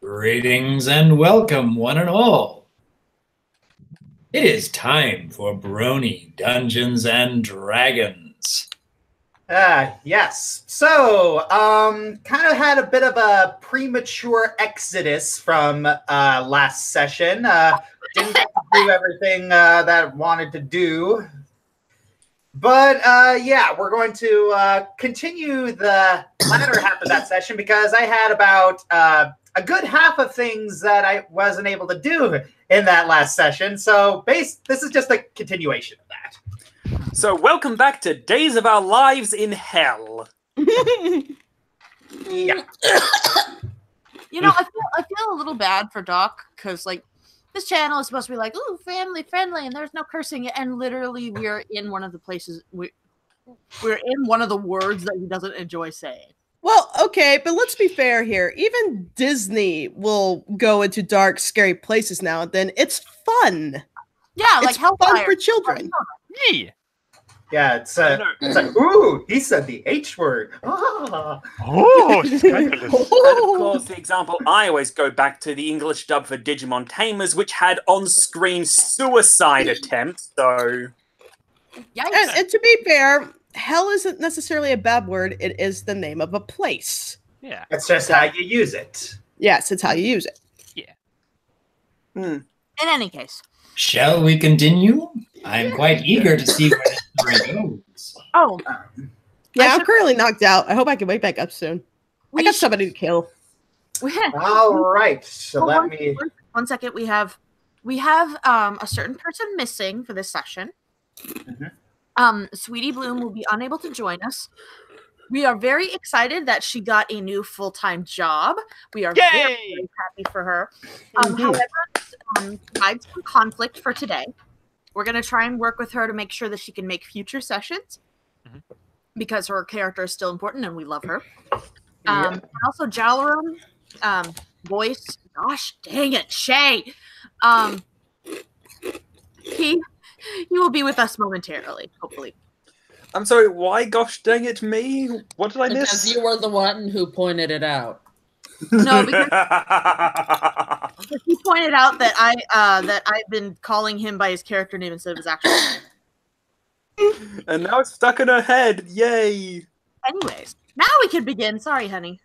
Greetings and welcome, one and all. It is time for Brony Dungeons and Dragons. Yes. So, kind of had a bit of a premature exodus from last session. Didn't get to do everything that I wanted to do. But, yeah, we're going to continue the latter half of that session because I had about a good half of things that I wasn't able to do in that last session. So, this is just a continuation of that. So, welcome back to Days of Our Lives in Hell. Yeah. You know, I feel a little bad for Doc because, like, this channel is supposed to be like, ooh, family friendly, and there's no cursing, and literally we're in one of the places we're in one of the words that he doesn't enjoy saying. Well, okay, but let's be fair here. Even Disney will go into dark, scary places now and then. It's fun. Yeah, like it's Hellfire. fun for children. Hey. Yeah, it's like, ooh, he said the H word. Ah. Oh, scandalous. And of course, the example I always go back to the English dub for Digimon Tamers, which had on-screen suicide attempts, so... Yikes. And to be fair, hell isn't necessarily a bad word. It is the name of a place. Yeah. That's just how you use it. Yes, it's how you use it. Yeah. In any case. Shall we continue? I'm quite eager to see where this story goes. Oh. Yeah, I'm currently knocked out. I hope I can wake back up soon. I got somebody to kill. All right, so Well, let me... One second, we have a certain person missing for this session. Sweetie Bloom will be unable to join us. We are very excited that she got a new full-time job. We are very, very happy for her. However, provides some conflict for today. We're going to try and work with her to make sure that she can make future sessions because her character is still important and we love her. And also, Jalarum, voice, gosh dang it, Shay. He will be with us momentarily, hopefully. I'm sorry, why gosh dang it me? What did I miss? Because you were the one who pointed it out. No, because he pointed out that I've been calling him by his character name instead of his actual name. And now it's stuck in her head. Yay! Anyways, now we can begin. Sorry, honey.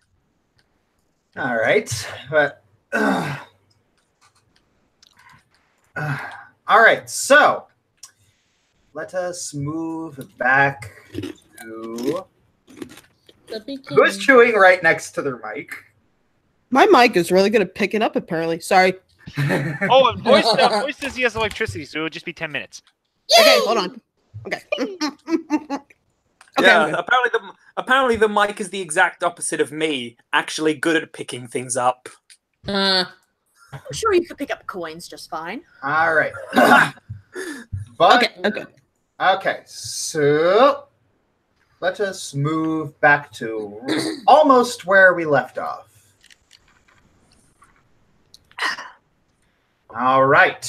All right, but all right. So let us move back to who's chewing right next to their mic. My mic is really good at picking up, apparently. Sorry. Oh, and voice says he has electricity, so it'll just be 10 minutes. Okay, hold on. Okay. Yeah, apparently the mic is the exact opposite of me, actually good at picking things up. I'm sure you could pick up coins just fine. All right. But, okay, so let us move back to almost where we left off. All right.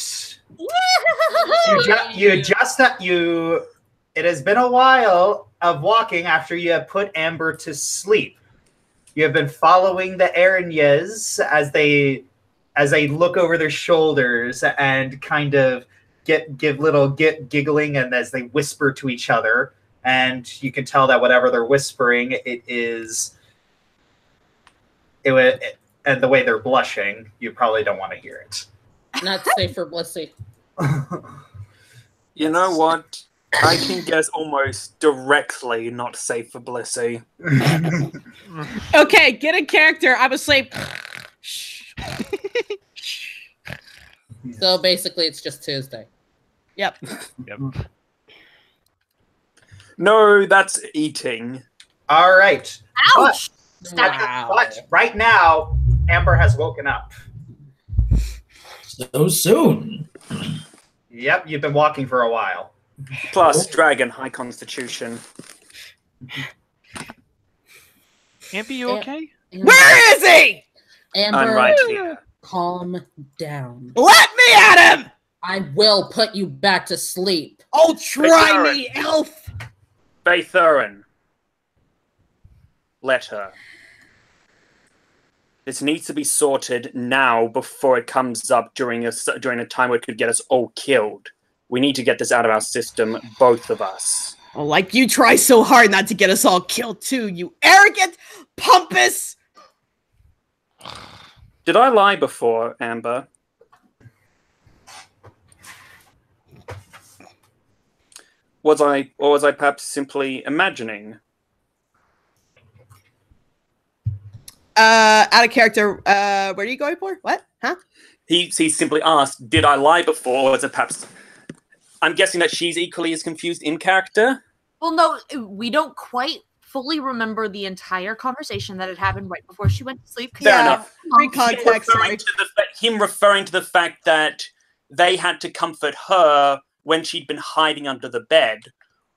It has been a while of walking after you have put Amber to sleep. You have been following the Aranyas as they look over their shoulders and kind of give little giggling, and as they whisper to each other, and you can tell that whatever they're whispering, and the way they're blushing, you probably don't want to hear it. Not safe for Blissey. You know what? I can guess almost directly not safe for Blissey. Okay, get a character. I'm asleep. So basically, it's just Tuesday. Yep. No, that's eating. All right. Ouch! But right now, Amber has woken up. So soon. Yep, you've been walking for a while. Plus, dragon, high constitution. Amber, you okay? Where is he? Amber, I'm right here. calm down. Let me at him! I will put you back to sleep. Oh, try me, elf! Faithurin. Let her. This needs to be sorted now before it comes up during a time where it could get us all killed. We need to get this out of our system, both of us. Oh, like you try so hard not to get us all killed too, you arrogant, pompous. Did I lie before, Amber? Or was I perhaps simply imagining? Out of character, where are you going for? What? Huh? He simply asked, did I lie before, or was it perhaps... I'm guessing that she's equally as confused in character? Well, no, we don't quite fully remember the entire conversation that had happened right before she went to sleep. Fair enough. Free context. Him referring to the fact that they had to comfort her when she'd been hiding under the bed,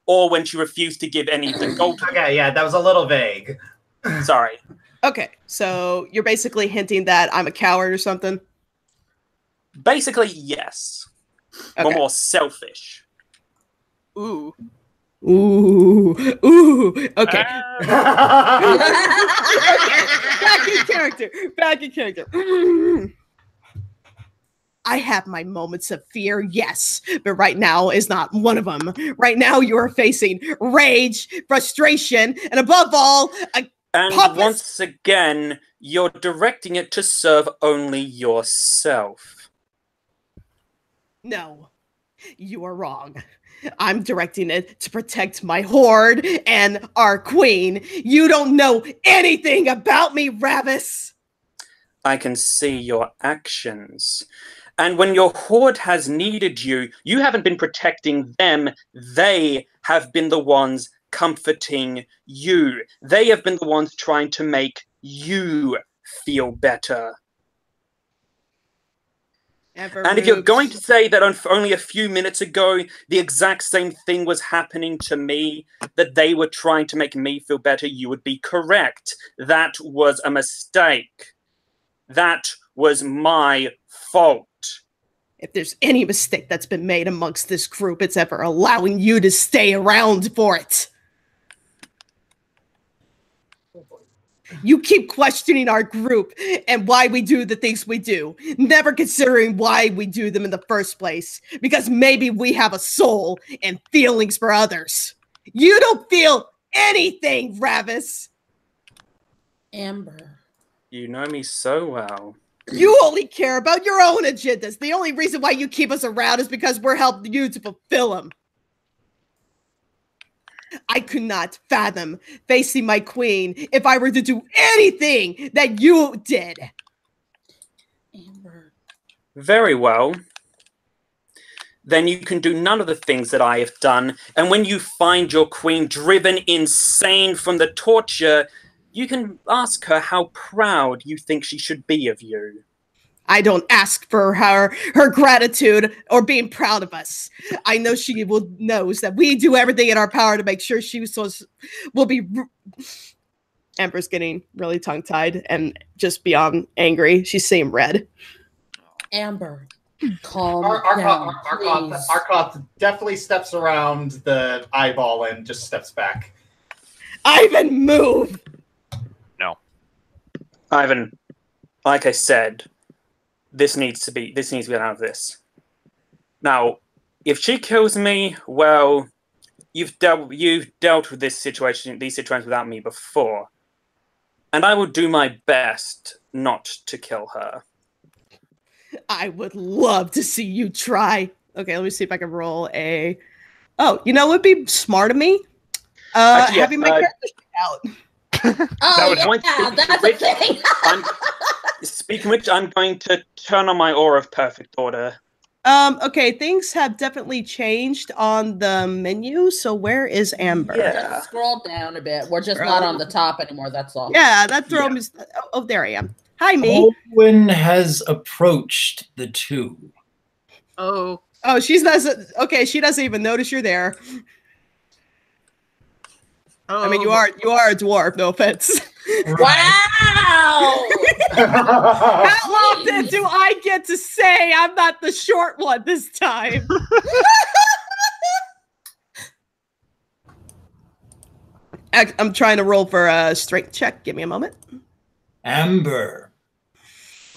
or when she refused to give any of the gold to Okay, yeah, that was a little vague. Sorry. Okay, so you're basically hinting that I'm a coward or something? Basically, yes. Okay. Or more selfish. Ooh. Ooh. Ooh. Okay. Back in character. Back in character. I have my moments of fear, yes, but right now is not one of them. Right now you are facing rage, frustration, and above all, And once again, you're directing it to serve only yourself. No, you are wrong. I'm directing it to protect my horde and our queen. You don't know anything about me, Ravis. I can see your actions. And when your horde has needed you, you haven't been protecting them. They have been the ones comforting you. They have been the ones trying to make you feel better. And if you're going to say that only a few minutes ago, the exact same thing was happening to me, that they were trying to make me feel better, you would be correct. That was a mistake. That was my fault. If there's any mistake that's been made amongst this group, it's ever allowing you to stay around for it. You keep questioning our group and why we do the things we do, never considering why we do them in the first place, because maybe we have a soul and feelings for others. You don't feel anything, Ravis. Amber. You know me so well. You only care about your own agendas. The only reason why you keep us around is because we're helping you to fulfill them. I could not fathom facing my queen if I were to do anything that you did. Amber. Very well. Then you can do none of the things that I have done. And when you find your queen driven insane from the torture, you can ask her how proud you think she should be of you. I don't ask for her gratitude or being proud of us. I know she knows that we do everything in our power to make sure she will be. Amber's getting really tongue-tied and just beyond angry. She's seeing red. Amber, calm down, please. Arkoth definitely steps around the eyeball and just steps back. Ivan, move! No. Ivan, like I said, this needs to be out of this. Now, if she kills me, well, you've dealt with these situations without me before. And I will do my best not to kill her. I would love to see you try. Okay, let me see if I can roll a... Oh, you know what would be smart of me? Actually, having my character out. Oh, yeah, that's a thing. Speaking of which, I'm going to turn on my Aura of Perfect Order. Okay, things have definitely changed on the menu, so where is Amber? Yeah. Just scroll down a bit. We're just not on the top anymore, that's all. Yeah, that throw is... Oh, there I am. Hi, me. Owen has approached the two. Oh. Oh, she's not... Okay, she doesn't even notice you're there. Oh. I mean, you are a dwarf, no offense. Wow! How often do I get to say I'm not the short one this time? I'm trying to roll for a strength check. Give me a moment. Amber,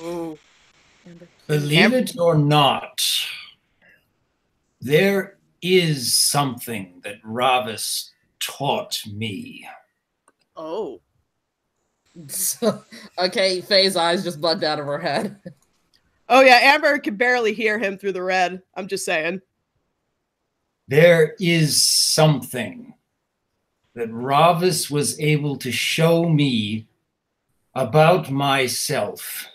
Oh. Believe it or not, there is something that Ravis taught me. Oh. Okay, Faye's eyes just bugged out of her head. Oh yeah, Amber can barely hear him through the red. I'm just saying. There is something that Ravis was able to show me about myself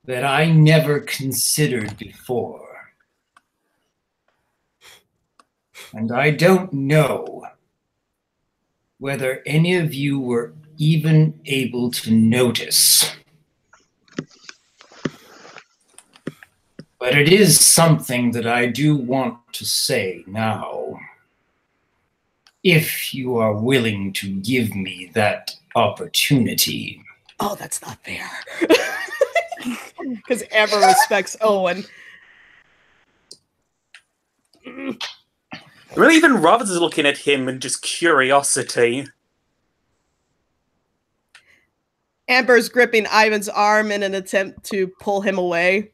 that I never considered before. And I don't know whether any of you were even able to notice. But it is something that I do want to say now. If you are willing to give me that opportunity. Oh, that's not fair. Because Amber respects Owen. Really, even Ravis is looking at him in just curiosity. Amber's gripping Ivan's arm in an attempt to pull him away.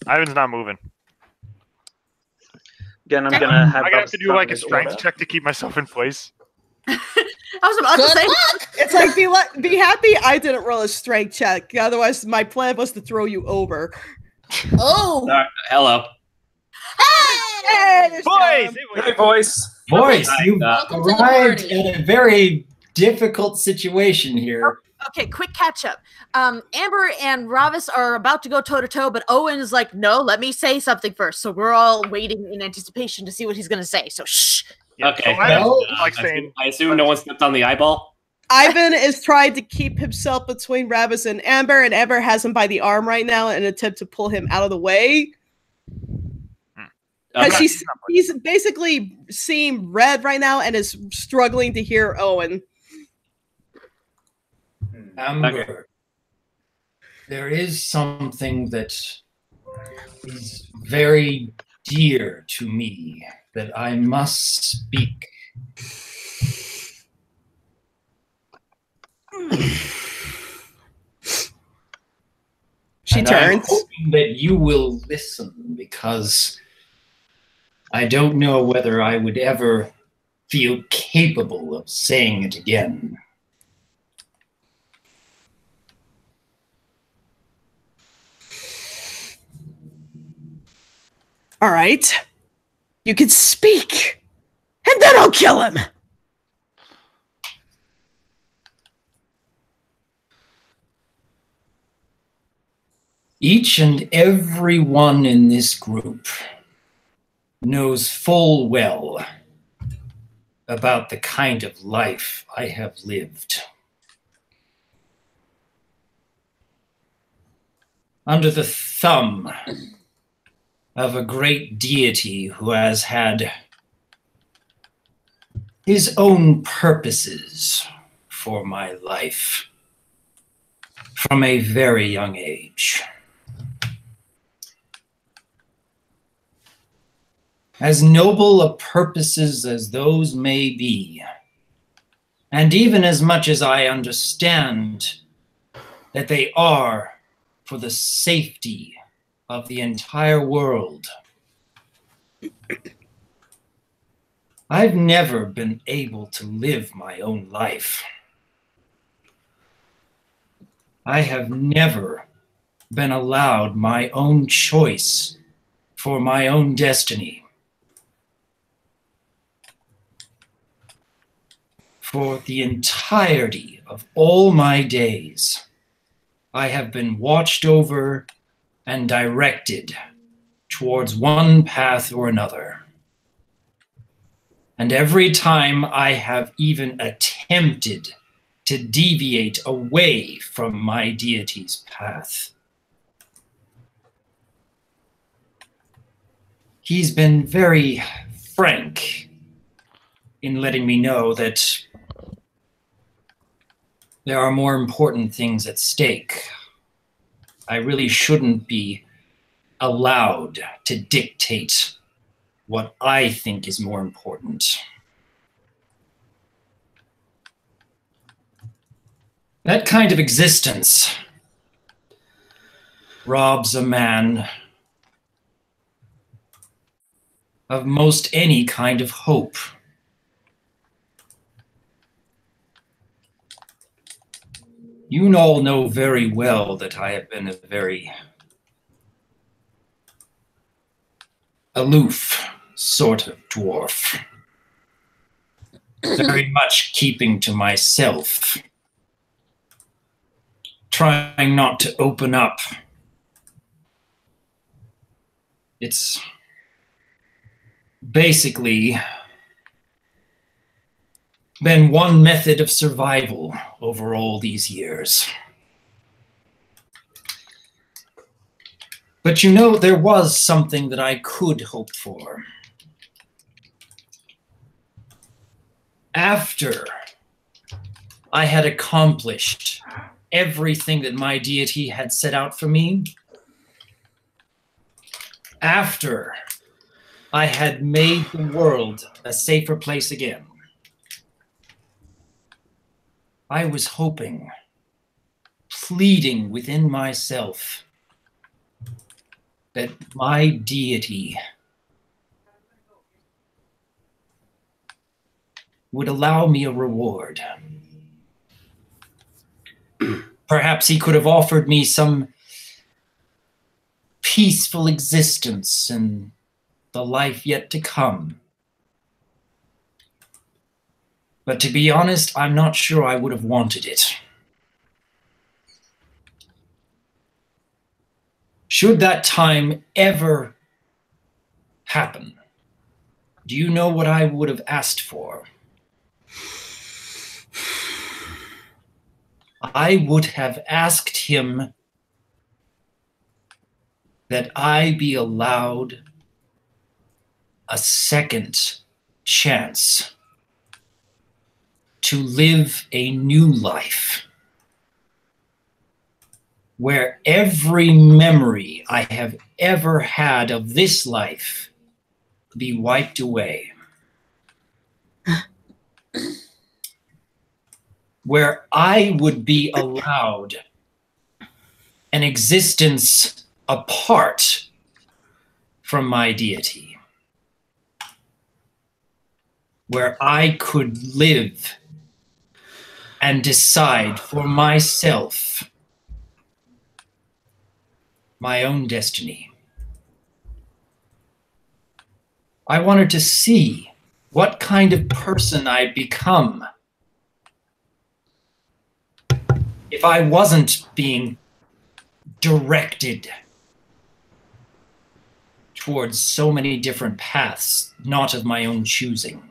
Ivan's not moving. Again, I'm gonna have. I have to do like a strength check to keep myself in place. I was about to say. It's like be happy I didn't roll a strength check. Otherwise, my plan was to throw you over. Oh, hello. Hey, Boys! Hey, boys. Boys, you Welcome to the arrived party. at a very difficult situation here. Okay, quick catch up. Amber and Ravis are about to go toe to toe, but Owen is like, "No, let me say something first." So we're all waiting in anticipation to see what he's going to say. So shh. Yeah, Okay. so Ivan's Well, like saying, I assume no one stepped on the eyeball. Ivan is trying to keep himself between Ravis and Amber has him by the arm right now in an attempt to pull him out of the way. Because Okay. he's basically seeing red right now and is struggling to hear Owen. Amber, there is something that is very dear to me that I must speak. She And I'm turns. hoping that you will listen, because I don't know whether I would ever feel capable of saying it again. All right. You can speak. And then I'll kill him. Each and every one in this group knows full well about the kind of life I have lived. Under the thumb of a great deity who has had his own purposes for my life from a very young age. As noble a purposes as those may be, and even as much as I understand that they are for the safety of the entire world, I've never been able to live my own life. I have never been allowed my own choice for my own destiny. For the entirety of all my days, I have been watched over and directed towards one path or another. And every time I have even attempted to deviate away from my deity's path, he's been very frank in letting me know that there are more important things at stake. I really shouldn't be allowed to dictate what I think is more important. That kind of existence robs a man of most any kind of hope. You all know very well that I have been a very aloof sort of dwarf. Very much keeping to myself. Trying not to open up. It's basically been one method of survival over all these years. But you know, there was something that I could hope for. After I had accomplished everything that my deity had set out for me, after I had made the world a safer place again, I was hoping, pleading within myself, that my deity would allow me a reward. Perhaps he could have offered me some peaceful existence in the life yet to come. But to be honest, I'm not sure I would have wanted it. Should that time ever happen, do you know what I would have asked for? I would have asked him that I be allowed a second chance to live a new life where every memory I have ever had of this life be wiped away. Where I would be allowed an existence apart from my deity. Where I could live and decide for myself my own destiny. I wanted to see what kind of person I'd become if I wasn't being directed towards so many different paths, not of my own choosing.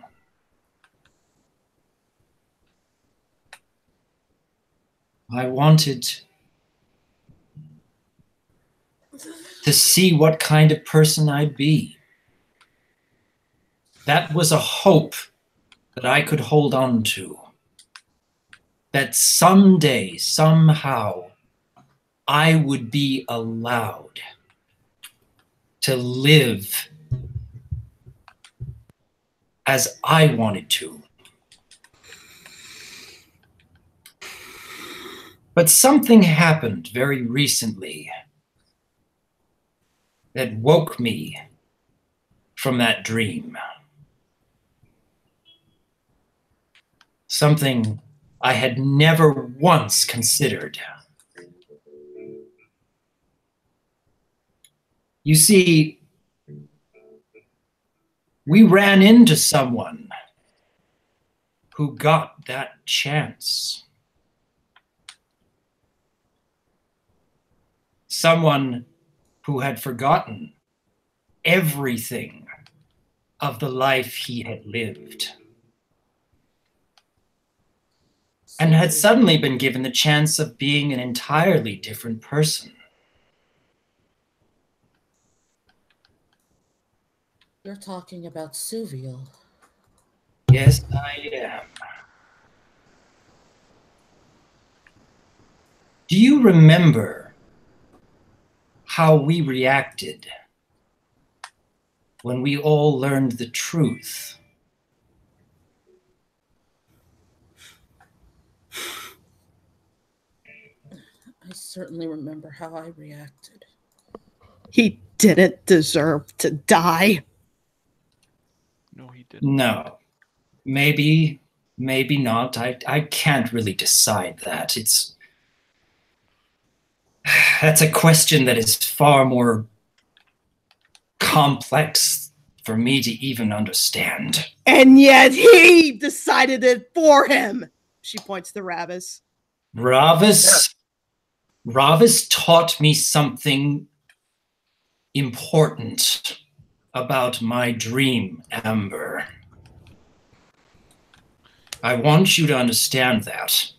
I wanted to see what kind of person I'd be. That was a hope that I could hold on to. That someday, somehow, I would be allowed to live as I wanted to. But something happened very recently that woke me from that dream. Something I had never once considered. You see, we ran into someone who got that chance. Someone who had forgotten everything of the life he had lived. And had suddenly been given the chance of being an entirely different person. You're talking about Suviel. Yes, I am. Do you remember how we reacted when we all learned the truth? I certainly remember how I reacted. He didn't deserve to die. No, he didn't. No. Maybe not. I can't really decide that. That's a question that is far more complex for me to even understand. And yet he decided it for him. She points to Ravis. Ravis taught me something important about my dream, Amber. I want you to understand that.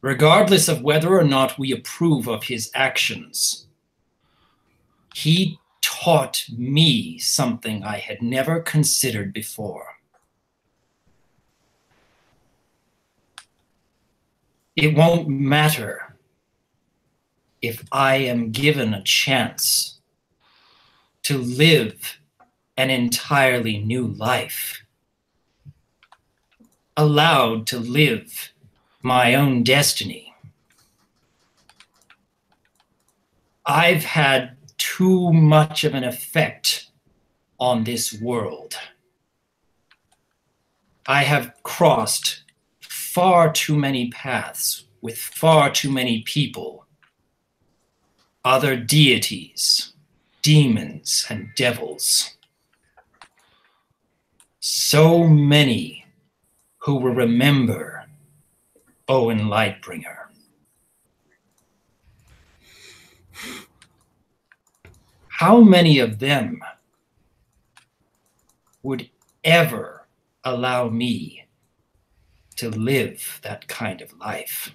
Regardless of whether or not we approve of his actions, he taught me something I had never considered before. It won't matter if I am given a chance to live an entirely new life, allowed to live my own destiny. I've had too much of an effect on this world. I have crossed far too many paths with far too many people, other deities, demons, and devils. So many who will remember Owen Lightbringer. How many of them would ever allow me to live that kind of life?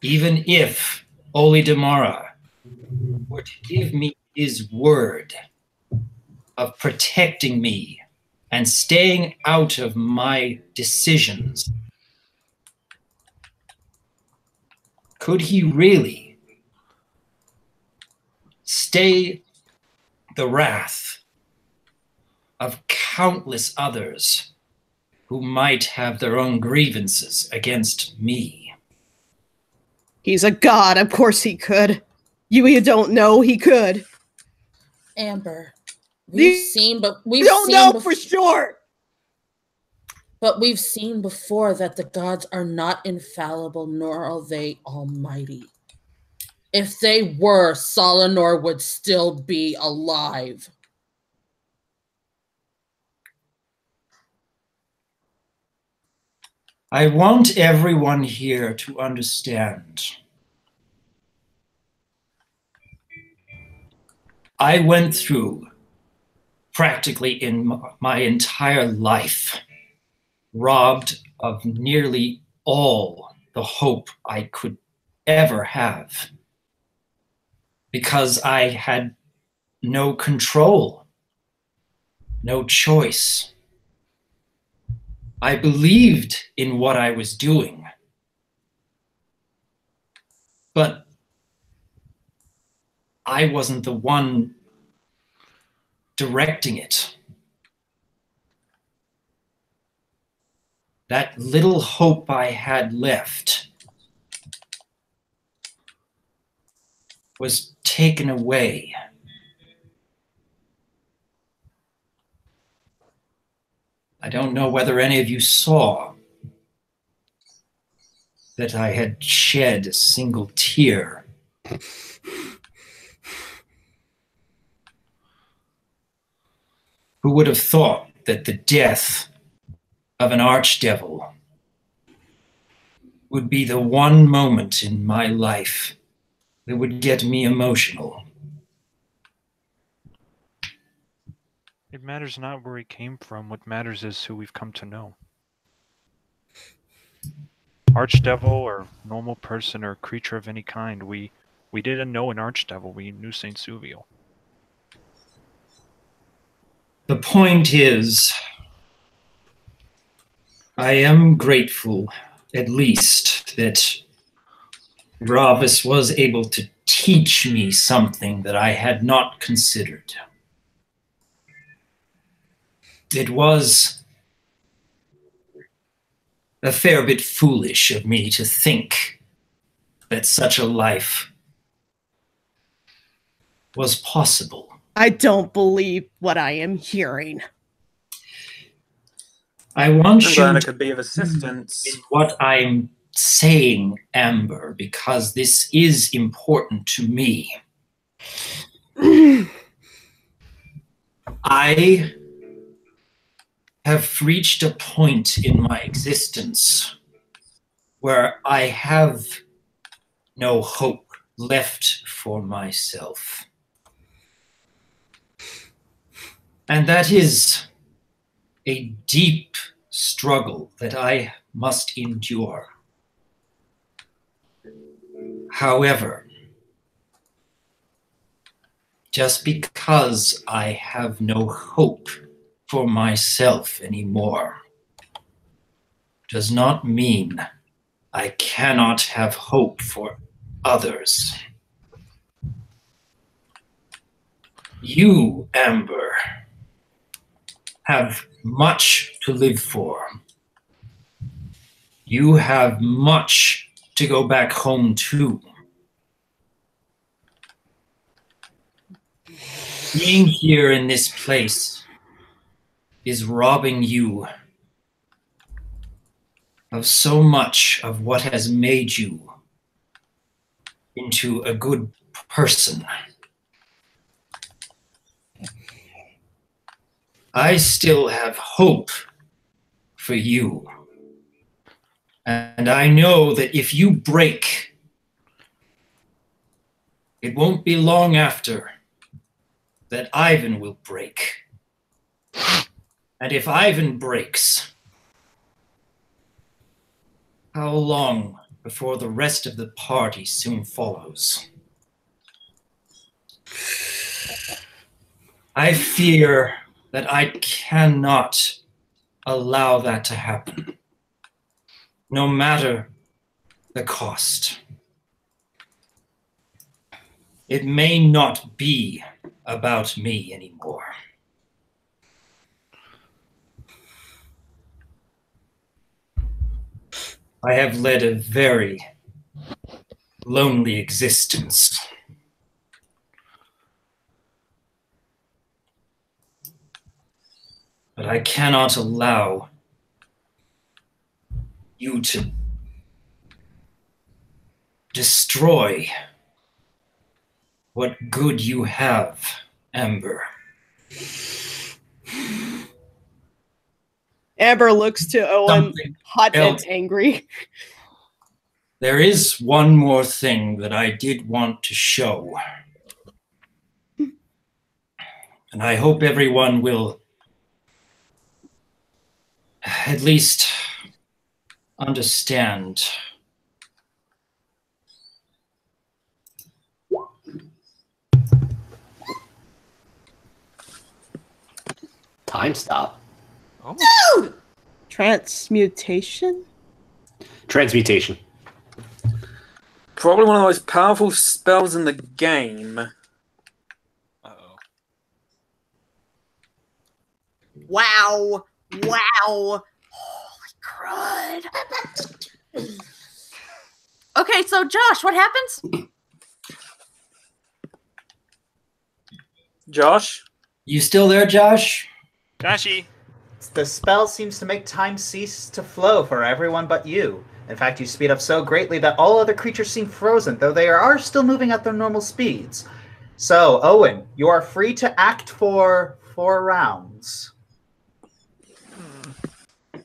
Even if Oli Demara were to give me his word of protecting me and staying out of my decisions, could he really stay the wrath of countless others who might have their own grievances against me? He's a god. Of course he could. You don't know he could. Amber, We don't know for sure. But we've seen before that the gods are not infallible, nor are they almighty. If they were, Solanor would still be alive. I want everyone here to understand. I went through practically in my entire life, robbed of nearly all the hope I could ever have, because I had no control, no choice. I believed in what I was doing, but I wasn't the one directing it. That little hope I had left was taken away. I don't know whether any of you saw that I had shed a single tear. Who would have thought that the death of an archdevil would be the one moment in my life that would get me emotional? It matters not where he came from. What matters is who we've come to know. Archdevil or normal person or creature of any kind, we didn't know an archdevil. We knew Saint Suviel. The point is, I am grateful, at least, that Ravis was able to teach me something that I had not considered. It was a fair bit foolish of me to think that such a life was possible. I don't believe what I am hearing. I want I'm you glad I to could be of assistance. in what I'm saying, Amber, because this is important to me. I have reached a point in my existence where I have no hope left for myself. And that is a deep struggle that I must endure. However, just because I have no hope for myself anymore does not mean I cannot have hope for others. You, Amber, have much to live for. You have much to go back home to. Being here in this place is robbing you of so much of what has made you into a good person. I still have hope for you. And I know that if you break, it won't be long after that Ivan will break. And if Ivan breaks, how long before the rest of the party soon follows? I fear that I cannot allow that to happen, no matter the cost. It may not be about me anymore. I have led a very lonely existence. But I cannot allow you to destroy what good you have, Amber. Amber looks to Owen, Something hot else. and angry. There is one more thing that I did want to show. And I hope everyone will at least understand. Time stop. Oh. Transmutation? Transmutation. Probably one of the most powerful spells in the game. Uh-oh. Wow. Wow. Holy crud. Okay, so Josh, what happens? Josh? You still there, Josh? Joshy. The spell seems to make time cease to flow for everyone but you. In fact, you speed up so greatly that all other creatures seem frozen, though they are still moving at their normal speeds. So, Owen, you are free to act for 4 rounds.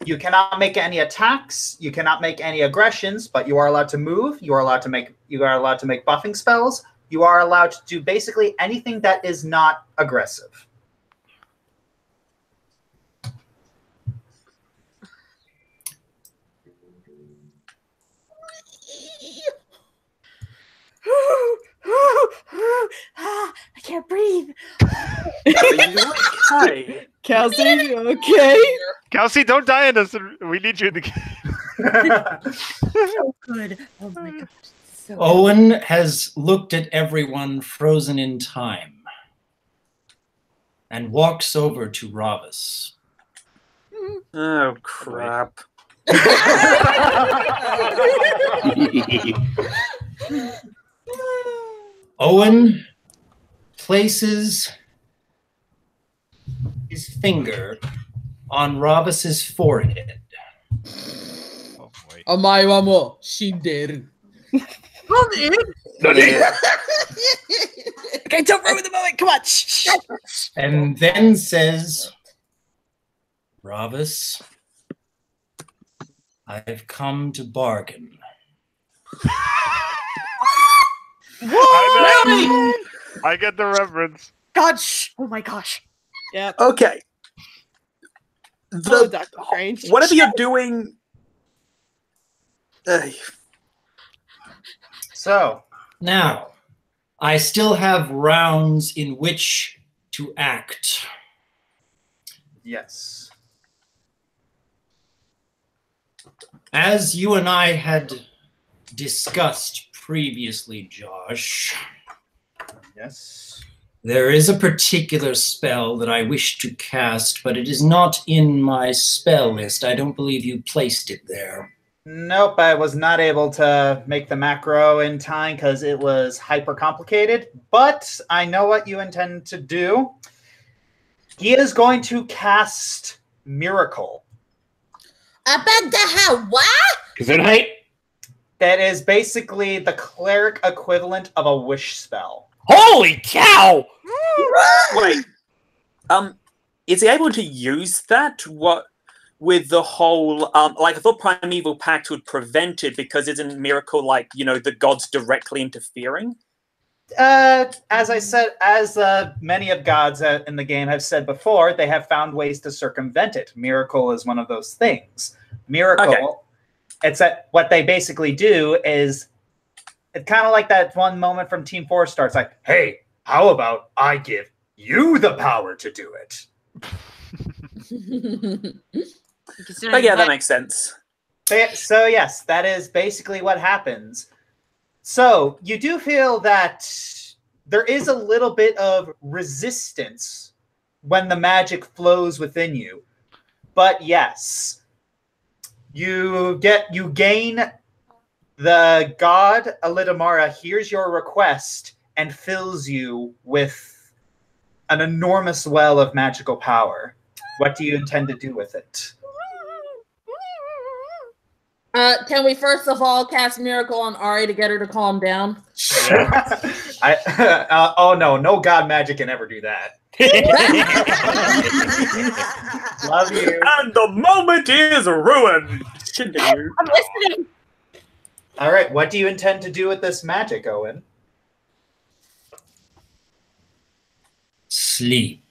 You cannot make any attacks, you cannot make any aggressions, but you are allowed to move, you are allowed to make buffing spells, you are allowed to do basically anything that is not aggressive. I can't breathe. Are you okay? Kelsey, you okay? Kelsey, don't die on us. We need you in the game. So good. Oh my gosh. So Owen has looked at everyone frozen in time and walks over to Ravus. Oh, crap. Owen places his finger on Ravis's forehead. Oh boy. Omae wa mo shinderu. Okay, don't ruin the moment. Come on. Shh. And then says, Ravis, I've come to bargain. I get the reference. God, oh my gosh. Yeah. Okay. Oh, Dr. Strange. Whatever you're doing. So, Now, I still have rounds in which to act. yes. As you and I had discussed previously, Josh, Yes. there is a particular spell that I wish to cast, but it is not in my spell list. I don't believe you placed it there. Nope, I was not able to make the macro in time because it was hyper complicated, but I know what you intend to do. He is going to cast Miracle. What? Gesundheit? That is basically the cleric equivalent of a wish spell. Holy cow! Wait. Is he able to use that? What with the whole like I thought Primeval Pact would prevent it because isn't Miracle like, the gods directly interfering? As I said, as many of gods in the game have said before, they have found ways to circumvent it. Miracle is one of those things. Miracle, it's that what they basically do is, it's kind of like that one moment from Team 4 starts like, hey, how about I give you the power to do it? But yeah, that makes sense. So yes, that is basically what happens. So you do feel that there is a little bit of resistance when the magic flows within you. But yes, you gain the god Alidamara hears your request and fills you with an enormous well of magical power. What do you intend to do with it? Can we first of all cast Miracle on Ari to get her to calm down? Oh no god magic can ever do that. Love you. And the moment is ruined. Continue. I'm listening. All right, what do you intend to do with this magic, Owen? Sleep.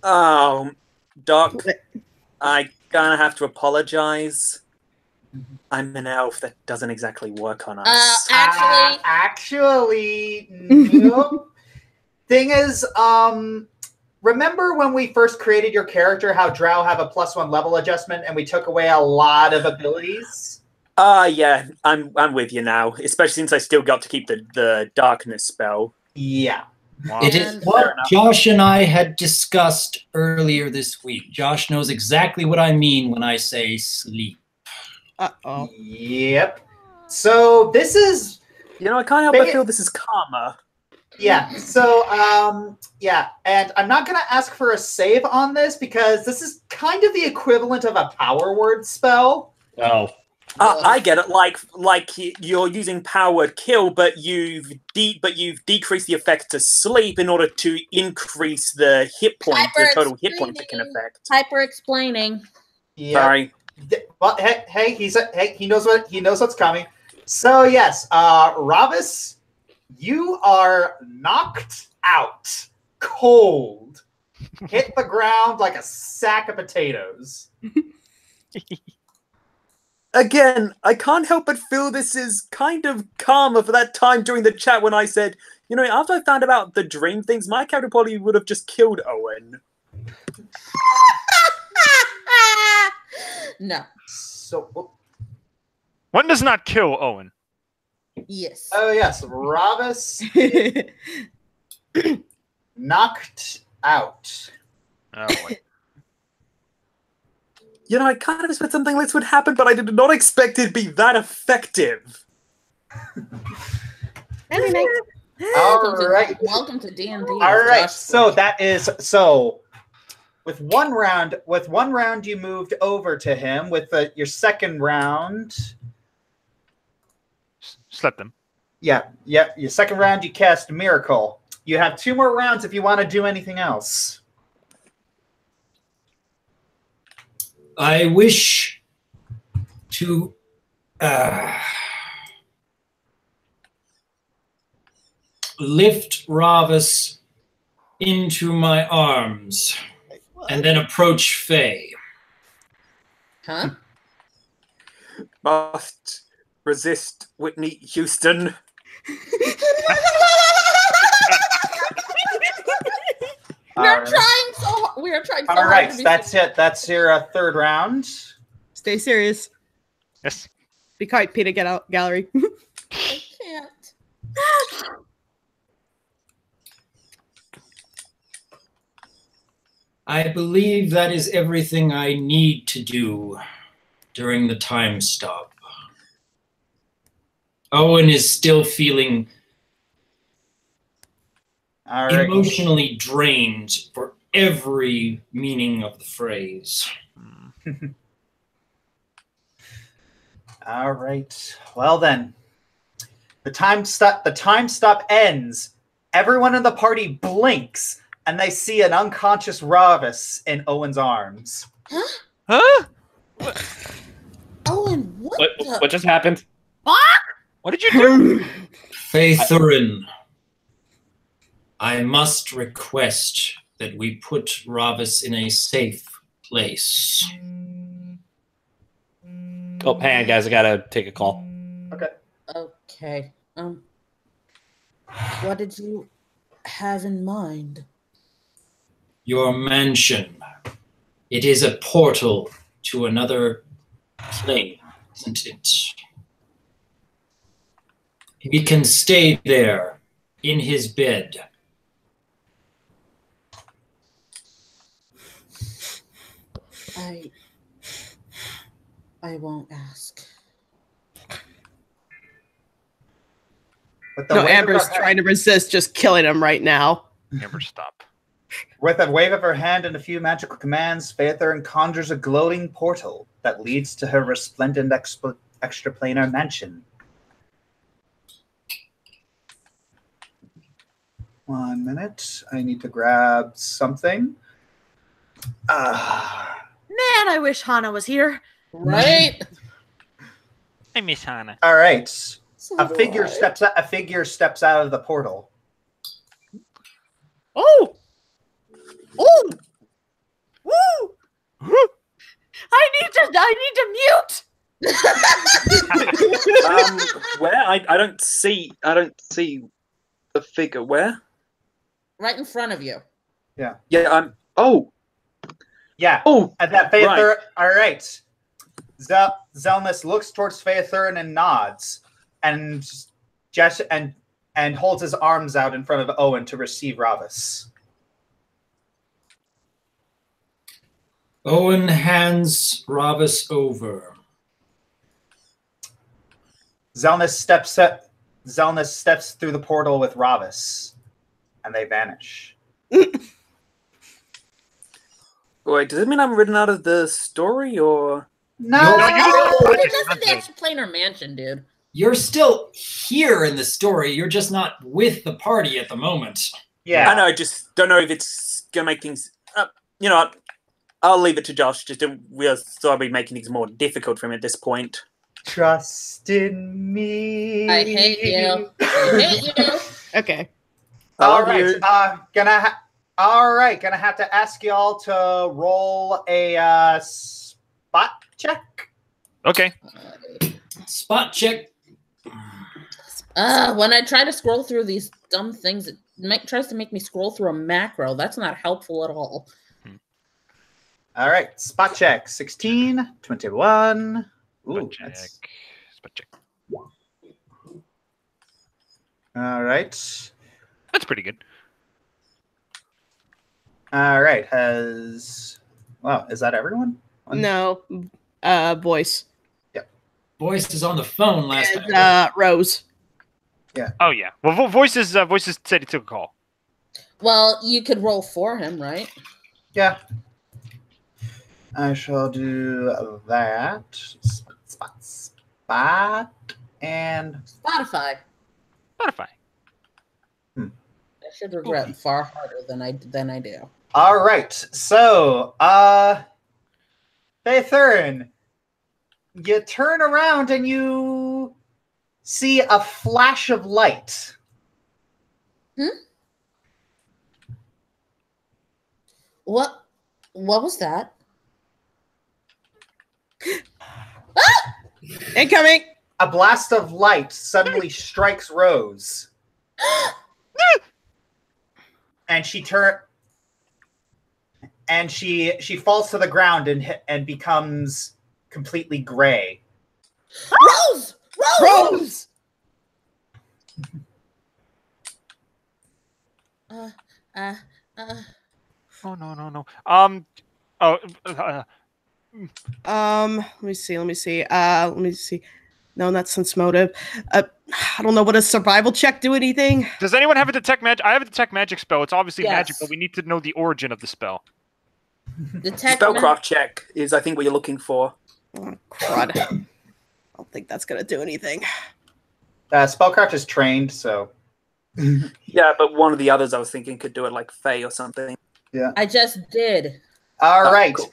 Doc, I gonna have to apologize. I'm an elf. That doesn't exactly work on us. Actually, no. Thing is, remember when we first created your character, how Drow have a +1 level adjustment, and we took away a lot of abilities? Yeah, I'm with you now. Especially since I still got to keep the darkness spell. Yeah. Wow. It is what Josh and I had discussed earlier this week. Josh knows exactly what I mean when I say sleep. Uh-oh. Yep. So this is... I can't help but feel this is karma. Yeah, so, yeah, and I'm not going to ask for a save on this because this is kind of the equivalent of a power word spell. Oh. I get it. Like you're using power kill, but you've decreased the effect to sleep in order to increase the hit point, the total hit point it can affect. Hyper explaining. Yeah. Sorry. Well, hey, he knows what's coming. So yes, Ravis, you are knocked out, cold, hit the ground like a sack of potatoes. Again, I can't help but feel this is kind of karma for that time during the chat when I said, after I found about the dream things, my character probably would have just killed Owen. No. So, One does not kill Owen. Yes. oh yes, Ravis knocked out. Oh boy. I kind of expect something like this would happen, but I did not expect it to be that effective. Every night. Welcome to D&D. All right. So that is with one round. With one round, you moved over to him. With your second round, Slept them. yeah. Your second round, you cast Miracle. You have 2 more rounds if you want to do anything else. I wish to lift Ravus into my arms and then approach Faye. Huh? Must resist Whitney Houston. We are trying so hard. We are trying so All hard. right, To be that's it. That's your third round. Stay serious. Yes. Be quiet, Peter. Get out, gallery. I can't. I believe that is everything I need to do during the time stop. Owen is still feeling All right. emotionally drained for every meaning of the phrase. All right. Well then, the time stop ends. Everyone in the party blinks, and they see an unconscious Ravus in Owen's arms. Huh? Owen, What just happened? What did you do? Faye Thurin, I must request that we put Ravus in a safe place. Oh, hang on, guys. I gotta take a call. Okay. Okay. What did you have in mind? Your mansion. It is a portal to another plane, isn't it? He can stay there in his bed. I won't ask. With the No, wave of Amber's her trying to resist just killing him right now. Amber, stop. With a wave of her hand and a few magical commands, Phaethrin conjures a glowing portal that leads to her resplendent extraplanar mansion. 1 minute. I need to grab something. Man, I wish Hana was here. Right? I miss Hannah. All right. So A do figure I. steps out of the portal. Oh! Oh! Woo! I need to mute. Where? I don't see the figure. Where? Right in front of you. Yeah. Yeah. Oh. Yeah. Oh. And that Phaethrin. All right. Zelmus looks towards Phaethrin and nods, and and holds his arms out in front of Owen to receive Ravus. Owen hands Ravus over. Zelmus steps through the portal with Ravus, and they vanish. Wait, does it mean I'm written out of the story, or? No, We're just in the explainer mansion, dude. You're still here in the story. You're just not with the party at the moment. Yeah. I know. I just don't know if it's gonna make things. You know, I'll leave it to Josh. We'll still be making things more difficult for him at this point. Trust in me. I hate you. I hate you. Okay. All right. Gonna have to ask y'all to roll a spot check. Okay. Spot check. When I try to scroll through these dumb things, it tries to make me scroll through a macro. That's not helpful at all. All right. Spot check. 16, 21. Ooh, Spot check. all right. That's pretty good. All right. Wow, is that everyone? No. Voice. Voice is on the phone last time. And, Rose. Yeah. Oh yeah. Well, voices said he took a call. Well, you could roll for him, right? Yeah. I shall do that. Spot and Spotify. Spotify. I should regret far harder than I do. all right. So, Faithurin, you turn around and you see a flash of light. What was that? Incoming. A blast of light suddenly strikes Rose. And she falls to the ground and becomes completely gray. Rose! Rose! Oh no. Let me see. No, not sense motive. I don't know. Would a survival check do anything? Does anyone have a detect magic? I have a detect magic spell. It's obviously Yes. magic, but we need to know the origin of the spell. Spellcraft check is, I think, what you're looking for. Oh, crud. I don't think that's gonna do anything. Spellcraft is trained, so Yeah, but one of the others I was thinking could do it, like Faye or something. yeah. I just did. All right. Cool.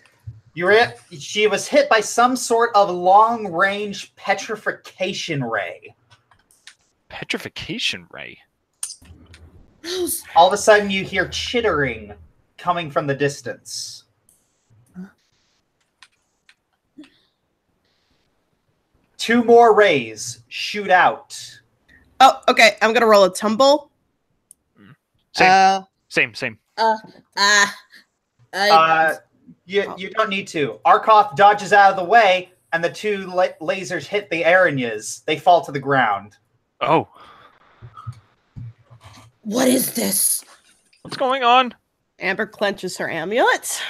She was hit by some sort of long-range petrification ray. Petrification ray. Rose! All of a sudden, you hear chittering coming from the distance. Two more rays shoot out. Oh, okay. I'm gonna roll a tumble. Same. Same. You don't need to. Arkoth dodges out of the way, and the two lasers hit the Aranyas. They fall to the ground. Oh. What is this? What's going on? Amber clenches her amulet.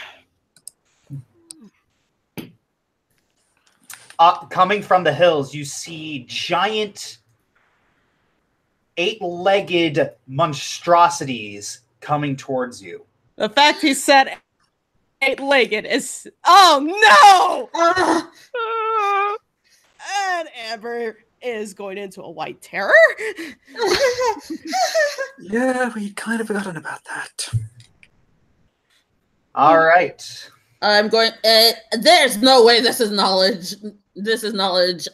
Coming from the hills, you see giant 8-legged monstrosities coming towards you. The fact he said 8-legged is... Oh, no! And Amber is going into a white terror. Yeah, we kind of forgotten about that. All right. I'm going. There's no way this is knowledge. This is knowledge.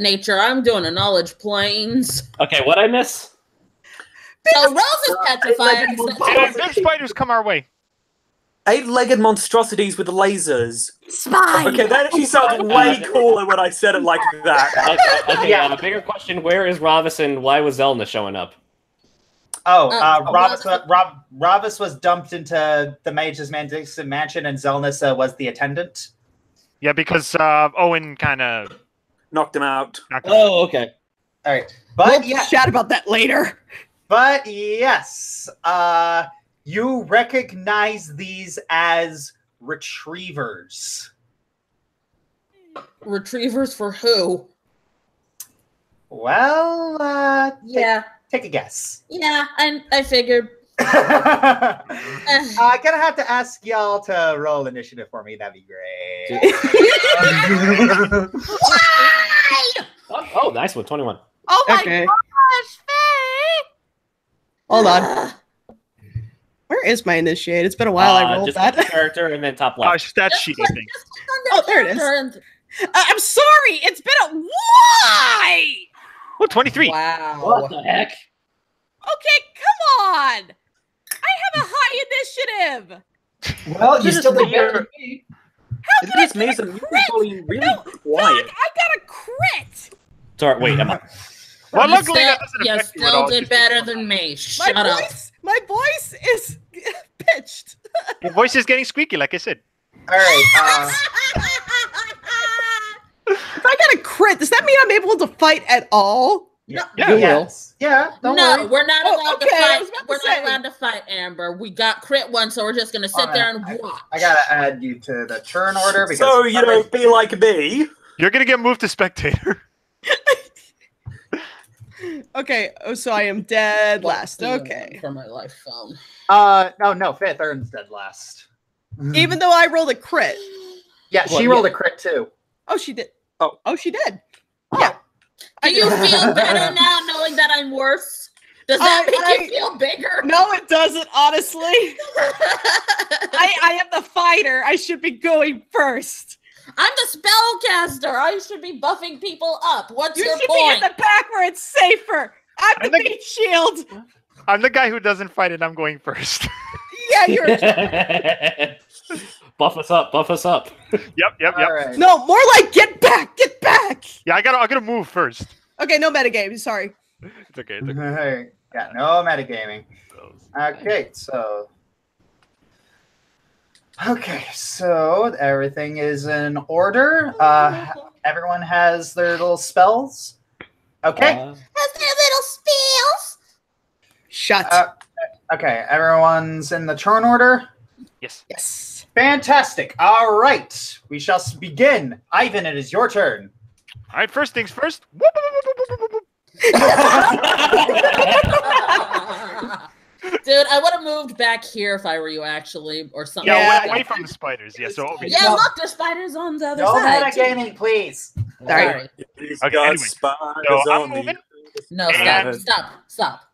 Nature. I'm doing a knowledge planes. Okay, what I miss? So Rose is petrified. And big spiders come our way. 8-legged monstrosities with lasers. Spy. Okay, that actually sounds way cooler when I said it like that. Okay, Yeah. bigger question, where is Ravis and why was Zelna showing up? Ravis was dumped into the Mage's Mansion, and Zelnis was the attendant. Yeah, because Owen kind of Knocked him out. Oh, okay. All right, We'll but yeah, chat about that later. but yes, you recognize these as retrievers. Retrievers for who? Well, Yeah. take a guess. Yeah, I figured. Gonna have to ask y'all to roll initiative for me. That'd be great. Oh, nice one, 21. Oh my Okay. gosh, Faye! Hold on. Where is my initiate? It's been a while I rolled just that. pick the character and then top Oh, left. it's just that sheet, I think. Oh, there it is. I'm sorry. It's been a... Why? Oh, 23. Wow. What the heck? Okay, come on. I have a high initiative. Well, you still did better than me. It is amazing. You're probably really Doug, quiet. I got a crit. Sorry, wait, am I? Well, You luckily that doesn't you affect you at still all. did Just- better than me. Shut up. My voice is pitched. Your voice is getting squeaky, like I said. all right. If I got a crit, does that mean I'm able to fight at all? No, Yeah. Yes. Yeah. Don't no, worry. we're not Oh, allowed okay, to I fight. was about to We're say. not allowed to fight, Amber. We got crit one, so we're just gonna sit Alright, there and watch. I gotta add you to the turn order because So, you know, be like me. You're gonna get moved to spectator. Okay, oh, so I am dead last. Lucky Okay. For my life phone. No, Fifth Ern's dead last. Even though I rolled a crit. Yeah, she rolled a crit too. Oh, she did. Oh. Oh, she did. Oh. Yeah. Do you feel better now knowing that I'm worse? Does that make you feel bigger? No, it doesn't, honestly. I am the fighter. I should be going first. I'm the spellcaster. I should be buffing people up. What's You your should point? be in the back where it's safer. I'm the meat shield. I'm the guy who doesn't fight, and I'm going first. Yeah, you're. Buff us up. Buff us up. Yep. All right. No, more like get back. Get back. Yeah, I gotta move first. Okay, no metagame. Sorry. It's okay. It's okay. Yeah, no metagaming. Okay, so everything is in order. Everyone has their little spells. Okay. Has their little spells? Shut. Okay, everyone's in the turn order. Yes. Yes. Fantastic. All right, we shall begin. Ivan, it is your turn. All right. First things first. Dude, I would have moved back here if I were you, actually, or something. Yeah, away from the spiders. Yeah. So over here. Yeah, look, there's spiders on the other No side. metagaming, please. Sorry. Okay, anyway, so I'm moving. No, And- stop.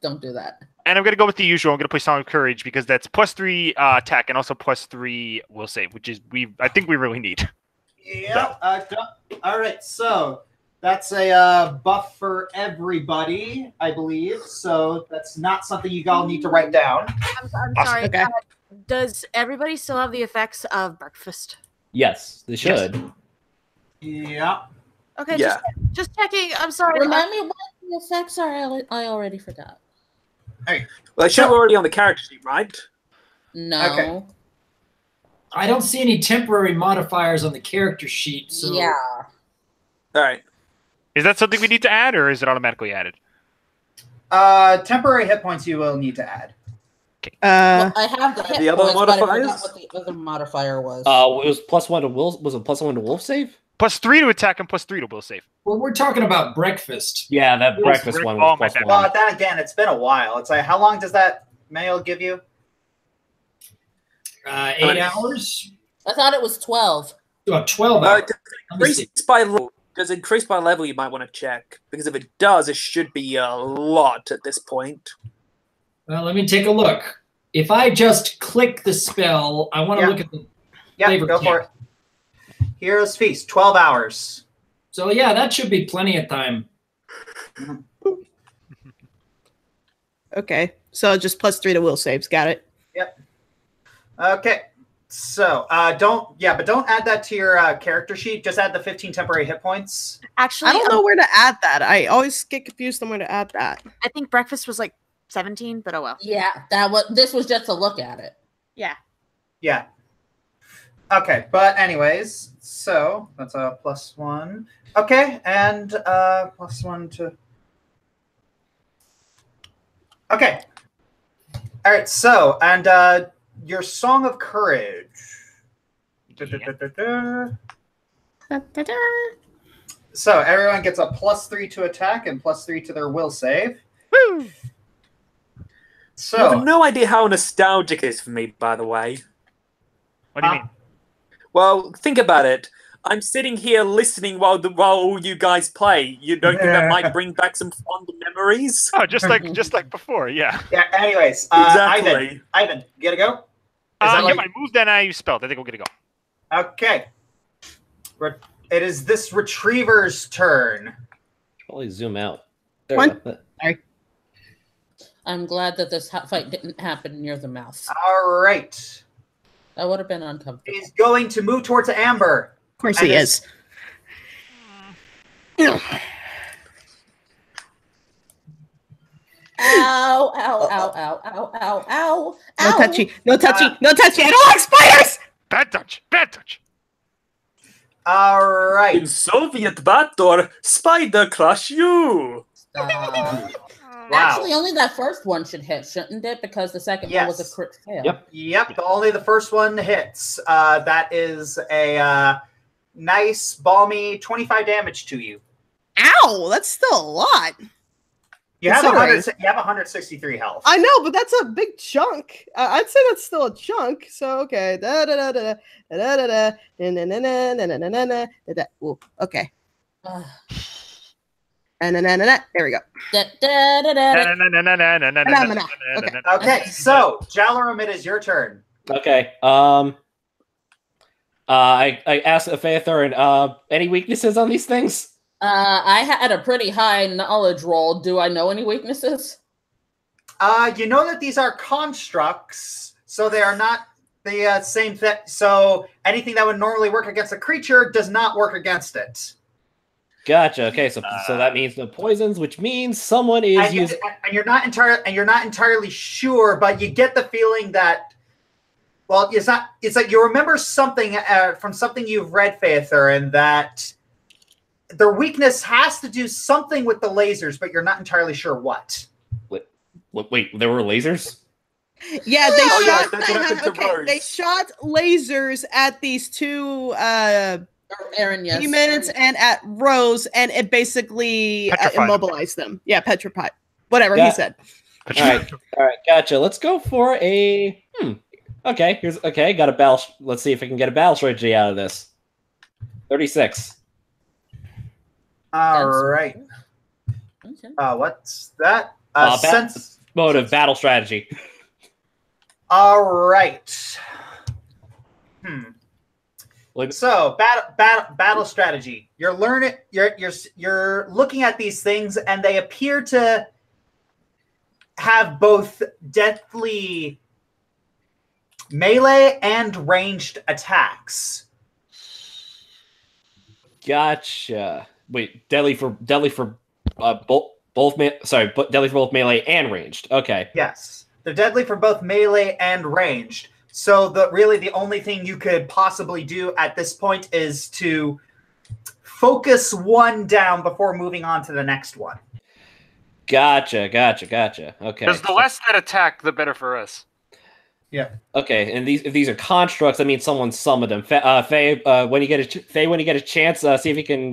Don't do that. And I'm going to go with the usual. I'm going to play Song of Courage because that's +3 attack and also +3 will save, which is I think we really need. Yeah. All right. So that's a buff for everybody, I believe. So that's not something you all need to write down. I'm sorry. Okay. Does everybody still have the effects of breakfast? Yes, they should. Yeah. Okay, Yeah. just checking. I'm sorry. Remind me what the effects are. I already forgot. Well, it should be already on the character sheet, right? No. Okay. I don't see any temporary modifiers on the character sheet. So Yeah. All right. Is that something we need to add, or is it automatically added? Temporary hit points you will need to add. Well, I have the hit The other points, but I modifiers? forgot what the other modifier was. It was +1 to will. Was it +1 to wolf save? +3 to attack and +3 to will save. well, we're talking about breakfast. Yeah, that was breakfast Rick- one oh, was my +1. bad. Well, then again, it's been a while. It's like, how long does that manual give you? 8 hours? I thought it was 12. 12 hours. Does it increase by level? You might want to check, because if it does, it should be a lot at this point. Well, let me take a look. If I just click the spell, I want to look at the Yeah, flavor go for it. Hero's Feast, 12 hours. So yeah, that should be plenty of time. Okay, so just +3 to will saves. Got it. Yep. Okay. So don't add that to your character sheet. Just add the 15 temporary hit points. Actually, I don't know where to add that. I always get confused on where to add that. I think breakfast was like 17, but oh well. Yeah, this was just a look at it. Yeah. Yeah. Okay, but anyways, so that's a +1. Okay, and +1 to. Okay. All right. So and your Song of Courage. So everyone gets a +3 to attack and +3 to their will save. Woo! So You have no idea how nostalgic it is for me, by the way. What do you mean? Well, think about it. I'm sitting here listening while all you guys play. You don't think that might bring back some fond memories? Oh, just like before, yeah. yeah. Anyways, Exactly. Ivan, you gotta go. that Yep, like- I moved and I spelled. I think we're gonna go. Okay. It is this retriever's turn. Probably zoom out. There One- we go. I'm glad that this fight didn't happen near the mouth. All right. That would have been uncomfortable. He's going to move towards Amber. Of course And he it's- is. Ow, ow, ow, ow, ow, ow, ow. No Ow. touchy. No touchy. No touchy. I don't like spiders. Bad touch. Bad touch. All In right. Soviet battle, spider crush you. Wow. Actually, only that first one should hit, shouldn't it? Because the second one was Yes. a crit fail. Yep. Yep. Only the first one hits. That is a nice, balmy 25 damage to you. Ow, that's still a lot. You have Considering. you have 163 health. I know, but that's a big chunk. I'd say that's still a chunk. So okay. Ooh, okay. There we go. Okay, so Jalarum, it is your turn. Okay. I asked Phaethor, any weaknesses on these things? I had a pretty high knowledge roll. Do I know any weaknesses? You know that these are constructs, so they are not the same thing. So anything that would normally work against a creature does not work against it. Gotcha. Okay, so that means no poisons, which means someone is using. And you're not entirely sure, but you get the feeling that. Well, it's not. It's like you remember something from something you've read, Phaethor, and that their weakness has to do something with the lasers, but you're not entirely sure what. Wait, there were lasers? Yeah, they shot. Okay, they shot lasers at these two Aaron, yes. demons and at Rose, and it basically immobilized them. Yeah, petrified. Whatever he said. All right, gotcha. Let's go for a. Okay, got a battle. Let's see if I can get a battle strategy out of this. 36. All right. Okay. What's that? Sense motive battle strategy. All right. So battle strategy. You're learning. You're looking at these things, and they appear to have both deathly melee and ranged attacks. Gotcha. Wait, deadly for deadly for both melee and ranged. Okay. Yes, they're deadly for both melee and ranged. So the only thing you could possibly do at this point is to focus one down before moving on to the next one. Gotcha. Okay. Because the less that attack, the better for us. Yeah. Okay, and if these are constructs, that means someone summoned them. Faye, when you get a chance, see if you can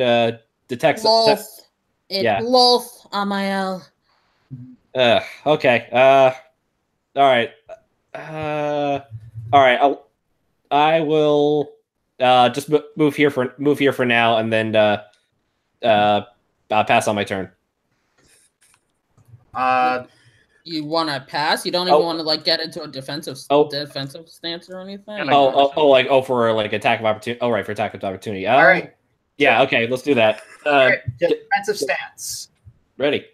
detect. Lolth. Lolth, Amael. Okay. All right. All right. I will just move here for now, and then pass on my turn. You want to pass? You don't even want to get into a defensive stance or anything? For attack of opportunity. Oh, right, for attack of opportunity. All right. Yeah. Okay. Let's do that. All right, defensive stance. Ready.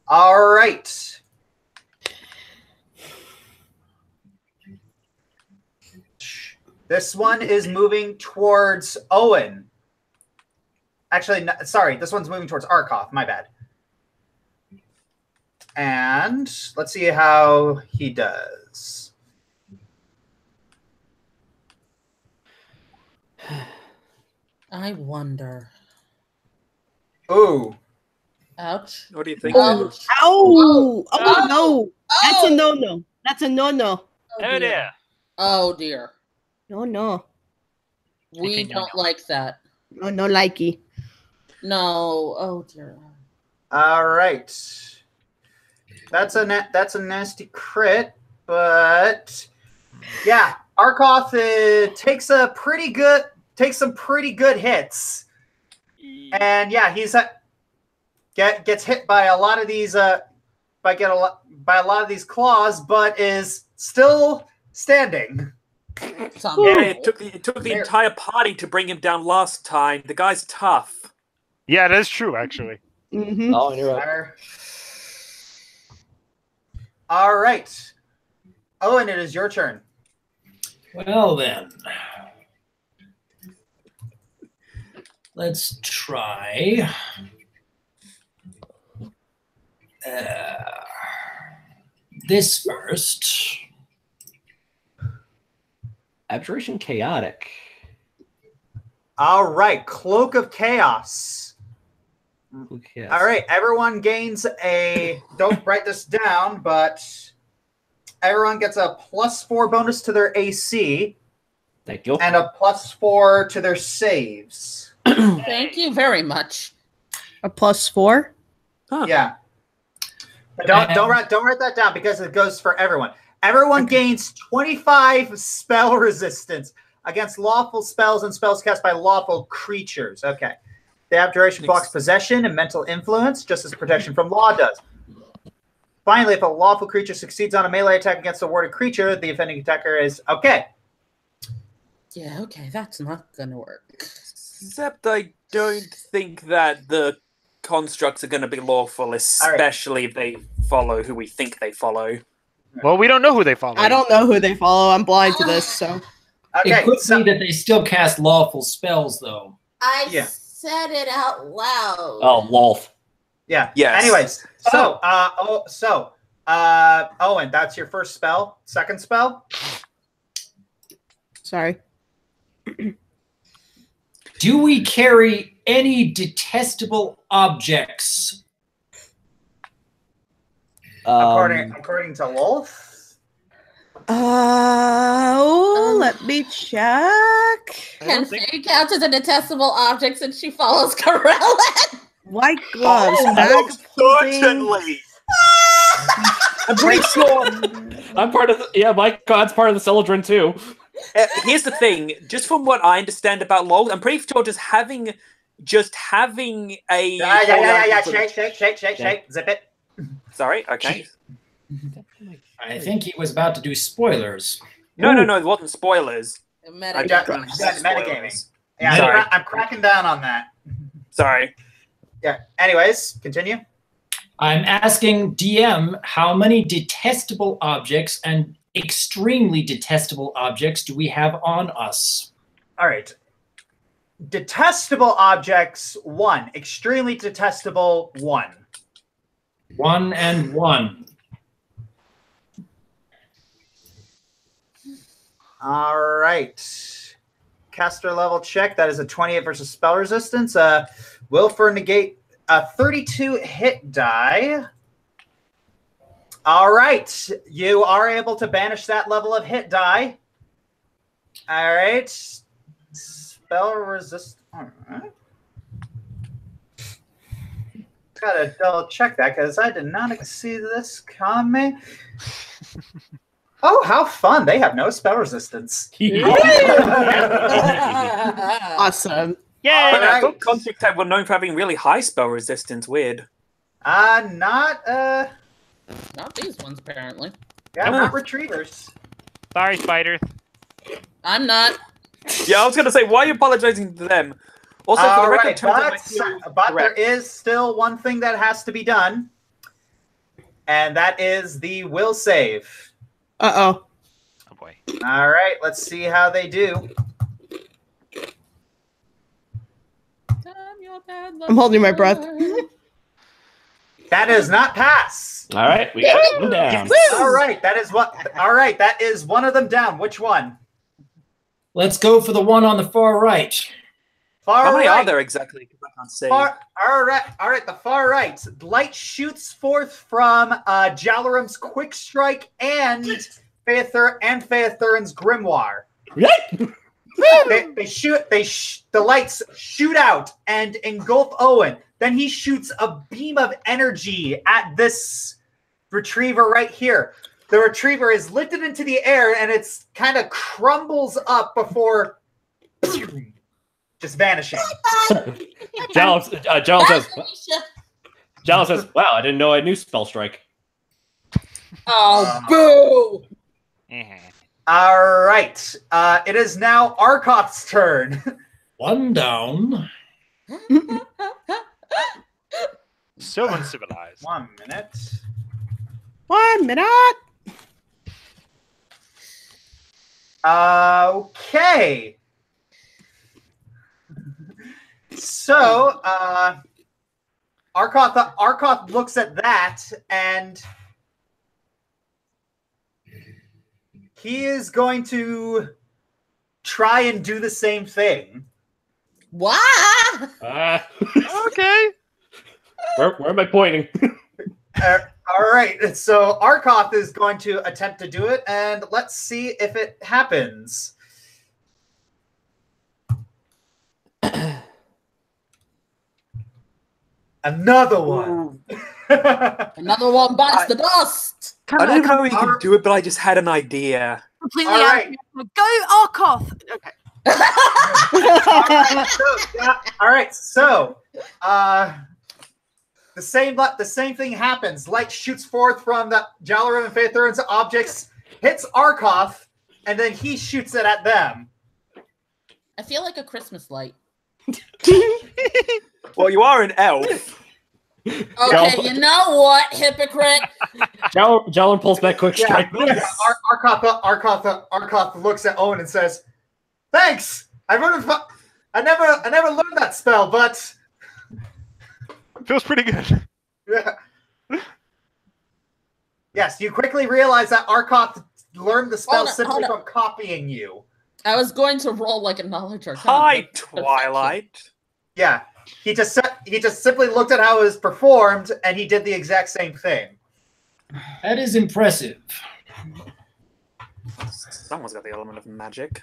All right. This one is moving towards Owen. Actually, no, sorry. This one's moving towards Arkoff. My bad. And let's see how he does. I wonder. Ooh. Ouch. What do you think? Ouch. Oh no. That's a no-no. That's a no-no. Oh dear. Oh dear. No. We don't like that. No likey. No. Oh dear. All right. That's a nasty crit, but yeah, Arkoff takes some pretty good hits, and yeah, he's gets hit by a lot of these by a lot of these claws, but is still standing. Yeah, it took the entire party to bring him down last time. The guy's tough. Yeah, that's true, actually. Mm-hmm. Oh, you're right. All right. Owen, it is your turn. Well then, let's try. This first. Abjuration Chaotic. All right, Cloak of Chaos. Yes. All right, everyone gains don't write this down, but everyone gets a +4 bonus to their AC. Thank you. And a +4 to their saves. Thank you very much. A +4? Huh. Yeah. Don't write that down because it goes for everyone. Everyone gains 25 spell resistance against lawful spells and spells cast by lawful creatures. Okay. They have duration blocks possession and mental influence, just as protection from law does. Finally, if a lawful creature succeeds on a melee attack against a warded creature, the offending attacker is okay. Yeah, okay, that's not gonna work. Except I don't think that the constructs are going to be lawful, especially if they follow who we think they follow. Well, we don't know who they follow. I don't know who they follow. I'm blind to this, so. It could be that they still cast lawful spells, though. I said it out loud. Oh, lolf. Yeah. Yes. Anyways, Owen, that's your first spell. Second spell? Sorry. Do we carry any detestable objects? According to Lolf? Let me check. Can Faye count as a detestable object since she follows Corella? White gloves. Certainly. I'm pretty sure. I'm part of my god's part of the Celadrin too. Here's the thing, just from what I understand about LOL, I'm pretty sure just having a Shake, zip it. Sorry, okay. I think he was about to do spoilers. No, it wasn't spoilers. Metagaming. Yeah, I'm cracking down on that. Sorry. Yeah. Anyways, continue. I'm asking DM how many detestable objects and extremely detestable objects do we have on us? All right. Detestable objects, 1. Extremely detestable, 1. 1 and 1. All right. Caster level check. That is a 28 versus spell resistance. Will for negate a 32 hit die. All right. You are able to banish that level of hit die. All right. Spell resist. All right. Gotta double check that because I did not see this coming. Oh, how fun. They have no spell resistance. Awesome. Yeah. I thought Construct type were known for having really high spell resistance. Weird. Not these ones, apparently. Yeah, not retrievers. Sorry, spiders. I'm not. Yeah, I was gonna say, why are you apologizing to them? Also, for the record, but there is still one thing that has to be done, and that is the will save. Uh-oh. Oh, boy. All right, let's see how they do. I'm holding my breath. That does not pass. All right, we got one down. All right, that is one of them down. Which one? Let's go for the one on the far right. How many are there exactly? Because I can't see. All right, the far right. Light shoots forth from Jalorum's quick strike and Phaethurn's grimoire. The lights shoot out and engulf Owen. Then he shoots a beam of energy at this retriever right here. The retriever is lifted into the air and it's kind of crumbles up before just vanishing. Jal says, wow, I didn't know I knew Spell Strike. Oh, boo! All right. It is now Arkoth's turn. One down. So uncivilized. 1 minute. 1 minute. Okay. So, Arkoth looks at that, and he is going to try and do the same thing. Why? Okay. Where am I pointing? All right, so Arkoth is going to attempt to do it, and let's see if it happens. Another one. Another one bites the dust. I don't even know if you can do it, but I just had an idea. Completely All out. right. Go Arkoth. Okay. All right. So, the same thing happens. Light shoots forth from the Jalarim and Faethur's objects, hits Arkoth, and then he shoots it at them. I feel like a Christmas light. Well, you are an elf. Okay, you know what, hypocrite? Jalen pulls back quick strike. Arkoth looks at Owen and says, "Thanks. I never learned that spell, but Feels pretty good. yes, you quickly realize that Arkoth learned the spell Hold on, simply hold on. from copying you. I was going to roll like a knowledge arcana. Hi, but- Twilight. Yeah, he just simply looked at how it was performed, and he did the exact same thing. That is impressive. Someone's got the element of magic.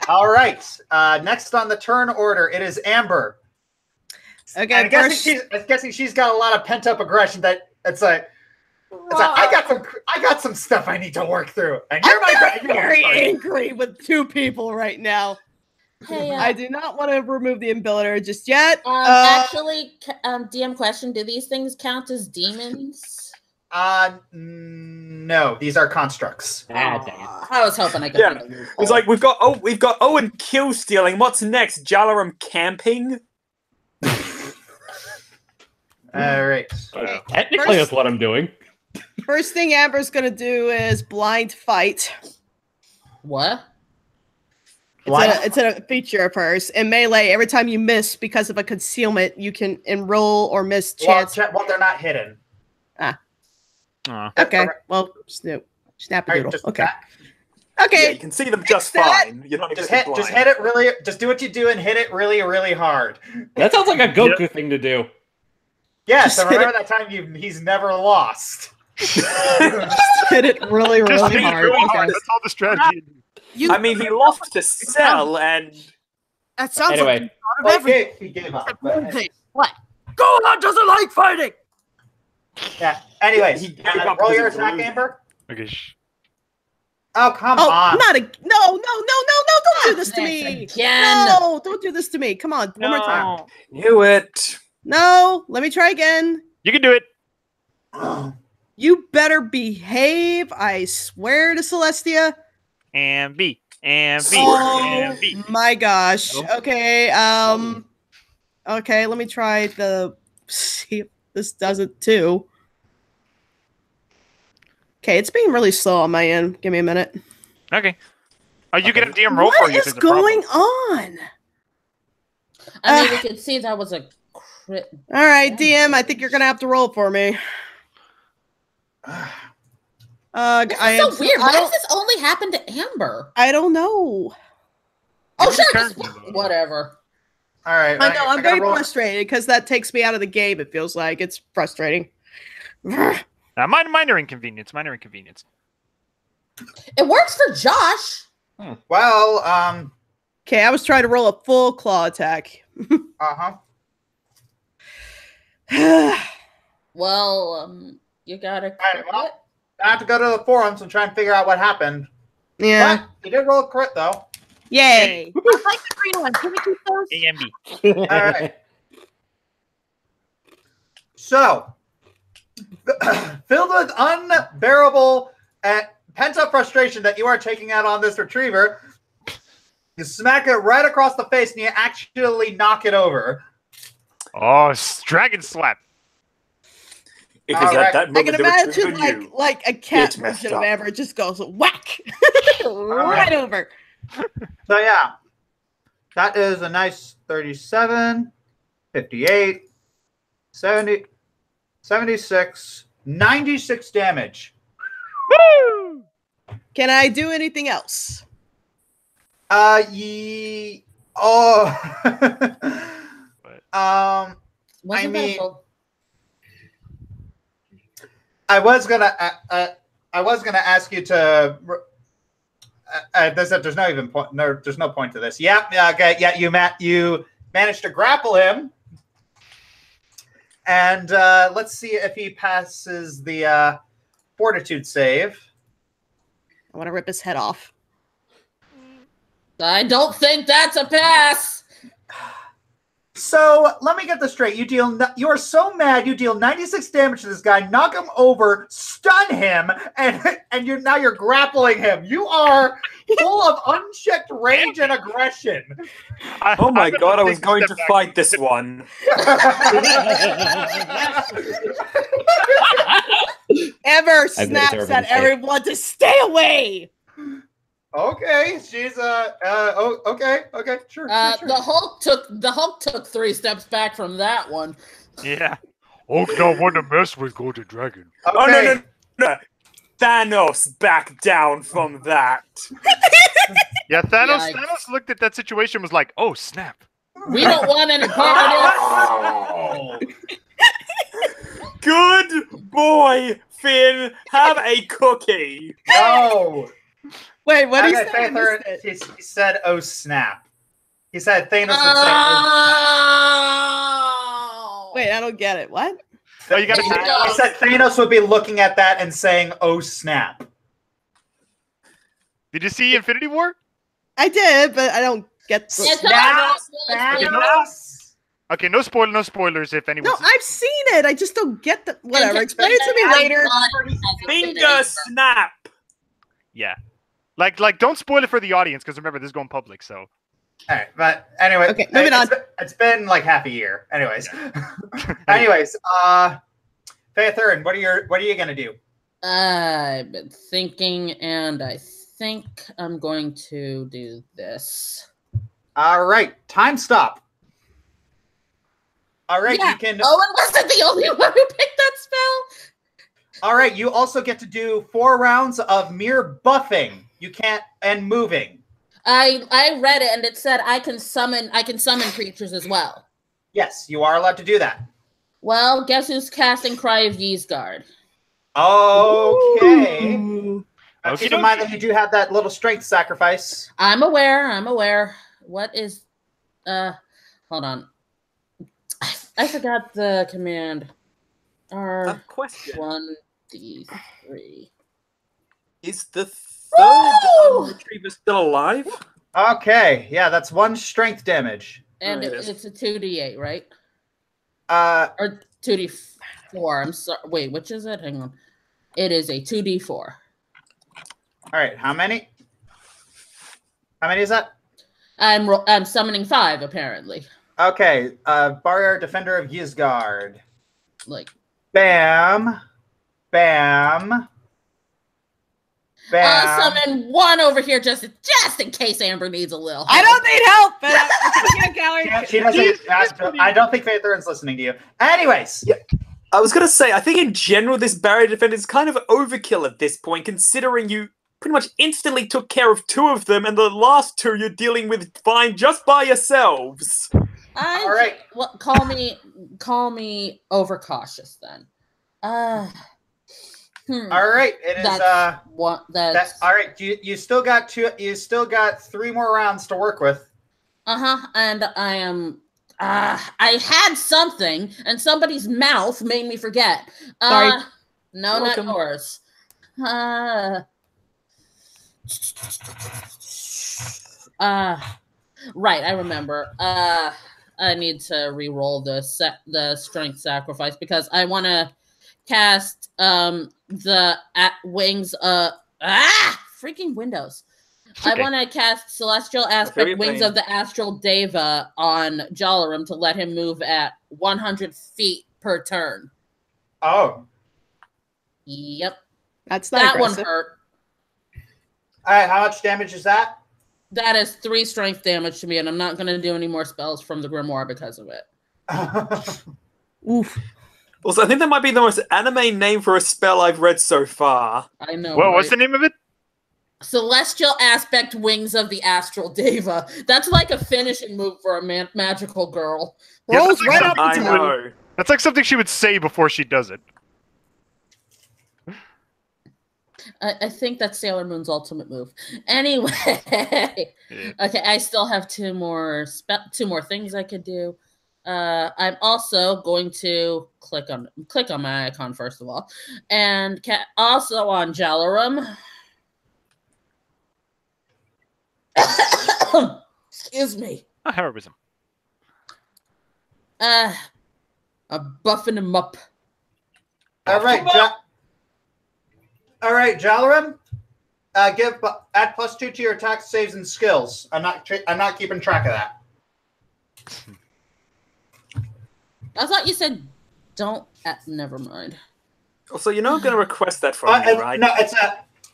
All right. Next on the turn order, it is Amber. Okay, I'm guessing she's got a lot of pent up aggression. It's like I got some stuff I need to work through, and you're I'm very angry with two people right now. Hey, I do not want to remove the embelliter just yet. actually, DM question: do these things count as demons? No, these are constructs. Ah, dang it. I was hoping I could. Yeah, it's like we've got Owen kill stealing. What's next? Jalaram camping. All right. Technically, that's what I'm doing. First thing Amber's gonna do is blind fight. What? It's a feature of hers. In melee, every time you miss because of a concealment, you can enroll or miss chance. Well, they're not hidden. Okay. Well, snap a doodle. Okay. Yeah, Okay. you can see them just that. fine. You're not Just even hit it really. Just do what you do and hit it really, really hard. That sounds like a Goku thing to do. Yes, Just and hit remember that time he's never lost. Hit it really, Just really hit it hard. really Okay. hard. That's all the strategy. I mean, he lost to Cell, and That sounds Anyway. like a lot of everything. He gave up. Except one thing. What? Gohan doesn't like fighting. Yeah. Anyways, He gave up roll because your of attack, Groot. Amber. Okay. Oh, come Oh, on. not a no! Don't do this to me! Again. No, don't do this to me. Come on, one more time. knew it. No, let me try again. You can do it. You better behave. I swear to Celestia. And B. And B. Oh And B. my gosh. Nope. Okay. Okay. Let me try the. See if this does it too. Okay, it's being really slow on my end. Give me a minute. Okay. Oh, you can have DM roll for What you. is if there's a problem. going on? I mean, we could see that was a crit. All right, DM. I think you're gonna have to roll for me. This is so weird. Why does this only happen to Amber? I don't know. Oh, Maybe sure. turn- Just, whatever. All right. I know. I'm gotta very roll. frustrated because that takes me out of the game. It feels like it's frustrating. Minor inconvenience. Minor inconvenience. It works for Josh. Well, Okay, I was trying to roll a full claw attack. Well, you gotta right, crit well. it. I have to go to the forums and try and figure out what happened. Yeah. But you did roll a crit, though. Yay. I like the green one. Can we keep those? A and B. All right. So, filled with unbearable and pent-up frustration that you are taking out on this retriever, you smack it right across the face and you actually knock it over. Oh, dragon slap. It All is right. at that I moment can the imagine retriever knew. like a cat It's messed version of up. Amber just goes whack right right. over. So, yeah. That is a nice 37, 58, 70, 76, 96 damage. Woo! Can I do anything else? Oh. Wasn't that mean- a full- I was gonna ask you to. There's no even point. No, there's no point to this. Yeah. Okay. Yeah. You managed to grapple him. And let's see if he passes the fortitude save. I want to rip his head off. I don't think that's a pass. So let me get this straight. You are so mad. You deal 96 damage to this guy, knock him over, stun him, and now you're grappling him. You are full of unchecked rage and aggression. Oh my god! I was going to fight this one. Ever snaps at everyone to stay away. Okay, she's okay, sure. The Hulk took 3 steps back from that one. Yeah. Hulk don't want to mess with Golden Dragon. Okay. Oh no! Thanos back down from that. Yeah, Thanos. Yikes. Thanos looked at that situation and was like, "Oh snap!" We don't want any part of it. Good boy, Finn. Have a cookie. No. Wait, what did he Okay, say? I Panther, missed it. he said, "Oh snap!" He said Thanos would say, Oh. Wait, I don't get it. What? Oh, you gotta. He said Thanos would be looking at that and saying, "Oh snap!" Did you see Infinity War? I did, but I don't get the... It's Thanos. Okay, no spoilers if anyone. No, I've seen it. I just don't get the... Whatever. Explain it to me later. Finger snap. Yeah, like don't spoil it for the audience because remember this is going public. So. All right, but anyway, Okay, moving on. It's been like half a year. Anyways, Panther, what are you gonna do? I've been thinking, and I think I'm going to do this. All right, time stop. All right, Yeah. you can. Owen wasn't the only one who picked that spell. All right, you also get to do 4 rounds of mere buffing. You can't and moving. I read it, and it said I can summon creatures as well. Yes, you are allowed to do that. Well, guess who's casting Cry of Ysgard? Okay. Okay. Keep in mind that you do have that little strength sacrifice. I'm aware. What is hold on. I forgot the command. A question. 1d3. Is the third retriever still alive? Okay, yeah, that's 1 strength damage. And There it is. it's a 2d8, right? All Or 2d4. I'm sorry. Wait, which is it? Hang on. It is a 2d4. right, how many? How many is that? I'm summoning 5 apparently. Okay, Barrier Defender of Ysgard. Like Bam. Bam. Bam. I'll summon 1 over here just in case Amber needs a little help. I don't need help, but I can't She doesn't. I don't think Faithern's listening to you. Anyways. Yeah. I was going to say, I think in general, this barrier defense is kind of overkill at this point, considering you pretty much instantly took care of 2 of them, and the last 2 you're dealing with fine just by yourselves. All right. Well, call me overcautious then. All right. It is That's what that's all right. You still got 2. You still got 3 more rounds to work with. And I am I had something and somebody's mouth made me forget. Sorry. No, Welcome. not yours. Right, I remember. I need to re-roll the strength sacrifice because I want to cast the wings freaking windows. Okay. I want to cast Celestial Aspect Wings playing. of the Astral Deva on Jalarim to let him move at 100 feet per turn. Oh. Yep. That's not That aggressive. one hurt. All right. How much damage is that? That is 3 strength damage to me, and I'm not going to do any more spells from the Grimoire because of it. Oof. Also, I think that might be the most anime name for a spell I've read so far. I know. Well, what's right? the name of it? Celestial Aspect Wings of the Astral Deva. That's like a finishing move for a magical girl. Yeah, Rolls that's right like up I the top. know. That's like something she would say before she does it. I think that's Sailor Moon's ultimate move. Anyway, Yeah. okay, I still have 2 more things I could do. I'm also going to click on my icon first of all, and also on Jalarum. Excuse me. A heroism. I'm buffing him up. All right, Jalarum. Add +2 to your attack, saves, and skills. I'm not keeping track of that. I thought you said don't. Never mind. Also, you're not going to request that from me, right? No, it's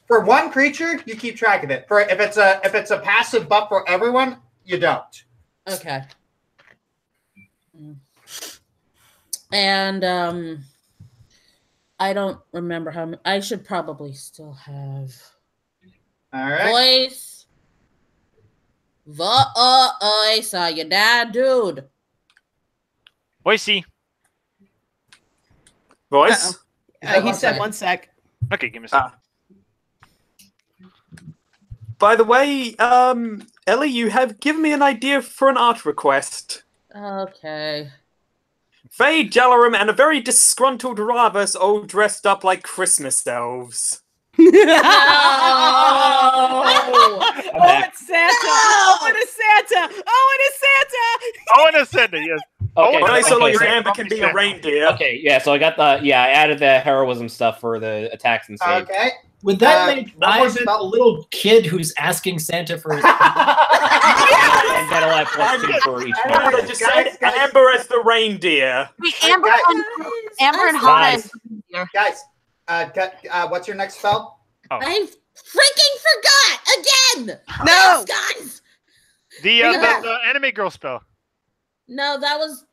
for one creature. You keep track of it. For if it's a passive buff for everyone, you don't. Okay. And I don't remember how many. I should probably still have. All right. Voice. Your dad, dude. Voicey. Voice? He said 1 sec. Okay, give me a second. By the way, Ellie, you have given me an idea for an art request. Okay. Faye, Jalarum, and a very disgruntled Ravus all dressed up like Christmas elves. Oh, it's Santa! Oh, it is Santa! Oh, it is Santa! Oh, and a Santa, yes. Okay, So long as so- Amber can be a reindeer. Okay, yeah, so I got I added the heroism stuff for the attacks and saves. Okay. Would that make one more Ivan spell. a little kid who's asking Santa for his And that'll add +2 for each Amber, one. just said Amber as the reindeer. Wait, Amber and Hana. Guys, what's your next spell? Oh. I freaking forgot again. No! guys. The anime girl spell. No, that was.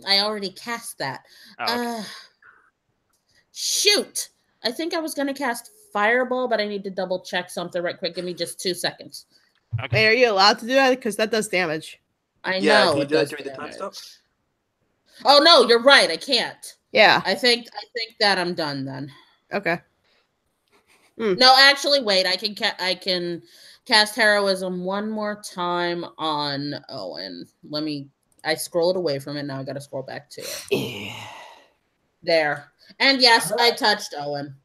I already cast that. Oh, okay. Shoot! I think I was gonna cast Fireball, but I need to double check something right quick. Give me just 2 seconds. Okay. Hey, are you allowed to do that? Because that does damage. I Yeah, know can you it do that does during the time damage. stop? Oh no, you're right. I can't. Yeah. I think that I'm done then. Okay. No, actually, wait. I can cast heroism one more time on Owen. I scrolled away from it. Now I got to scroll back to it. There. And yes, I touched Owen.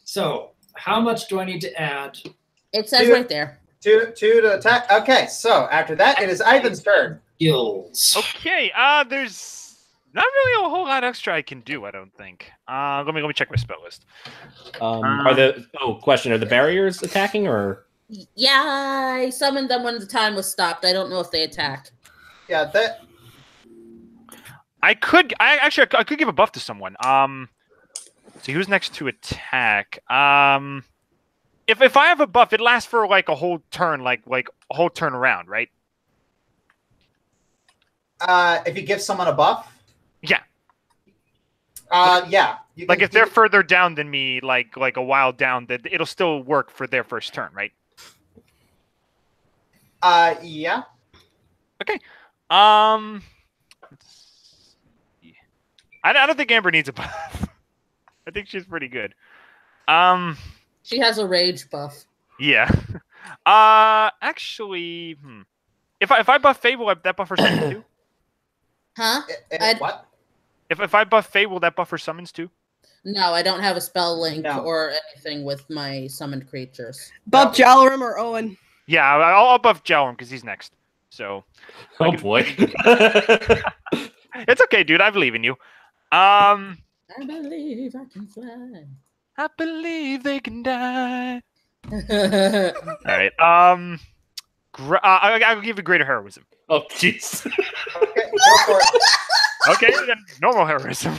So, how much do I need to add? It says right there. 2 to attack. Okay, so after that, it is Ivan's turn. Skills. Okay, there's not really a whole lot extra I can do, I don't think. Let me check my spell list. Are the barriers attacking or? Yeah, I summoned them when the time was stopped. I don't know if they attack. Yeah, that. I could give a buff to someone. So who's next to attack? If I have a buff, it lasts for like a whole turn, like a whole turn around, right? If you give someone a buff. Yeah. Yeah. Like if they're further down than me, like a while down, that it'll still work for their first turn, right? Yeah. Okay. I don't think Amber needs a buff. I think she's pretty good. She has a rage buff. Yeah. Actually, if I buff Faye, will that buff her summons too? Huh? What? If I buff Faye, will that buff her summons too? No, I don't have a spell link No. or anything with my summoned creatures. Buff Jalarum or Owen? Yeah, I'll buff Jalarum because he's next. So. Oh boy. It's okay, dude. I believe in you. I believe I can fly. I believe they can die. All All right. I'll give you greater heroism. Oh jeez. Okay, go for it. Okay, then normal heroism.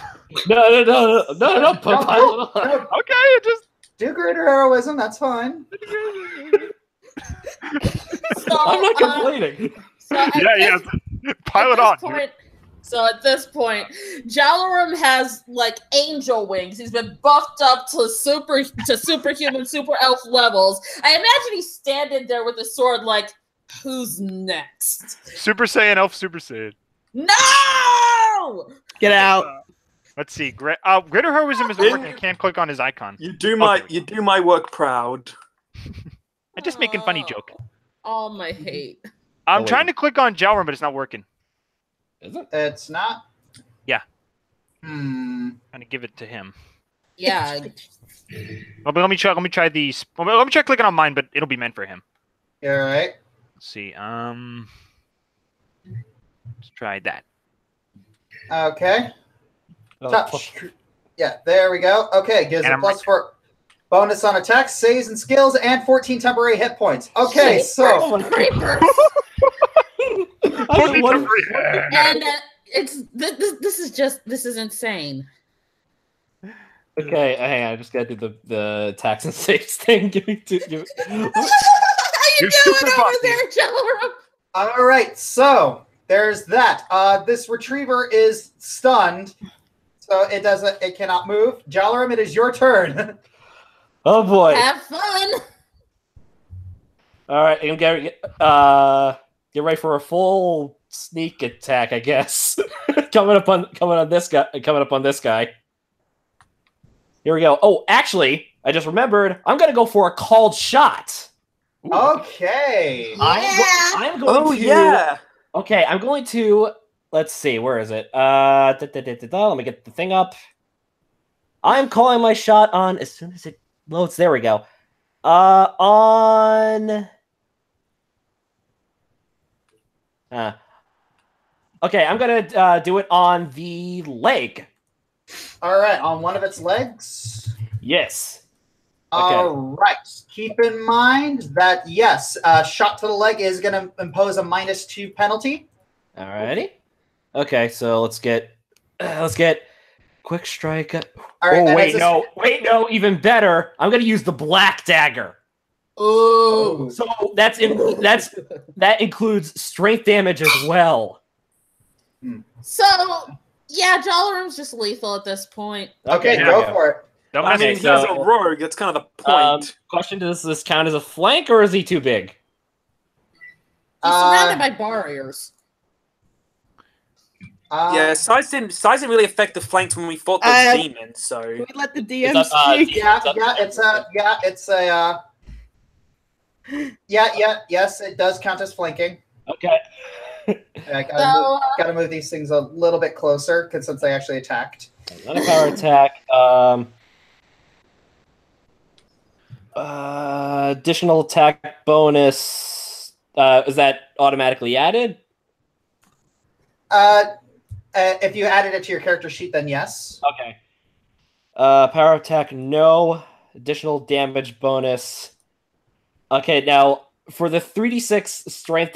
No. Pile it on. No, Okay, just do greater heroism. That's fine. I'm not complaining. yeah. Pile it on. Dude. So at this point, Jalarum has like angel wings. He's been buffed up to superhuman, super elf levels. I imagine he's standing there with a sword, like, who's next? Super Saiyan, Elf Super Saiyan. No! Get out. Let's see. Greater heroism isn't working. I can't click on his icon. You do my work proud. I'm just making funny joke. All my hate. I'm trying to click on Jalarum, but it's not working. Is it? It's not? Yeah. Hmm. I'm gonna give it to him. Yeah. Let me try. Let me try these. Let me try clicking on mine, but it'll be meant for him. You're right. Let's see. Let's try that. Okay. Oh, Touch. Yeah, there we go. Okay, gives a plus 4 bonus on attacks, saves, and skills, and 14 temporary hit points. Okay, so Creepers. And this is insane. Okay, hang on. I just gotta do the tax and saves thing. Give me two. How you doing over there, Jalarum? all right, so there's that. This retriever is stunned, so it cannot move. Jalarum, it is your turn. Oh boy! Have fun. All right, I'm get ready for a full sneak attack, I guess. coming up on this guy. Here we go. Oh, actually, I just remembered. I'm gonna go for a called shot. Ooh. Okay. I'm going to. yeah. Okay, I'm going to. Let's see. Where is it? Let me get the thing up. I'm calling my shot on as soon as it loads. There we go. Okay, I'm gonna do it on the leg. All right, on one of its legs. Yes. Okay. Okay. All right. Keep in mind that yes, shot to the leg is going to impose a -2 penalty. Alrighty. Okay, so let's get quick strike. All right. Oh wait, no, even better. I'm gonna use the black dagger. Ooh. So that includes strength damage as well. So yeah, Jalarum's just lethal at this point. Okay, go for it. I mean, he's a rogue. That's kind of the point. Question: does this count as a flank, or is he too big? He's surrounded by barriers. Yeah, size didn't really affect the flanks when we fought those demons. So we let the DM speak. Yes, it does count as flanking. Okay. I gotta move these things a little bit closer since they actually attacked. Not a power attack. Additional attack bonus. Is that automatically added? If you added it to your character sheet, then yes. Okay. Power attack, no. Additional damage bonus. Okay, now for the 3d6 strength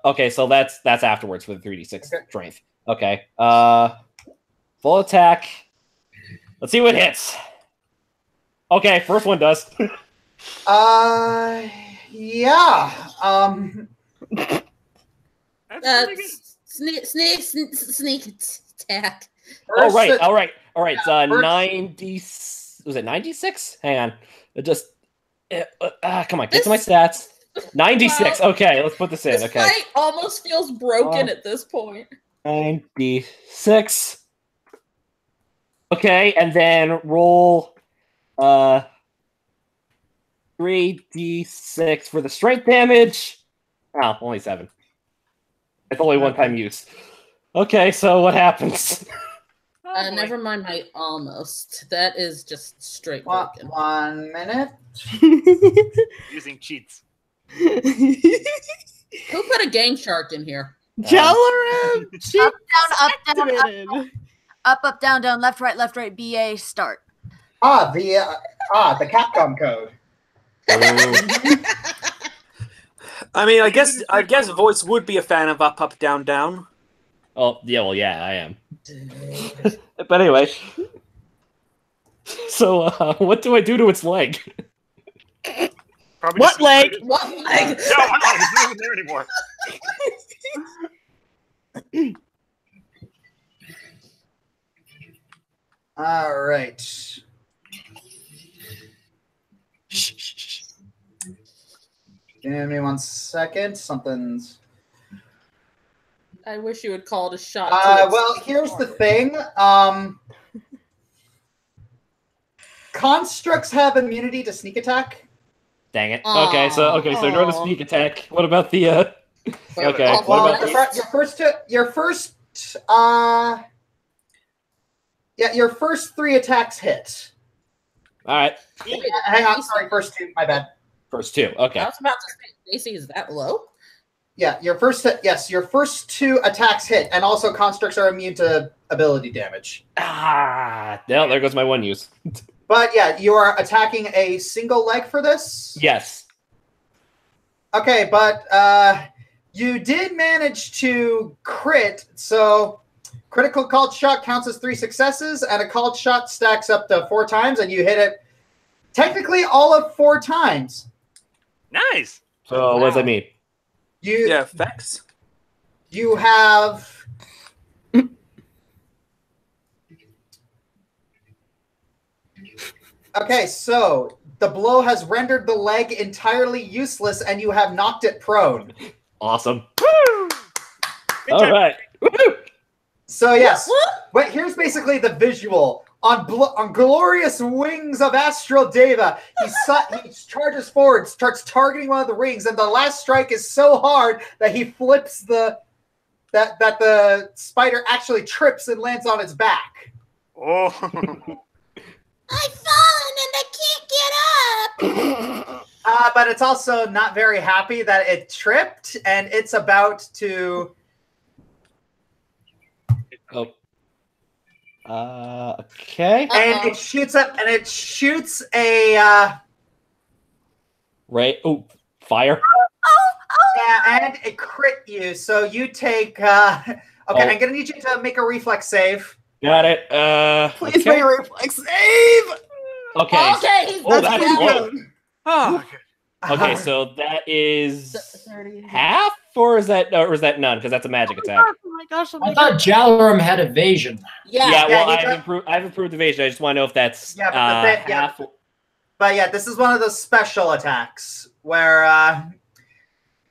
okay, so that's afterwards for the 3d6 strength. Okay. Full attack. Let's see what hits. Okay, first one does. Yeah. Sneak attack. All right. It's 90. Was it 96? Hang on. It just. Come on, get to my stats. 96. Okay, let's put this in. This Okay. fight almost feels broken at this point. 96. Okay, and then roll 3d6 for the strength damage. Oh, only 7. It's only one-time use. Okay, so what happens? Never mind my almost. That is just straight broken. 1 minute. Using cheats. Who put a game shark in here? Jalarum! Up, down, left, right, BA, start. The Capcom code. I mean, I guess Voice would be a fan of up, down. Oh, yeah, well, yeah, I am. But anyway. So, what do I do to its leg? Probably What leg? What leg? No, I'm not even there anymore. All right. Give me 1 second. Something's. I wish you had called a shot. Well, here's the thing. Constructs have immunity to sneak attack. Dang it. Okay, so ignore the sneak attack. What about the okay. Well, your first Yeah, your first 3 attacks hit. All right. Hang on, sorry, first 2. My bad. First 2. Okay. I was about to say, AC is that low? Yeah, your first 2 attacks hit, and also constructs are immune to ability damage. No, there goes my 1 use. But yeah, you are attacking a single leg for this? Yes. Okay, but you did manage to crit, so critical called shot counts as 3 successes, and a called shot stacks up to 4 times, and you hit it technically all of 4 times. Nice. So what does that mean? Yeah, effects. You have... Okay, so the blow has rendered the leg entirely useless, and you have knocked it prone. Awesome. Woo! All right. So yes, but here's basically the visual. On glorious wings of Astral Deva, he charges forward, starts targeting one of the rings, and the last strike is so hard that he flips that the spider actually trips and lands on its back. Oh. I've fallen and I can't get up. But it's also not very happy that it tripped, and it's about to... Oh. Okay. And it shoots up, and it shoots a... Right. Oh, fire. Yeah, and it crit you, so you take... Okay, I'm going to need you to make a reflex save. Got it. Please make a reflex save. Okay. Okay, that's good. Oh, Okay, so that is half, or is that none? Because that's a magic attack. Oh my gosh! I thought Jalarum had evasion. Yeah. Well, I've improved evasion. I just want to know if that's half. But yeah, this is one of those special attacks where,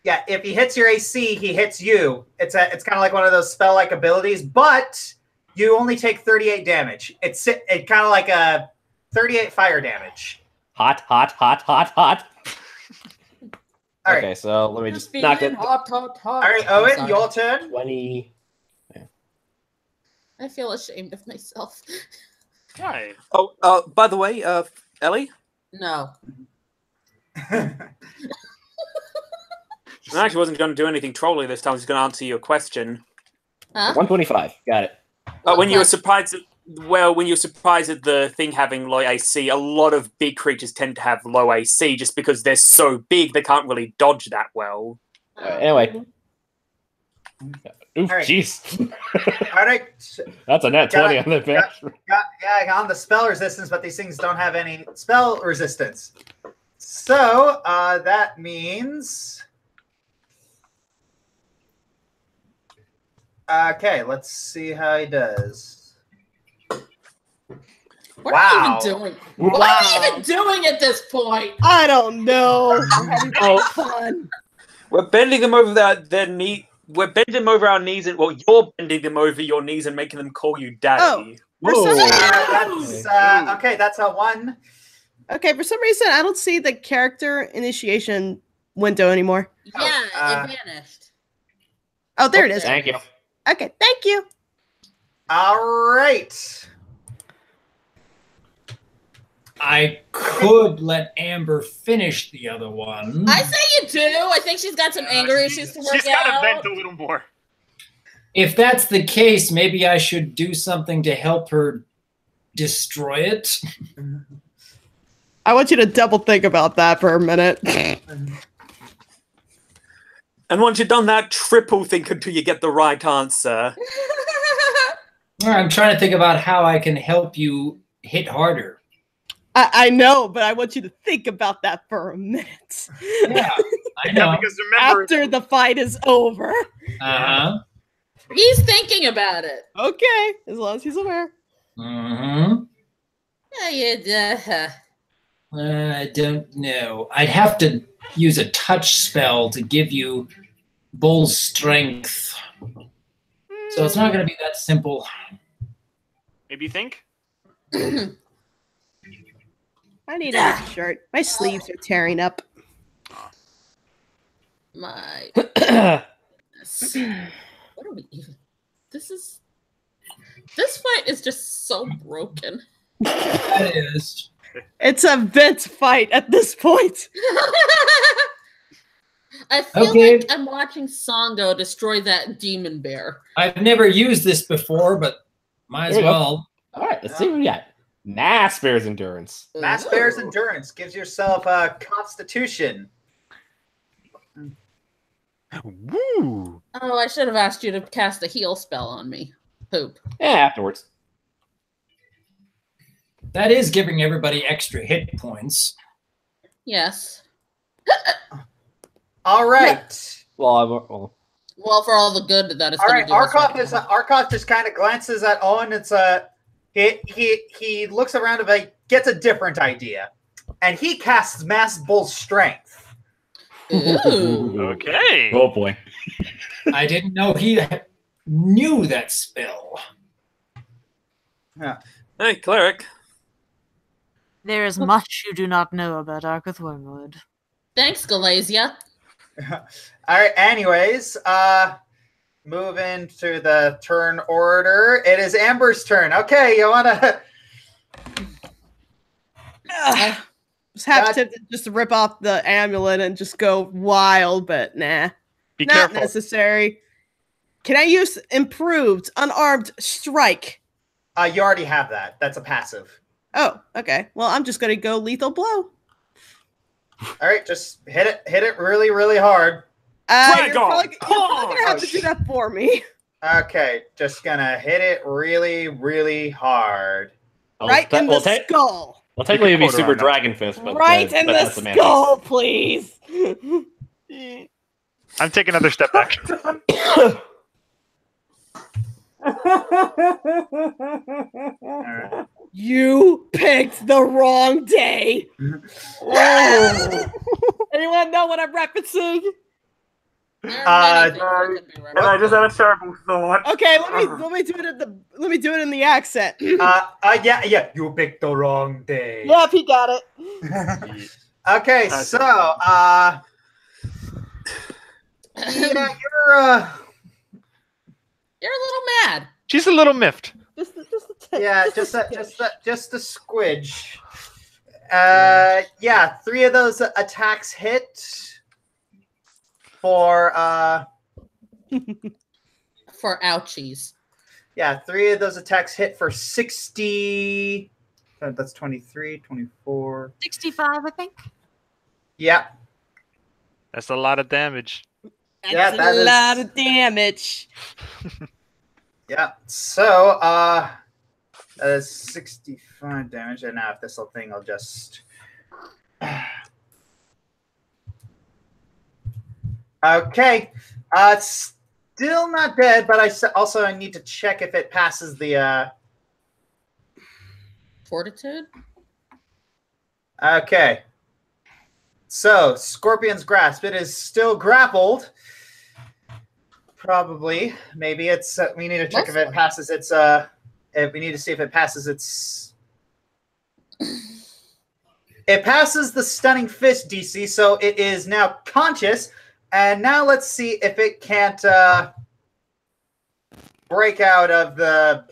if he hits your AC, he hits you. It's kind of like one of those spell-like abilities, but you only take 38 damage. It's kind of like a 38 fire damage. Hot. All right. Okay, so let me just knock it. Hot. All right, Owen, your turn. 20. I feel ashamed of myself. Right. Oh, by the way, Ellie? No. I actually wasn't going to do anything trolly this time. I was going to answer your question. Huh? 125. Got it. When you were surprised at the thing having low AC, a lot of big creatures tend to have low AC just because they're so big they can't really dodge that well. Anyway. Oof, jeez. All right. That's a net 20 on the bench. Yeah, on the spell resistance, but these things don't have any spell resistance. So that means... Okay, let's see how he does. What are we even doing? What are we even doing at this point? I don't know. We're having fun. We're bending them over their knee. We're bending them over our knees, and you're bending them over your knees and making them call you daddy. Okay, that's a 1. Okay, for some reason, I don't see the character initiation window anymore. Yeah, it vanished. Oh, there it is. Thank you. Okay, thank you. All right. I could let Amber finish the other one. I say you do. I think she's got some anger issues to work She's got to out. vent a little more. If that's the case, maybe I should do something to help her destroy it. I want you to double think about that for a minute. And once you've done that, triple think until you get the right answer. I'm trying to think about how I can help you hit harder. I know, but I want you to think about that for a minute. Yeah, I know. Because remember, After the fight is over. Uh-huh. He's thinking about it. Okay, as long as he's aware. Mm-hmm. I don't know. I'd have to use a touch spell to give you bull strength. So it's not going to be that simple. maybe you think? I need a new shirt. My sleeves are tearing up. My goodness. What are we even? This fight is just so broken. That is. It's a vent fight at this point. I feel Okay. like I'm watching Songo destroy that demon bear. I've never used this before, but might as There we go. well. All right, let's see what we got. Mass Bear's Endurance. Mass Bear's Endurance gives yourself a Constitution. Woo! Oh, I should have asked you to cast a heal spell on me. Poop. Yeah, afterwards. That is giving everybody extra hit points. Yes. All right. Well, Well, for all the good that it's All going right. to do. us right Arkoth just kind of glances at Owen. It's he looks around and gets a different idea, and he casts Mass Bull Strength. Ooh. Okay. oh boy. I didn't know he knew that spell. Hey, cleric. There is much you do not know about Arkoth Wormwood. Thanks, Galasia. All right. Anyways, moving to the turn order. It is Amber's turn. Okay, you wanna? I was half tempted just to rip off the amulet and just go wild, but nah. Be Not careful. necessary. Can I use improved unarmed strike? You already have that. That's a passive. Oh, okay. Well, I'm just gonna go lethal blow. All right, just hit it really, really hard. You're probably gonna have to do that for me. Okay, just gonna hit it really, really hard. Right in the skull. Well, technically it'd be Quote Super around that. Dragon Fist, but Right in the that's semantics. skull, please. I'm taking another step back. You picked the wrong day. Anyone know what I'm referencing? And I just had a terrible thought. Okay, let me do it in the accent. Yeah, you picked the wrong day. Yep, he got it. Okay, so yeah, You're a little mad. She's a little miffed. Just just a squidge. Yeah, 3 of those attacks hit for For ouchies. yeah, 3 of those attacks hit for 60. That's 23, 24. 65, I think. Yeah. That's a lot of damage. Yeah, That's a lot of damage. Yeah. So that is 65 damage, and now if this little thing will just okay. It's still not dead, but I need to check if it passes the Fortitude? Okay. So, Scorpion's Grasp. It is still grappled. Probably. Maybe it's we need to check if it passes its we need to see if it passes its it passes the Stunning Fist DC, so it is now conscious. And now let's see if it can't break out of the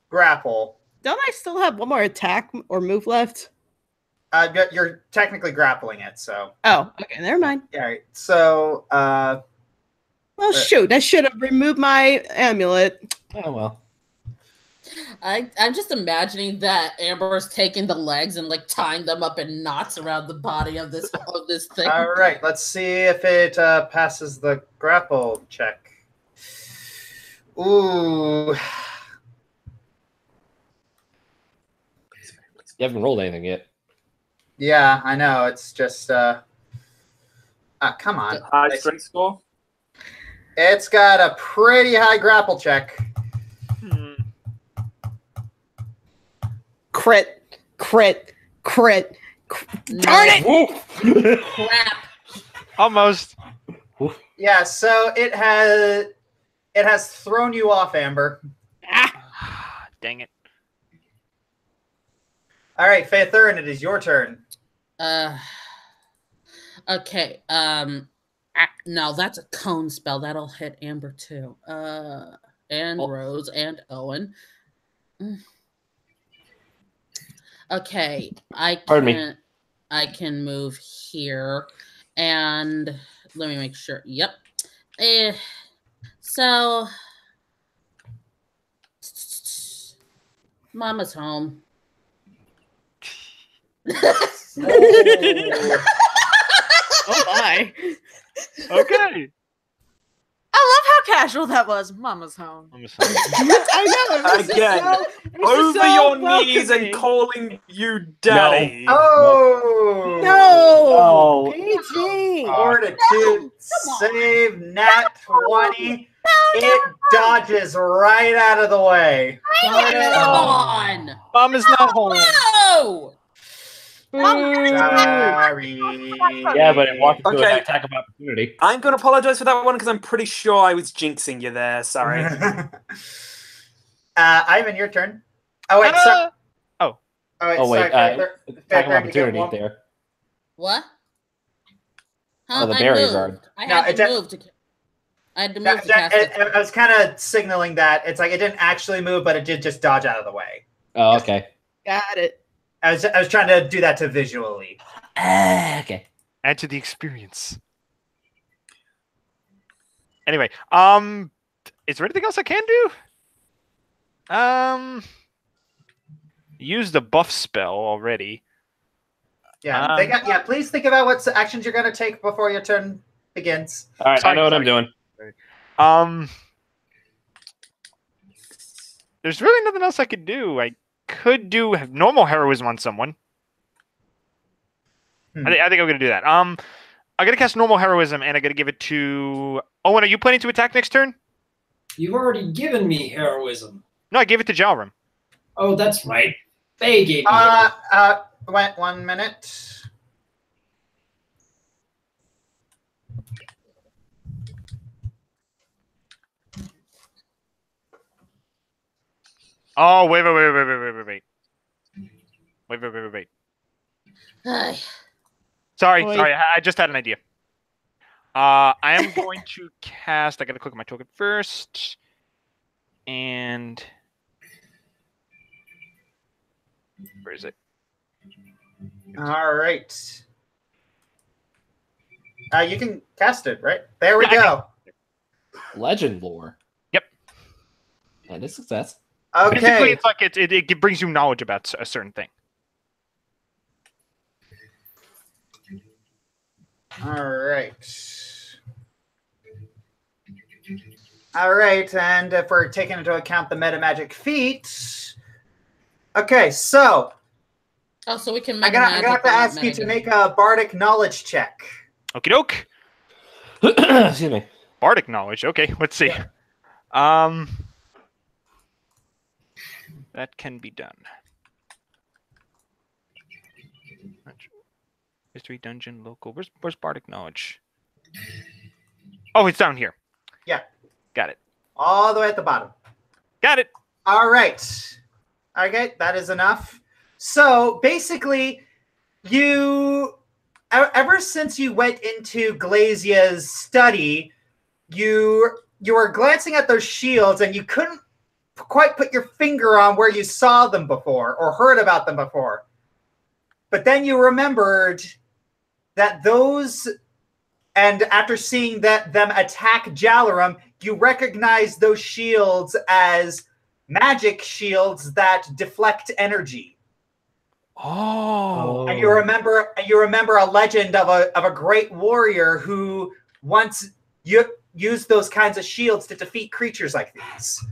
grapple. Don't I still have one more attack or move left? You're technically grappling it, so. Oh, okay, never mind. All right, so. Well, shoot, I should have removed my amulet. Oh, well. I'm just imagining that Amber's taking the legs and like tying them up in knots around the body of this thing. All right, let's see if it passes the grapple check. Ooh. You haven't rolled anything yet. Yeah, I know. It's just come on. High strength score? It's got a pretty high grapple check. Crit. Darn it! Crap. Almost. Yeah, so it has thrown you off, Amber. Dang it. All right, Faethurin, it is your turn. Okay. No, that's a cone spell. That'll hit Amber too. and Rose and Owen. Okay, I can move here, and let me make sure. Yep. So, Mama's home. Oh my. Okay. I love how casual that was. Mama's home. Mama's home. I know. Again, over your knees and calling you daddy. Oh no, PG. Fortitude save nat 20. It dodges right out of the way. Come on. Mom is not home. No. Sorry. Yeah, but it walked into an attack of opportunity. I'm going to apologize for that one because I'm pretty sure I was jinxing you there. Sorry. Ivan, your turn. Oh, wait. Sorry. Attack of opportunity there. What? Oh, the berries are. I had to move to cast it. I was kind of signaling that it's like it didn't actually move, but it did just dodge out of the way. Oh, okay. Got it. I was trying to do that to visually. Okay. Add to the experience. Anyway, is there anything else I can do? Use the buff spell already. Yeah, please think about what actions you're going to take before your turn begins. All right, I know what I'm doing. There's really nothing else I could do. I could do normal heroism on someone. I think I'm going to do that. I'm going to cast normal heroism, and I'm going to give it to... Owen, are you planning to attack next turn? You've already given me heroism. No, I gave it to Jalrim. Oh, that's right. Faye gave me Wait 1 minute. Oh, wait. Sorry, I just had an idea. I am going to cast... I got to click on my token first. And... Where is it? All right. You can cast it, right? There we go. Legend lore. Yep. And a success. Okay. Basically, it's like it brings you knowledge about a certain thing. All right. All right, and if we're taking into account the meta magic feat, okay, so so we can. I'm gonna have to ask you to make a bardic knowledge check. Okie doke. Excuse me. Bardic knowledge. Okay, let's see. That can be done. History, dungeon, local. Where's bardic knowledge? Oh, it's down here. Yeah. Got it. All the way at the bottom. Got it. All right. Okay, that is enough. So basically, ever since you went into Glazia's study, you were glancing at those shields and you couldn't quite put your finger on where you saw them before or heard about them before. But then you remembered that those, and after seeing them attack Jalarum, you recognize those shields as magic shields that deflect energy. Oh. And you remember a legend of a great warrior who once used those kinds of shields to defeat creatures like these.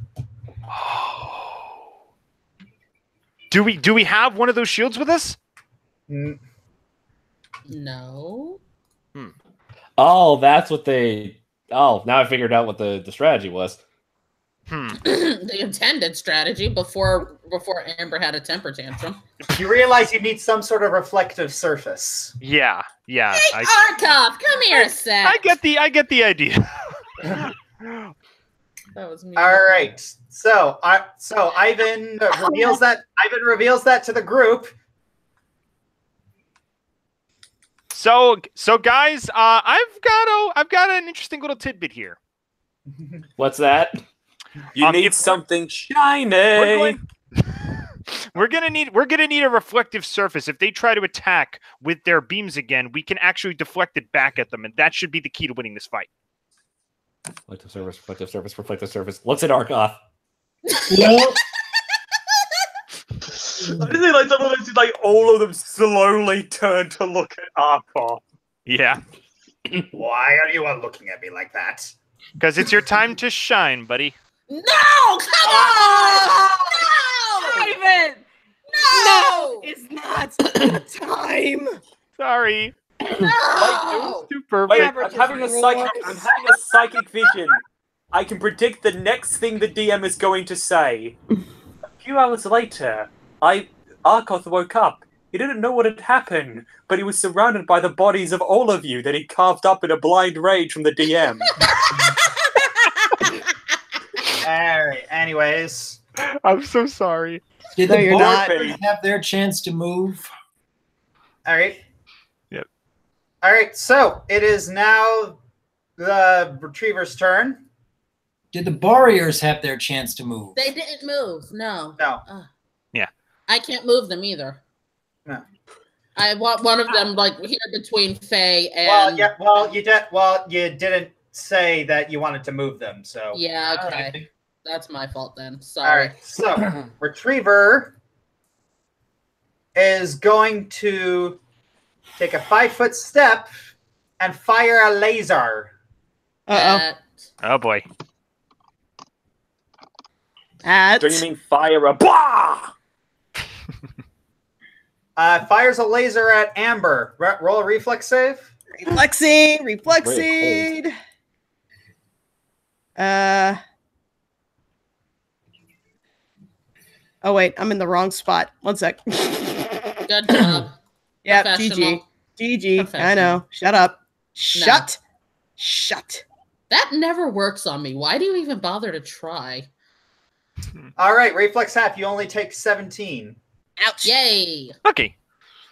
Oh. Do we have one of those shields with us? No. Oh, that's what they... Oh, now I figured out what the strategy was. The intended strategy before Amber had a temper tantrum. You realize you need some sort of reflective surface. Yeah. Hey, Arkov, come here a sec. I get the idea. That was me. All right. So Ivan reveals that. Ivan reveals that to the group. So guys, I've got an interesting little tidbit here. What's that? You need something shiny. We're gonna need a reflective surface. If they try to attack with their beams again, we can actually deflect it back at them, and that should be the key to winning this fight. Reflective surface, reflective surface, reflective surface. Looks at Arkoth. Well, I just think like some of them, like all of them slowly turn to look at Arkoth. Yeah, Why are you all looking at me like that? because it's your time to shine, buddy. No! Come on! No! Ivan! No! It's not time. Sorry. No! Too perfect. Wait, I'm having a psychic vision. I can predict the next thing the DM is going to say. A few hours later, Arkoth woke up. He didn't know what had happened, but he was surrounded by the bodies of all of you that he carved up in a blind rage from the DM. Alright, anyways. I'm so sorry. did No, the you're not. barbers have their chance to move? Alright. Yep. Alright, so it is now the retriever's turn. Did the warriors have their chance to move? They didn't move. No. No. Yeah. I can't move them either. No. I want one of them like here between Faye and. Well, yeah. You didn't say that you wanted to move them, so. Yeah, okay. Alright. That's my fault then. All Sorry. right. So retriever is going to take a 5-foot step and fire a laser. Oh boy. At Don't you mean fire a blah? Fires a laser at Amber. Roll a reflex save. reflexing. Oh wait, I'm in the wrong spot. 1 sec. Good job. Yeah, Professional. GG. I know. Shut up. Shut. That never works on me. Why do you even bother to try? All right, reflex half. You only take 17. Ouch. Yay! Okay.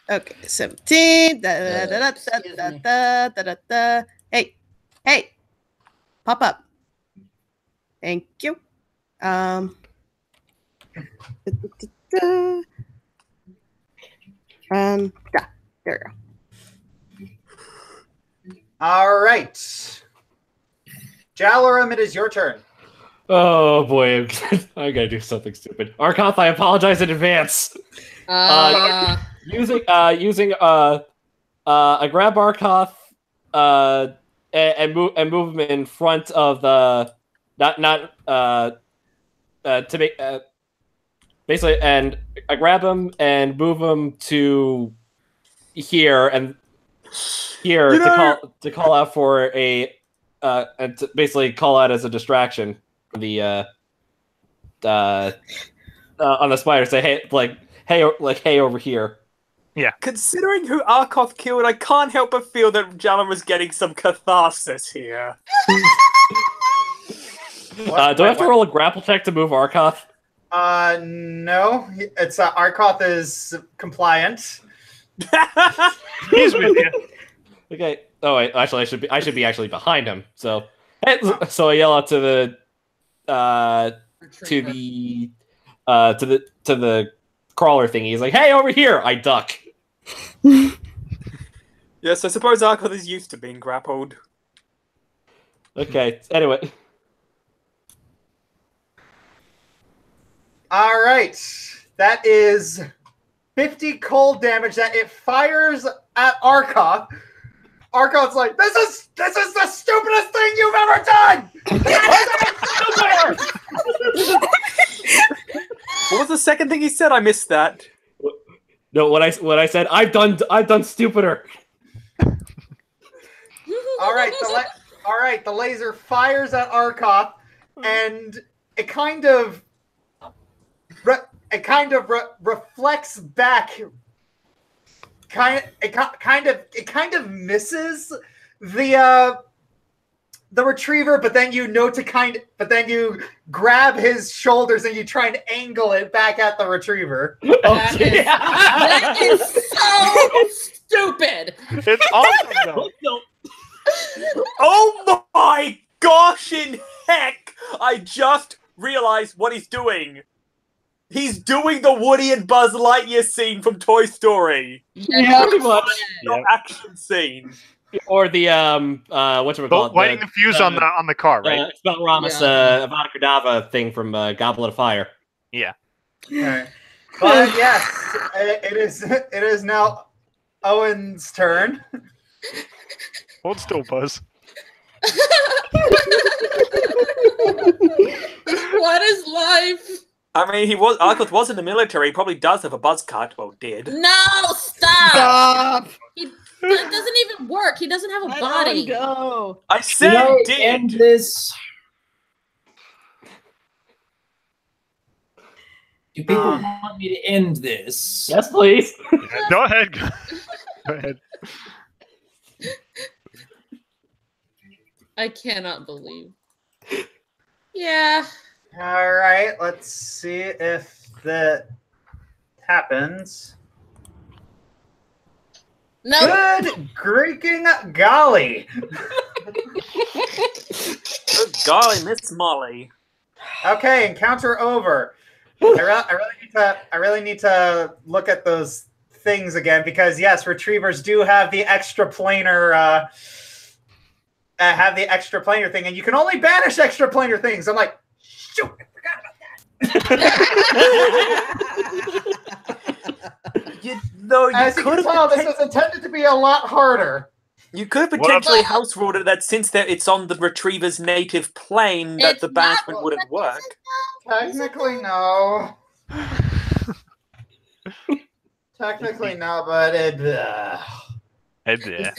Okay, 17. Excuse me. Hey. Pop up. Thank you. There we go. All right. Jalaram, it is your turn. Oh boy, I'm gonna do something stupid. Arkoth, I apologize in advance. Using I grab Arkoth and move him in front of the to make basically, and I grab him and move him to here to call out for a and to basically call out as a distraction for the on the spider. Say hey over here. Yeah. Considering who Arkoth killed, I can't help but feel that Jalan was getting some catharsis here. Do I have to roll a grapple check to move Arkoth? No. It's Arkoth is compliant. He's with you. Okay. Oh wait, actually, I should be actually behind him. So I yell out to the crawler thingy. He's like, "Hey, over here!" I duck. Yes, I suppose Arkoth is used to being grappled. Okay. Anyway. All right. That is 50 cold damage that it fires at Arkoth. Arkoth's like, this is the stupidest thing you've ever done! What was the second thing he said? I missed that. No, what I said, I've done stupider. All right, the laser fires at Arkoth, and it kind of reflects back. It kind of misses the retriever, but then you grab his shoulders and you try and angle it back at the retriever. That is so stupid. It's awesome though. Oh my gosh in heck! I just realize what he's doing. He's doing the Woody and Buzz Lightyear scene from Toy Story. Yeah, pretty much. No action scene. Or the whatchamacallit? Lighting the fuse on the car, right? Spellrama's Avada Kedavra thing from Goblet of Fire. Yeah. Okay. But yes, it is now Owen's turn. Hold still, Buzz. What is life? I mean, Arcot was in the military. He probably does have a buzz cut. Well, did. No, stop! That doesn't even work. He doesn't have a body. Go. I said did. End this. Do people want me to end this? Yes, please. Go ahead. Go ahead. I cannot believe. Yeah. All right, let's see if that happens. No. Good greeking golly. Good golly, Miss Molly. Okay, encounter over. I really need to look at those things again because yes, retrievers do have the extra planar thing, and you can only banish extra planar things. I'm like, shoot, I forgot about that. As you can tell, this is intended to be a lot harder. You could potentially house rule it that since it's on the retriever's native plane, that the banishment wouldn't work. Technically, no. Technically, no, but it's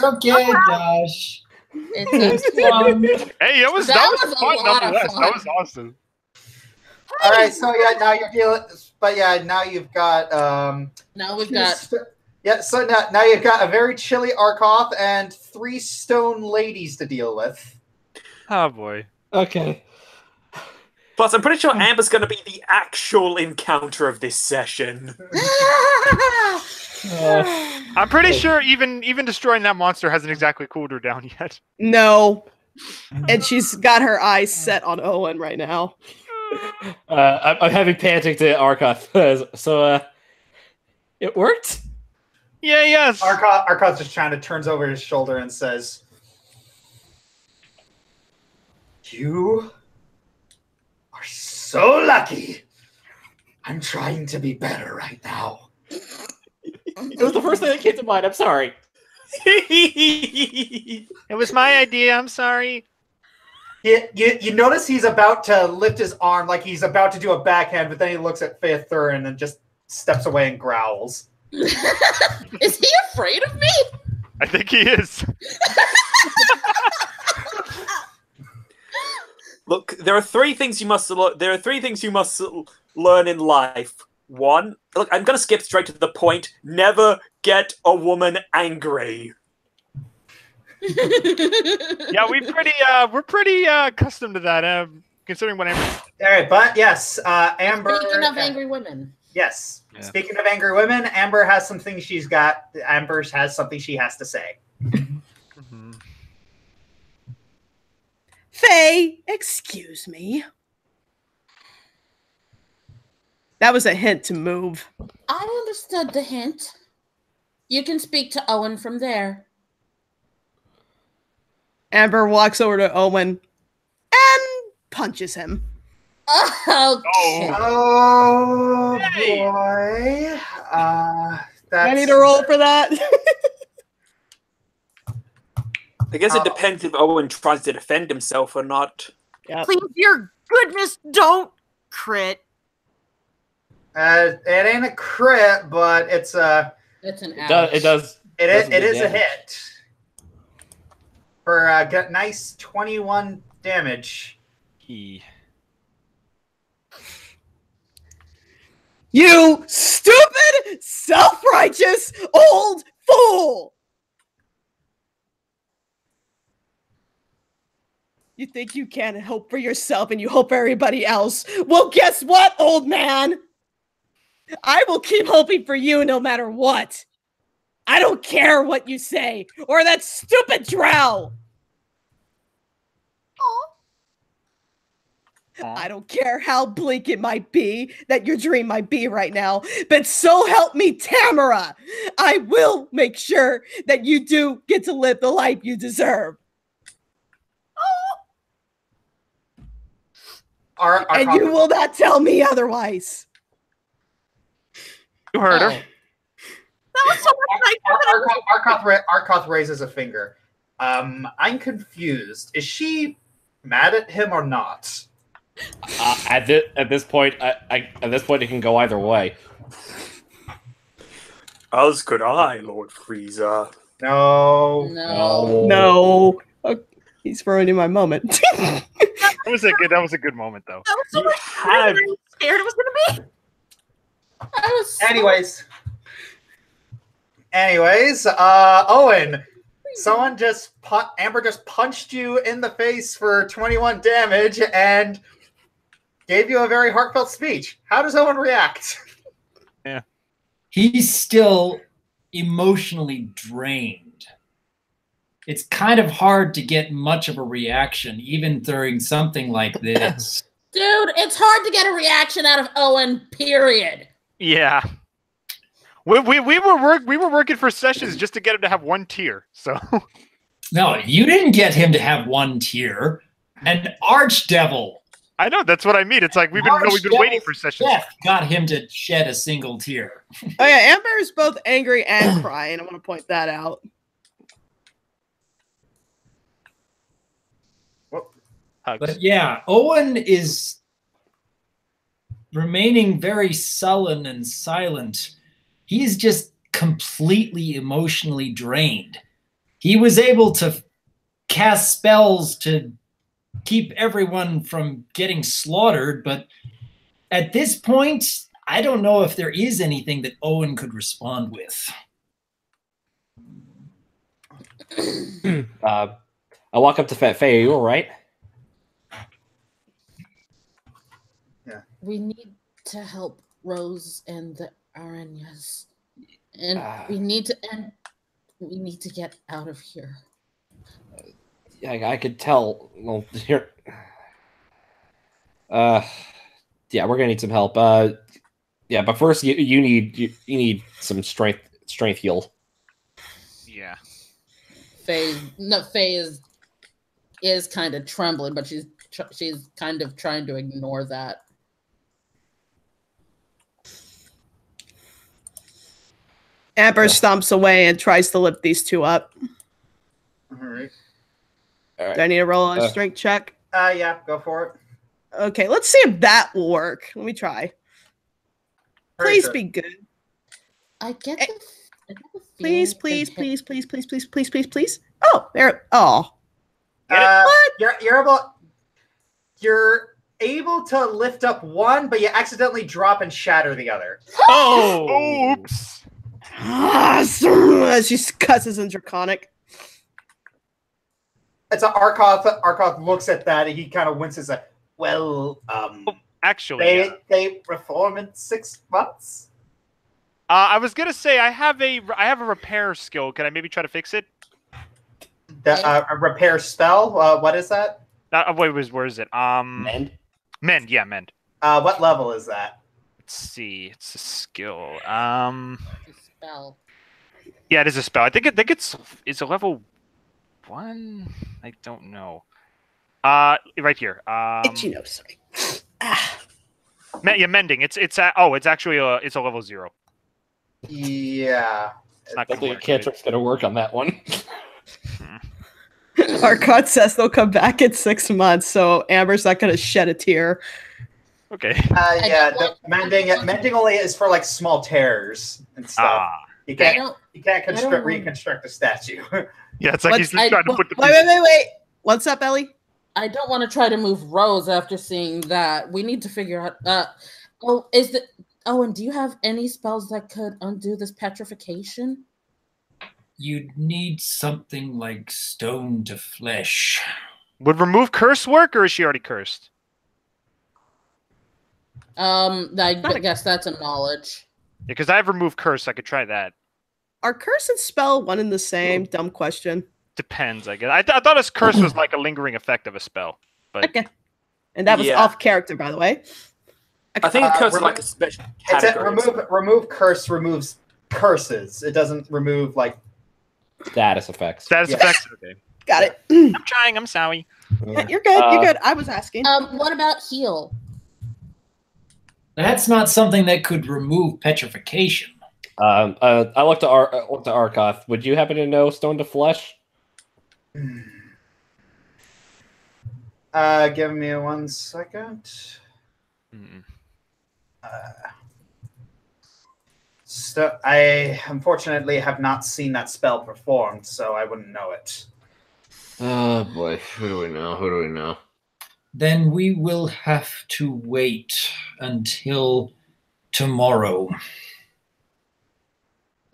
okay, Josh. It's fun. Hey, that was fun nonetheless. That was awesome. All right, so yeah, now you're dealing, but yeah, now you've got now we've got so now you've got a very chilly Arkoth and 3 stone ladies to deal with. Oh boy. Okay. Plus, I'm pretty sure Amber's going to be the actual encounter of this session. I'm pretty sure even destroying that monster hasn't exactly cooled her down yet. No. And she's got her eyes set on Owen right now. I'm having panic to Arkoth. So, it worked? Yeah, yes. Arkoth just kind of turns over his shoulder and says, "You are so lucky. I'm trying to be better right now." It was the first thing that came to mind. I'm sorry. It was my idea. I'm sorry. You notice he's about to lift his arm like he's about to do a backhand, but then he looks at Faith Thurin and just steps away and growls. Is he afraid of me? I think he is. Look, there are three things you must learn in life. One, look, I'm going to skip straight to the point. Never get a woman angry. Yeah, we're pretty accustomed to that, considering what Amber. All right, but yes, Amber. Speaking of angry women. Yes. Yeah. Speaking of angry women, Amber has something she has to say. Mm-hmm. Faye, excuse me. That was a hint to move. I understood the hint. You can speak to Owen from there. Amber walks over to Owen and punches him. Okay. Oh Hey. boy. I need a roll for that. I guess it depends if Owen tries to defend himself or not. Yep. Please, dear goodness, don't crit. It ain't a crit, but it's a. It's an It does. It is a damage. hit. For got nice 21 damage. You stupid, self-righteous old fool! You think you can't hope for yourself and you hope for everybody else. Well, guess what, old man? I will keep hoping for you no matter what. I don't care what you say or that stupid drow. I don't care how bleak it might be, that your dream might be right now, but so help me, Tamara! I will make sure that you do get to live the life you deserve. And you will not tell me otherwise. You heard her. That was so much nicer. Arkoth raises a finger. I'm confused. Is she mad at him or not? At this point, it can go either way. As could I, Lord Frieza. No. Okay, he's ruining my moment. That was a good moment, though. That was so much scared it was gonna be. Anyways, Owen, Amber just punched you in the face for 21 damage and gave you a very heartfelt speech. How does Owen react? Yeah. He's still emotionally drained. It's kind of hard to get much of a reaction, even during something like this. Dude, it's hard to get a reaction out of Owen, period. Yeah. We were working for sessions just to get him to have one tear. So No, you didn't get him to have one tear. An archdevil. I know, that's what I mean. It's like we've been waiting for sessions. Death got him to shed a single tear. Oh yeah, Amber is both angry and crying. I want to point that out. But yeah, Owen is remaining very sullen and silent. He's just completely emotionally drained. He was able to cast spells to keep everyone from getting slaughtered, but at this point, I don't know if there is anything that Owen could respond with. I walk up to Faye. Are you all right? Yeah. We need to help Rose and the Arañas. And we need to get out of here. Yeah, I could tell. Well, here. Yeah, we're gonna need some help. Yeah, but first you need some strength heal. Yeah. Faye is kind of trembling, but she's kind of trying to ignore that. Amber stomps away and tries to lift these two up. All right. Do I need to roll on a strength check? Yeah, go for it. Okay, let's see if that will work. Let me try. Please be good. I get the Please. Oh, there. Oh. What? You're able to lift up one, but you accidentally drop and shatter the other. Oh, oops. She cusses in Draconic. It's Arkoth looks at that and he kind of winces like, well, actually, they reform in 6 months. I was gonna say I have a repair skill. Can I maybe try to fix it? A repair spell. What is that? Where is it? Mend. Mend. Yeah, mend. What level is that? Let's see. It's a skill. spell. Yeah, it is a spell. I think it's a level 1. I don't know. Right here. Itchy nose. Yeah, mending. It's actually it's a level 0. Yeah. I don't think a cantrip's gonna work on that one. Arcot says they'll come back in 6 months, so Amber's not gonna shed a tear. Okay. Yeah, the mending only is for like small tears and stuff. You can't reconstruct a statue. Yeah, it's like he's just trying to put the Wait. What's up, Ellie? I don't want to try to move Rose after seeing that. We need to figure out. And do you have any spells that could undo this petrification? You'd need something like stone to flesh. Would remove curse work, or is she already cursed? I guess that's a knowledge. Yeah, because I have removed curse. I could try that. Are curse and spell one and the same? Dumb question. Depends, I guess. I thought his curse was like a lingering effect of a spell. But okay. And that was Yeah. off character, by the way. I think it goes like a special It's a category. remove curse removes curses. It doesn't remove like Status effects. Status Yeah. effects. Okay. Got it. I'm trying. I'm sorry. Yeah, you're good. You're good. I was asking. What about heal? That's not something that could remove petrification. I looked to Arkoth. Would you happen to know Stone to Flesh? Give me 1 second. So I unfortunately have not seen that spell performed, so I wouldn't know it. Oh boy, who do we know? Who do we know? Then we will have to wait until tomorrow.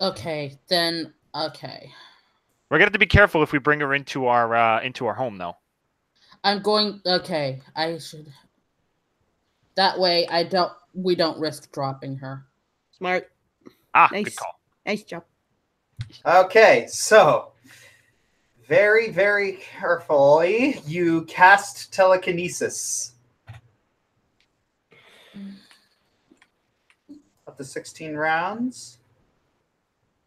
Okay, then. Okay, We're gonna have to be careful if we bring her into our home, though. I'm going. Okay, I should. That way, we don't risk dropping her. Smart. Ah, Nice. good call. Nice job. Okay, so very, very carefully, you cast telekinesis. Up to 16 rounds.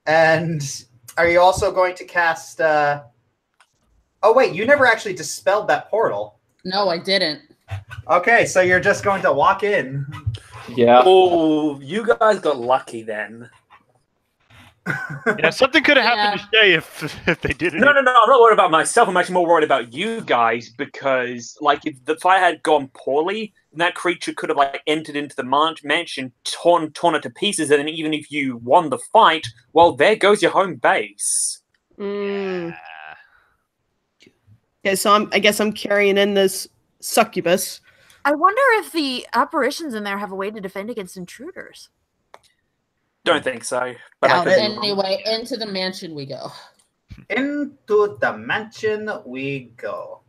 And are you also going to cast... Oh, wait, you never actually dispelled that portal. No, I didn't. Okay, so you're just going to walk in. Yeah. Oh, you guys got lucky then. Yeah, something could have happened to Shay if they didn't. No. I'm not worried about myself. I'm actually more worried about you guys because, like, if the fight had gone poorly, that creature could have like entered into the mansion, torn it to pieces, and then even if you won the fight, well, there goes your home base. Okay, so I guess I'm carrying in this succubus. I wonder if the apparitions in there have a way to defend against intruders. Don't think so. But Doubt I could it. be wrong. Anyway, into the mansion we go. Into the mansion we go.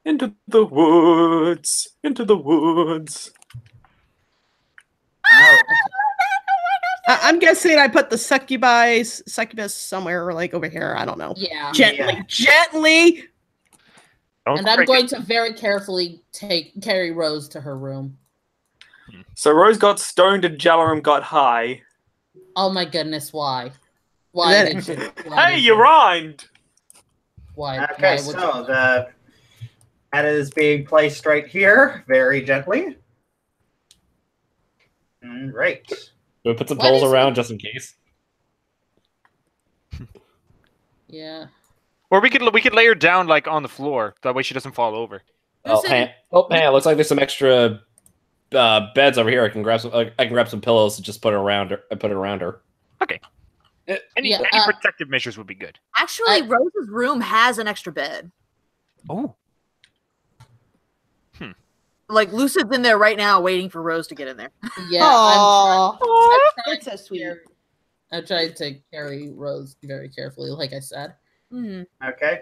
Into the woods. Into the woods. I'm guessing I put the succubus somewhere like over here. I don't know. Yeah. Gently. Don't And I'm break going it. to very carefully carry Rose to her room. So Rose got stoned and Jalaram got high. Oh my goodness, why? Why Then- did you? Hey, you rhymed! Why? Okay, why would so you- that is being placed right here, very gently. Right. We put some What poles is around just in case. Yeah. Or we could lay her down like on the floor. That way she doesn't fall over. Oh, Listen- hey, looks like there's some extra beds over here. I can grab some pillows and just put it around her. Any Yeah, protective measures would be good. Actually, Rose's room has an extra bed. Oh. Like Lucid's in there right now, waiting for Rose to get in there. Yeah. Aw. I'm That's so sweet. I tried to carry Rose very carefully, like I said. Mhm. Okay.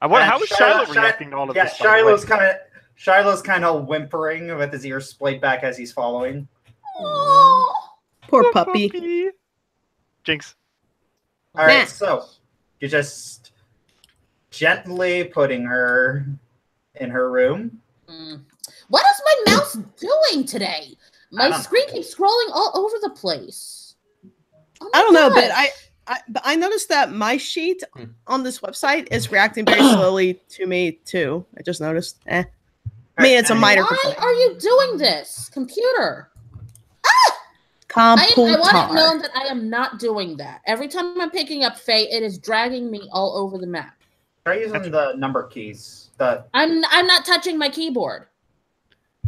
How is Shiloh reacting to all of yeah, this? by the way? Shiloh's kind of whimpering with his ears splayed back as he's following. Poor puppy. Jinx. All right, Nah. so you're just gently putting her in her room. What is my mouse doing today? I My don't screen keeps scrolling all over the place. Oh my I don't know, but gosh. but I noticed that my sheet on this website is reacting very slowly to me too. I just noticed. I mean, it's a minor. Why are you doing this, computer? I want it known that I am not doing that. Every time I'm picking up Faye, it is dragging me all over the map. Try using the number keys. I'm not touching my keyboard.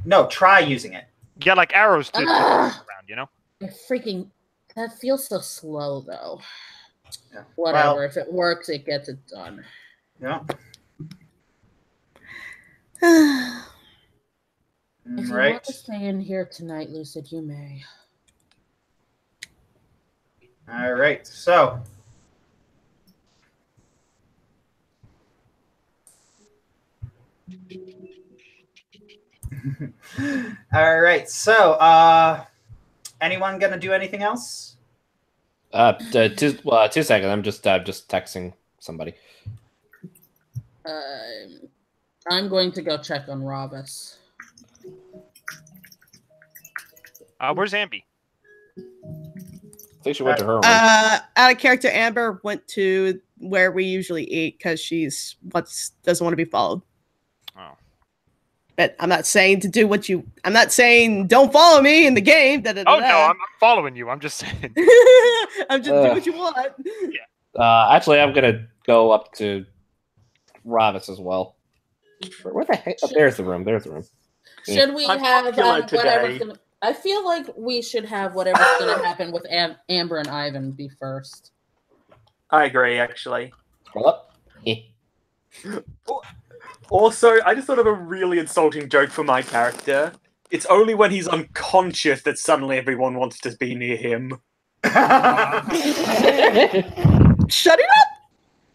No, try using it. Yeah, like arrows to move around, you know? That feels so slow though. Yeah. Whatever. Well, if it works, it gets it done. yeah. If you Right. want to stay in here tonight, Lucid, you may. All right. So. All right. So, anyone gonna do anything else? 2 seconds. I'm just texting somebody. I'm going to go check on Ravis. Where's Ambi? I think she went to her room. Out of character, Amber went to where we usually eat because she's doesn't want to be followed. Oh. But I'm not saying to do what you. I'm not saying don't follow me in the game. Oh no, I'm following you. I'm just saying. I'm just do what you want. Actually, I'm gonna go up to Ravis as well. Where the heck? Oh, there's the room. There's the room. Should we I'm have popular whatever's today. gonna? I feel like we should have whatever's gonna happen with Amber and Ivan be first. I agree, actually. Scroll up. Also, I just thought of a really insulting joke for my character. It's only when he's unconscious that suddenly everyone wants to be near him. Shut it up.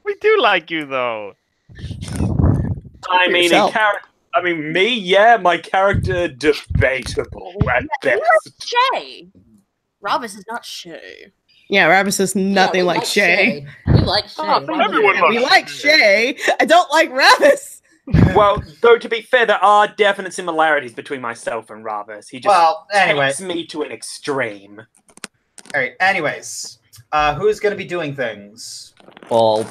We do like you though. I mean, me, yeah, my character debatable at best. Shay. Ravis is not Shay. Yeah, Ravis is nothing we like Shay. We like Shay. Everyone We like Shay. I don't like Ravis. Well, though, to be fair, there are definite similarities between myself and Ravis. He just anyway. takes me to an extreme. All right. Anyways, who's going to be doing things? Well,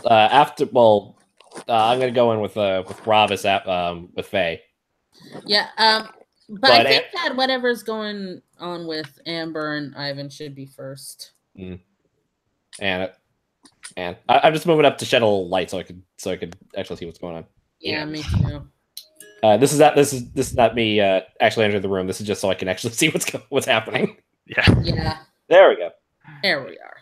I'm gonna go in with Ravis with Faye. Yeah. But I think that whatever's going on with Amber and Ivan should be first. And I'm just moving up to shed a little light so I could actually see what's going on. Yeah, me too. This is not me actually entering the room. This is just so I can actually see what's happening. Yeah. There we go. There we are.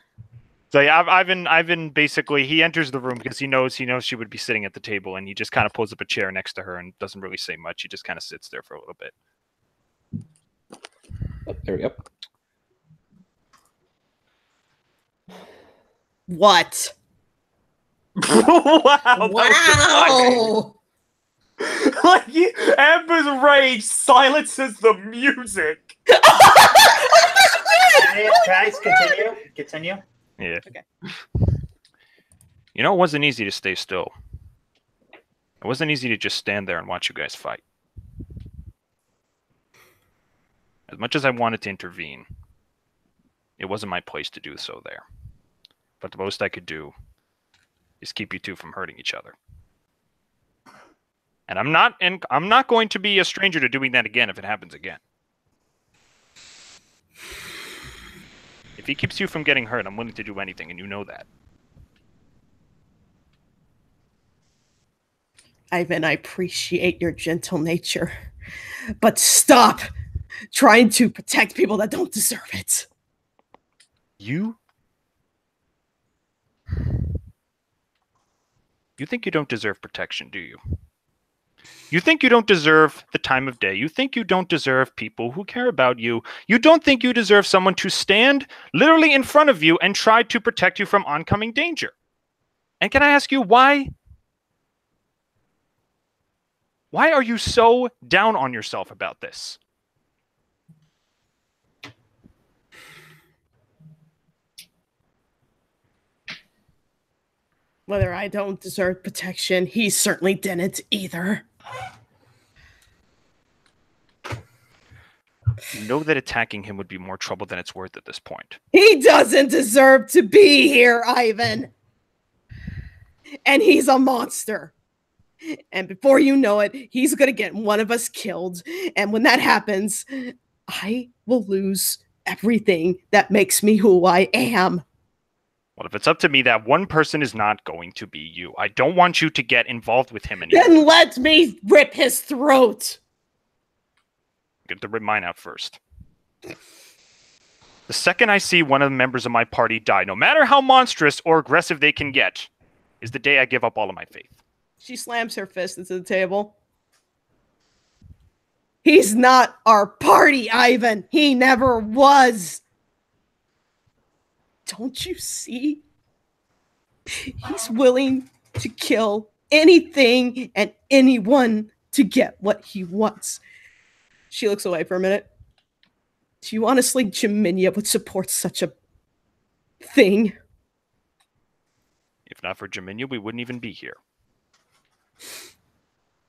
So yeah, Ivan basically he enters the room because he knows she would be sitting at the table, and he just kind of pulls up a chair next to her and doesn't really say much. He just kind of sits there for a little bit. Oh, there we go. What? Wow! Like Amber's rage silences the music. Guys, continue. Yeah. Okay. You know, it wasn't easy to stay still. It wasn't easy to just stand there and watch you guys fight. As much as I wanted to intervene, it wasn't my place to do so there. But the most I could do is keep you two from hurting each other. And I'm not going to be a stranger to doing that again if it happens again. If he keeps you from getting hurt, I'm willing to do anything, and you know that. Ivan, I appreciate your gentle nature, but stop trying to protect people that don't deserve it. You think you don't deserve protection, do you? You think you don't deserve the time of day. You think you don't deserve people who care about you. You don't think you deserve someone to stand literally in front of you and try to protect you from oncoming danger. And can I ask you why? Why are you so down on yourself about this? Whether I don't deserve protection, he certainly didn't either. You know that attacking him would be more trouble than it's worth at this point. He doesn't deserve to be here, Ivan. And he's a monster. And before you know it, he's going to get one of us killed. And when that happens, I will lose everything that makes me who I am. Well, if it's up to me, that one person is not going to be you. I don't want you to get involved with him anymore. Then let me rip his throat. Get to rip mine out first. The second I see one of the members of my party die, no matter how monstrous or aggressive they can get, is the day I give up all of my faith. She slams her fist into the table. He's not our party, Ivan. He never was. Don't you see? He's willing to kill anything and anyone to get what he wants. She looks away for a minute. Do you honestly, Jaminia, would support such a thing? If not for Jaminia, we wouldn't even be here.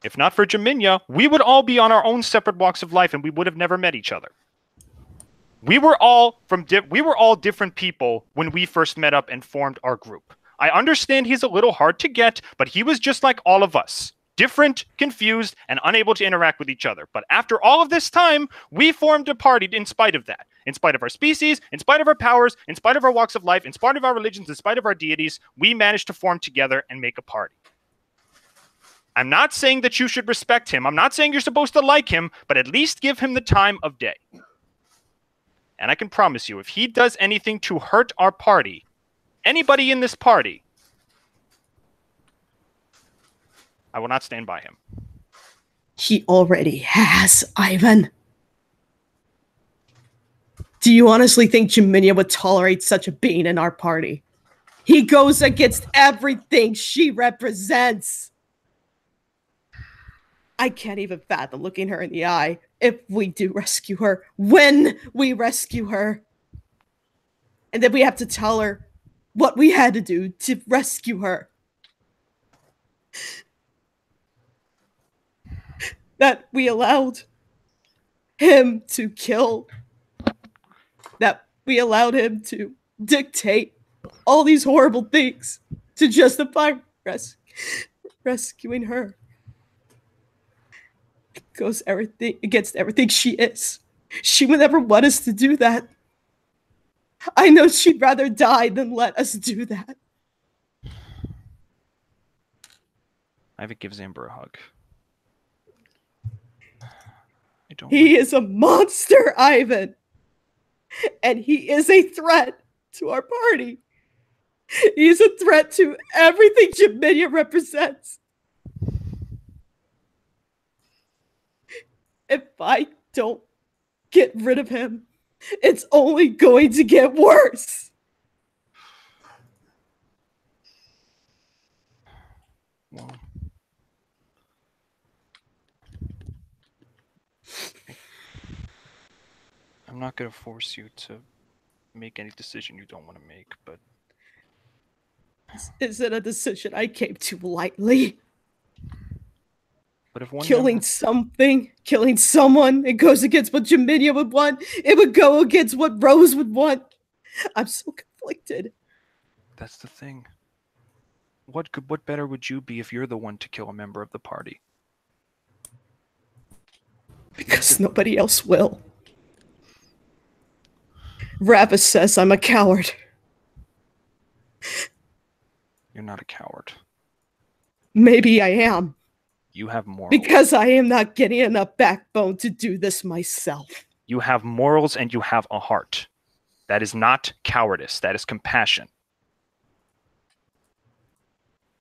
If not for Jaminia, we would all be on our own separate walks of life and we would have never met each other. We were all different people when we first met up and formed our group. I understand he's a little hard to get, but he was just like all of us. Different, confused, and unable to interact with each other. But after all of this time, we formed a party in spite of that. In spite of our species, in spite of our powers, in spite of our walks of life, in spite of our religions, in spite of our deities, we managed to form together and make a party. I'm not saying that you should respect him. I'm not saying you're supposed to like him, but at least give him the time of day. And I can promise you, if he does anything to hurt our party, anybody in this party, I will not stand by him. He already has, Ivan. Do you honestly think Jaminia would tolerate such a being in our party? He goes against everything she represents. I can't even fathom looking her in the eye if we do rescue her, when we rescue her. And then we have to tell her what we had to do to rescue her. That we allowed him to kill. That we allowed him to dictate all these horrible things to justify rescuing her. It goes against everything she is. She would never want us to do that. I know she'd rather die than let us do that. Ivan gives Amber a hug. He is a monster, Ivan. And he is a threat to our party. He is a threat to everything Jaminia represents. If I don't get rid of him, it's only going to get worse. Well, I'm not going to force you to make any decision you don't want to make, but... This isn't a decision I came to lightly. But if one killing someone, it goes against what Jaminia would want. It would go against what Rose would want. I'm so conflicted. That's the thing. What better would you be if you're the one to kill a member of the party? Because nobody else will. Ravis says I'm a coward. You're not a coward. Maybe I am. You have morals. Because I am not getting enough backbone to do this myself. You have morals and you have a heart. That is not cowardice. That is compassion.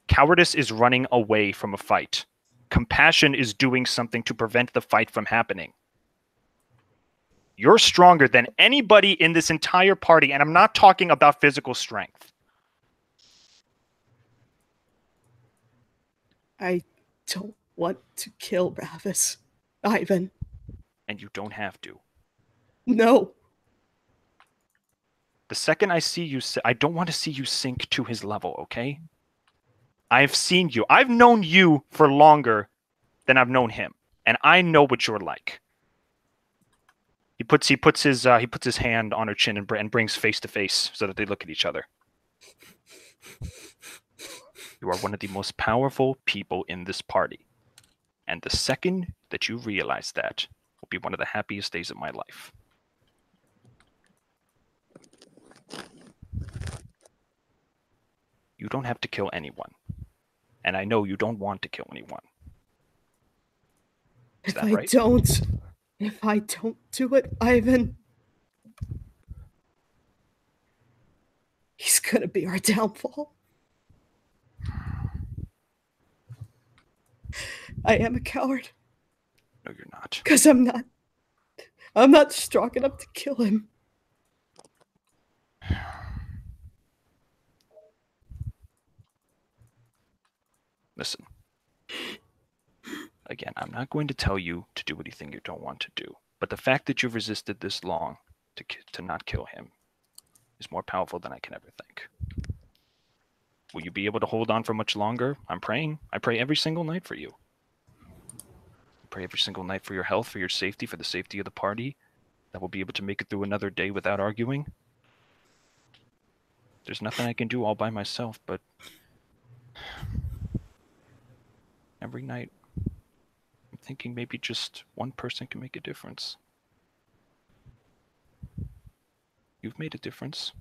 Cowardice is running away from a fight. Compassion is doing something to prevent the fight from happening. You're stronger than anybody in this entire party, and I'm not talking about physical strength. I don't want to kill Ravis, Ivan. And you don't have to. No. The second I see you, I don't want to see you sink to his level, okay? I've seen you. I've known you for longer than I've known him, and I know what you're like. He puts his hand on her chin and brings face to face so that they look at each other. You are one of the most powerful people in this party, and the second that you realize that will be one of the happiest days of my life. You don't have to kill anyone, and I know you don't want to kill anyone. Is that right? If I don't do it, Ivan, he's gonna be our downfall. I am a coward. No, you're not. Because I'm not strong enough to kill him. Listen. Again, I'm not going to tell you to do anything you don't want to do, but the fact that you've resisted this long to not kill him is more powerful than I can ever think. Will you be able to hold on for much longer? I'm praying. I pray every single night for you. I pray every single night for your health, for your safety, for the safety of the party. that we'll be able to make it through another day without arguing. There's nothing I can do all by myself, but every night I'm thinking maybe just one person can make a difference. You've made a difference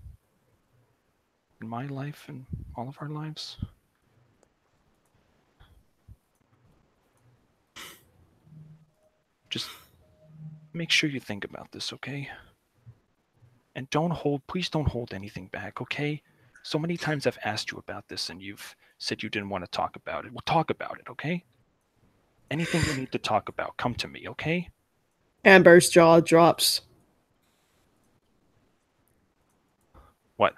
in my life and all of our lives. Just make sure you think about this, okay? And please don't hold anything back, okay? So many times I've asked you about this and you've said you didn't want to talk about it. Well, talk about it, okay? Anything you need to talk about, come to me, okay? Amber's jaw drops. What?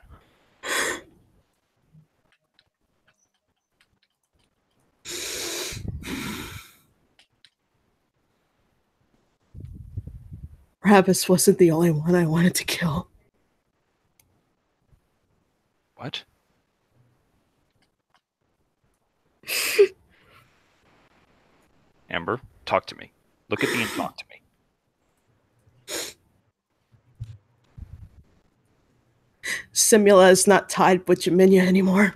Ravis wasn't the only one I wanted to kill. What? Amber, talk to me. Look at me and talk to me. Simula is not tied with Jaminia anymore.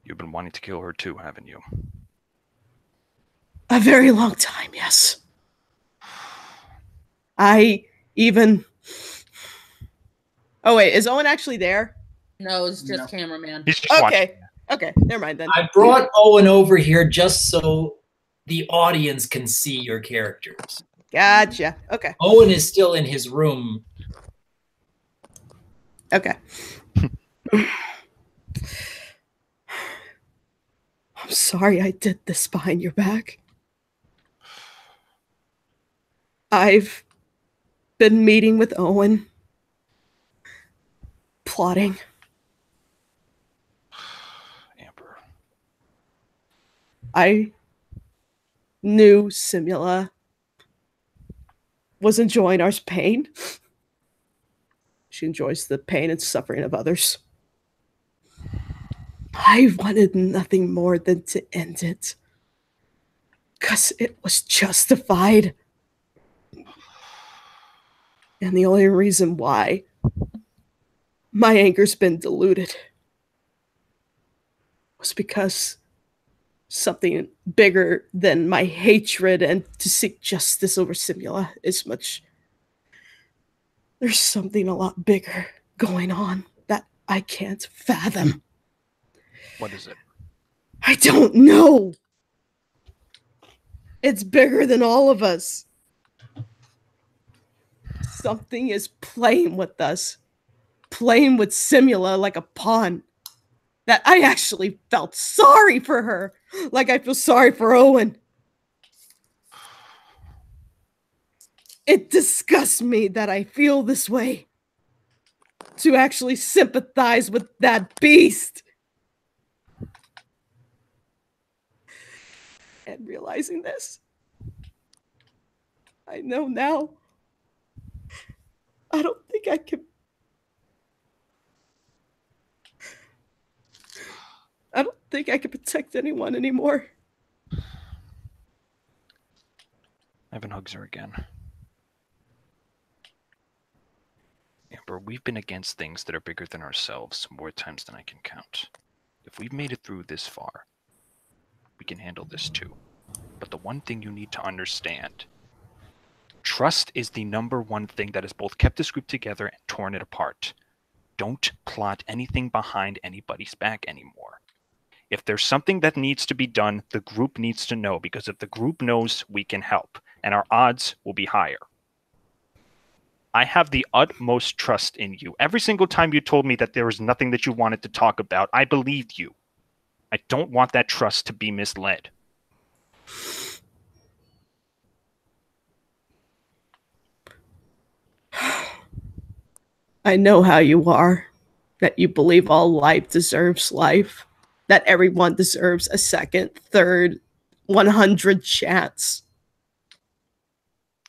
You've been wanting to kill her too, haven't you? A very long time, yes. I even... Oh, wait, is Owen actually there? No, it's just cameraman. He's just watching. Okay, okay, never mind then. I brought Owen over here just so the audience can see your characters. Gotcha, okay. Owen is still in his room. Okay. I'm sorry I did this behind your back. I've been meeting with Owen, plotting. Amber. I knew Simula was enjoying our pain. She enjoys the pain and suffering of others. I wanted nothing more than to end it, because it was justified. And the only reason why my anger's been diluted was because something bigger than my hatred and to seek justice over Simula is much... There's something a lot bigger going on that I can't fathom. What is it? I don't know. It's bigger than all of us. Something is playing with us. Playing with Simula like a pawn. That I actually felt sorry for her. Like I feel sorry for Owen. It disgusts me that I feel this way. To actually sympathize with that beast. And realizing this, I know now, I don't think I can... I don't think I can protect anyone anymore. Evan hugs her again. Amber, we've been against things that are bigger than ourselves more times than I can count. If we've made it through this far, we can handle this too. But the one thing you need to understand, trust is the #1 thing that has both kept this group together and torn it apart. Don't plot anything behind anybody's back anymore. If there's something that needs to be done, the group needs to know, because if the group knows, we can help, and our odds will be higher. I have the utmost trust in you. Every single time you told me that there was nothing that you wanted to talk about, I believed you. I don't want that trust to be misled. I know how you are. That you believe all life deserves life. That everyone deserves a second, third, 100 chance.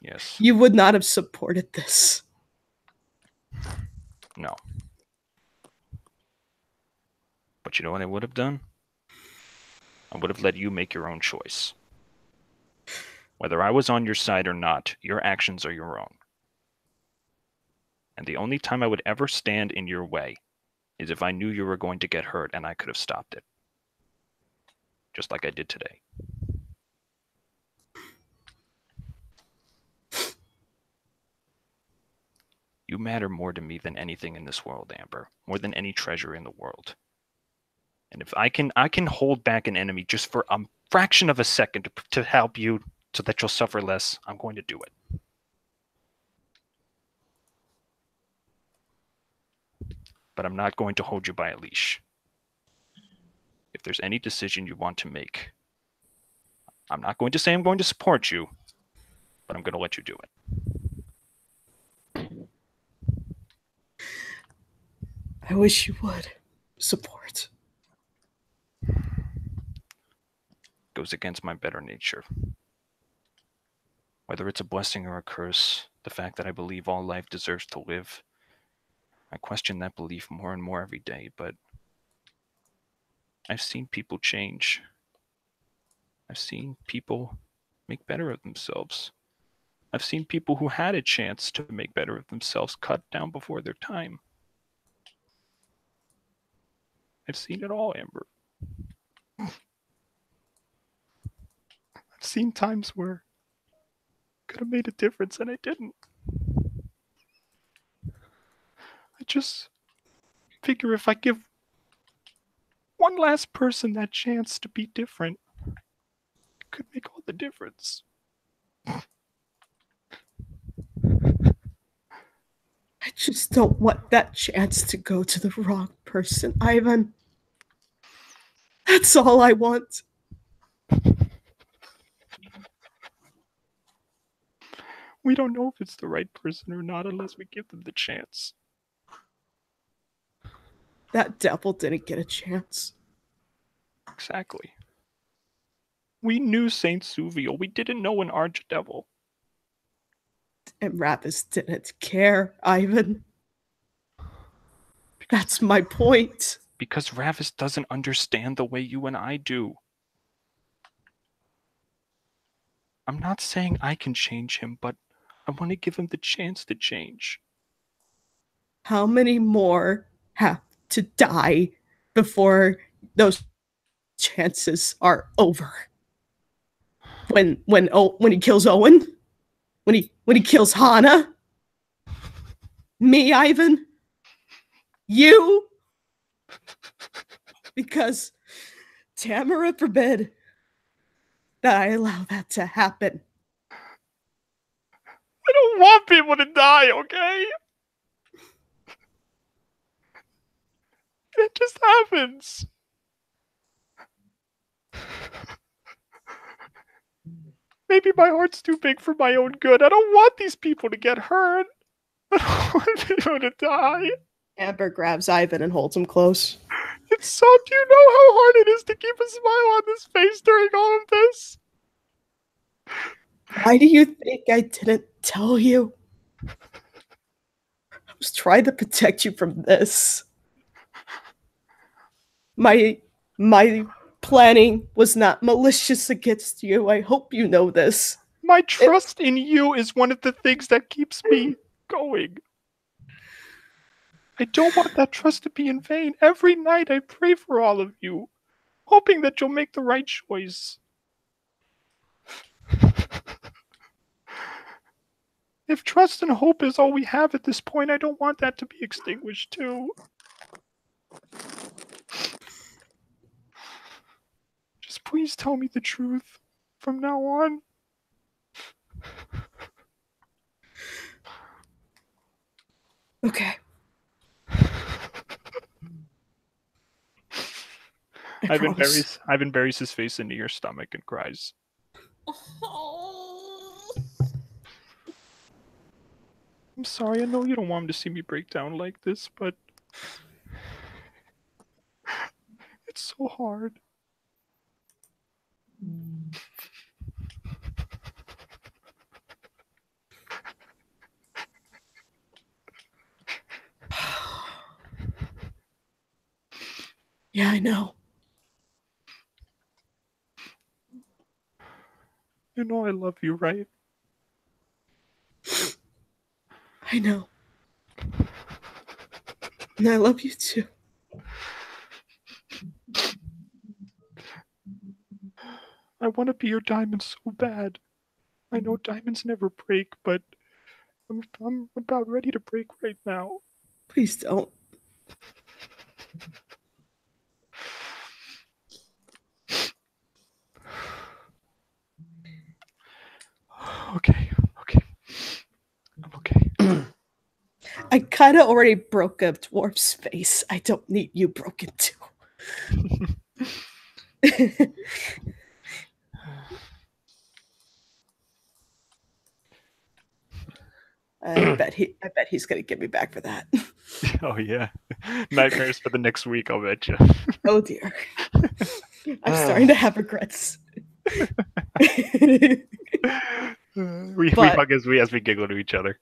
Yes. You would not have supported this. No. But you know what I would have done? I would have let you make your own choice. Whether I was on your side or not, your actions are your own. And the only time I would ever stand in your way is if I knew you were going to get hurt and I could have stopped it. Just like I did today. You matter more to me than anything in this world, Amber. More than any treasure in the world. And if I can hold back an enemy just for a fraction of a second to help you so that you'll suffer less, I'm going to do it. But I'm not going to hold you by a leash. If there's any decision you want to make, I'm not going to say I'm going to support you, but I'm going to let you do it. I wish you would support. Goes against my better nature. Whether it's a blessing or a curse, the fact that I believe all life deserves to live, I question that belief more and more every day, but I've seen people change. I've seen people make better of themselves. I've seen people who had a chance to make better of themselves cut down before their time. I've seen it all, Amber. I've seen times where I could have made a difference and I didn't. I just figure if I give one last person that chance to be different, it could make all the difference. I just don't want that chance to go to the wrong person, Ivan. That's all I want. We don't know if it's the right person or not unless we give them the chance. That devil didn't get a chance. Exactly. We knew Saint Suviel. We didn't know an archdevil. And Ravis didn't care, Ivan. That's my point. Because Ravis doesn't understand the way you and I do. I'm not saying I can change him, but I want to give him the chance to change. How many more have to die before those chances are over? When he kills Owen? When he kills Hana? Me, Ivan? You? Because Tamara forbid that I allow that to happen. I don't want people to die, okay? It just happens. Maybe my heart's too big for my own good. I don't want these people to get hurt. I don't want people to die. Amber grabs Ivan and holds him close. It's so, do you know how hard it is to keep a smile on this face during all of this? Why do you think I didn't tell you? I was trying to protect you from this. My planning was not malicious against you. I hope you know this. My trust in you is one of the things that keeps me going. I don't want that trust to be in vain. Every night I pray for all of you, hoping that you'll make the right choice. If trust and hope is all we have at this point, I don't want that to be extinguished too. Just please tell me the truth from now on. Okay. Ivan buries his face into your stomach and cries. I'm sorry, I know you don't want him to see me break down like this, but it's so hard. Yeah, I know. You know I love you, right? I know. And I love you too. I want to be your diamond so bad. I know diamonds never break, but I'm about ready to break right now. Please don't. Okay. I'm okay. I kind of already broke a dwarf's face. I don't need you broken too. I bet he's gonna get me back for that. Oh yeah, nightmares for the next week. I'll bet you. Oh dear, I'm starting to have regrets. we hug as we giggle to each other.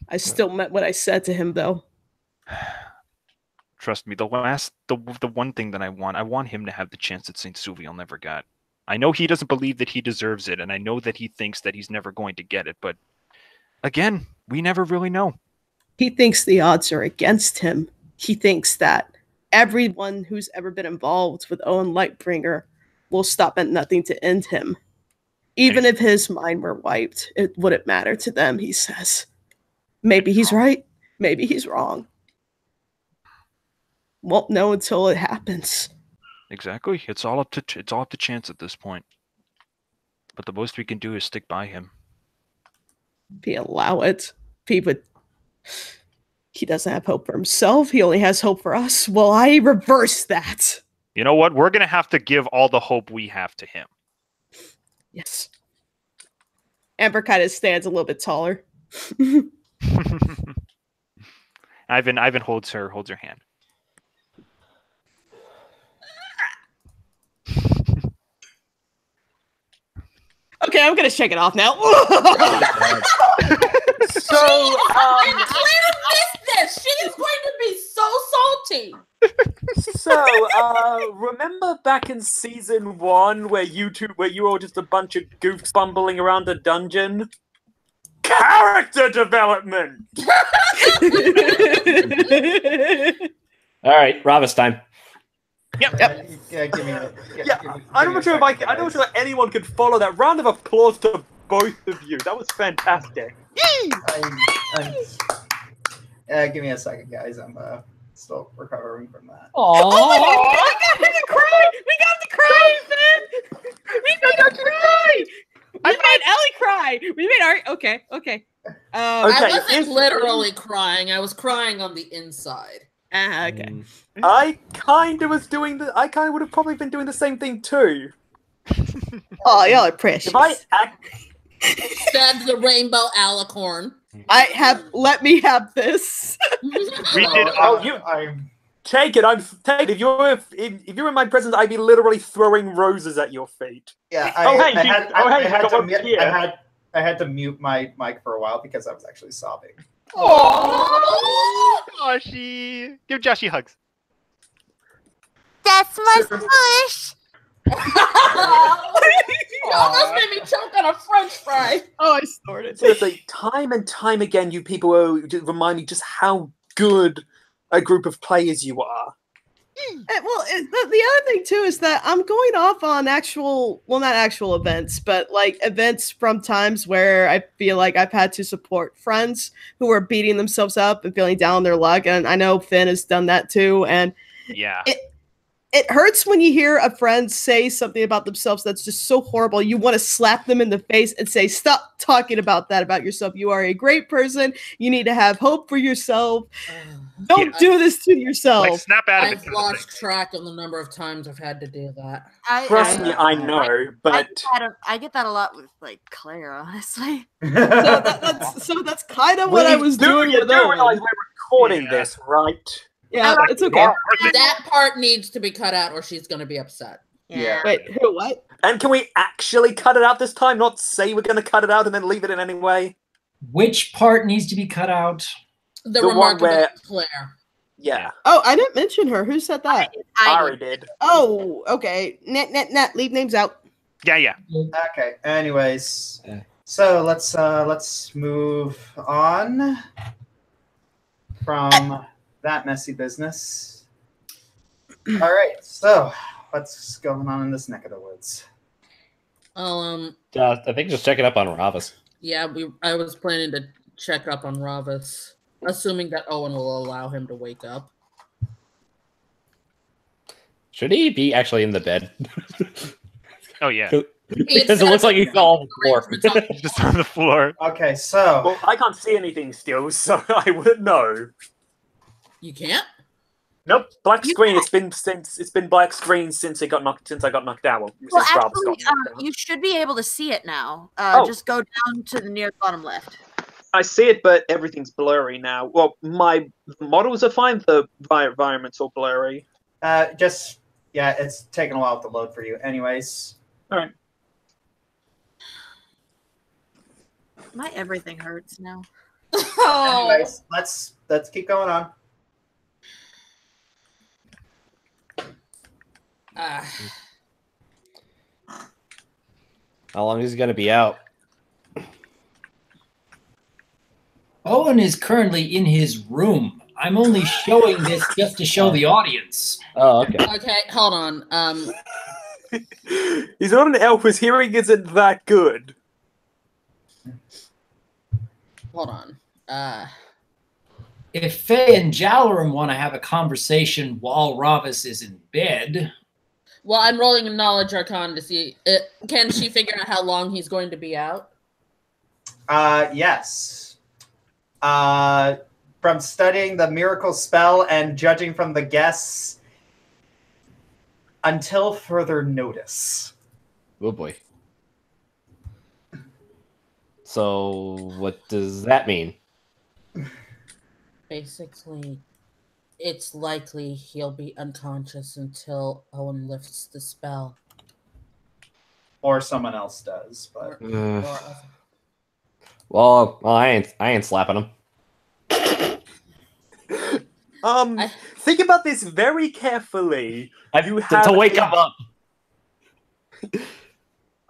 I still meant what I said to him, though. Trust me, the one thing that I want him to have the chance that Saint Suviel never got. I know he doesn't believe that he deserves it, and I know that he thinks that he's never going to get it, but again, we never really know. He thinks the odds are against him. He thinks that everyone who's ever been involved with Owen Lightbringer will stop at nothing to end him. Even if his mind were wiped, it wouldn't matter to them, he says. Maybe he's right. Maybe he's wrong. Won't know until it happens. Exactly. It's all up to chance at this point. But the most we can do is stick by him. If he allow it, he doesn't have hope for himself. He only has hope for us. Well, I reverse that. You know what? We're going to have to give all the hope we have to him. Yes. Amber kind of stands a little bit taller. Ivan holds her hand. Okay, I'm gonna shake it off now. So, business. She is going to be so salty. So, remember back in season 1 where you were all just a bunch of goofs bumbling around a dungeon? Character development! All right, Ravis time. Yeah, give me a, I'm not sure if anyone could follow that. Round of applause to both of you. That was fantastic. Give me a second, guys. I'm still recovering from that. Oh, we got to cry! We got to cry, man! We got to cry! We made Ellie cry! We made Ari... Okay. I wasn't literally crying. I was crying on the inside. Okay. I kind of would have probably been doing the same thing too. Oh, y'all are precious. Stab the rainbow alicorn. Let me have this. We did. Take it. If you're in my presence, I'd be literally throwing roses at your feet. Yeah. I had to mute my mic for a while because I was actually sobbing. Oh, Joshy. Give Joshy hugs. That's my smush. You almost made me choke on a French fry. Oh, I snorted. So it's like time and time again, you people remind me just how good a group of players you are. Well, the other thing too is that I'm going off on not actual events, but like events from times where I feel like I've had to support friends who are beating themselves up and feeling down on their luck, and I know Finn has done that too. And yeah, it hurts when you hear a friend say something about themselves that's just so horrible. You want to slap them in the face and say, "Stop talking about that about yourself. You are a great person. You need to have hope for yourself." Don't do this to yourself. Like, snap out of it. I've lost track of the number of times I've had to do that. Trust me, I know, but I get that a lot with like Claire, honestly. So that's kind of what I was doing. You do realize we're recording this, right? Yeah, it's okay. That part needs to be cut out, or she's going to be upset. Yeah. Wait, who? What? And can we actually cut it out this time? Not say we're going to cut it out and then leave it in anyway. Which part needs to be cut out? The one remarkable where- Claire. Yeah, Oh, I didn't mention her. Who said that? Ari did. Oh, okay. Net. Leave names out. Yeah. Okay. Anyways, Yeah. so let's move on from that messy business. All right. So what's going on in this neck of the woods? I think just checking up on Ravis. Yeah, I was planning to check up on Ravis, assuming that Owen will allow him to wake up. Should he be actually in the bed? Oh yeah. Because it looks like he's all on the floor. Just on the floor. Okay, so Well, I can't see anything still, so I wouldn't know. You can't? Nope, black screen. It's been black screen since I got knocked out. Well, Since Rob's actually, got knocked out. you should be able to see it now. Oh. Just go down to the near bottom left. I see it, but everything's blurry now. Well, my models are fine. The environment's all blurry. it's taking a while to load for you. Anyways, All right. My everything hurts now. anyways, let's keep going on. How long is he going to be out? Owen is currently in his room. I'm only showing this just to show the audience. Oh, okay. Okay, hold on. He's not an elf. His hearing isn't that good. Hold on. If Faye and Jalaram want to have a conversation while Ravis is in bed... Well, I'm rolling a knowledge arcana to see. Can she figure out how long he's going to be out? Yes. From studying the miracle spell and judging from the guests, until further notice. Oh boy. So what does that mean? Basically, it's likely he'll be unconscious until Owen lifts the spell. Or someone else does, but Well, I ain't slapping him. Think about this very carefully. To wake him up.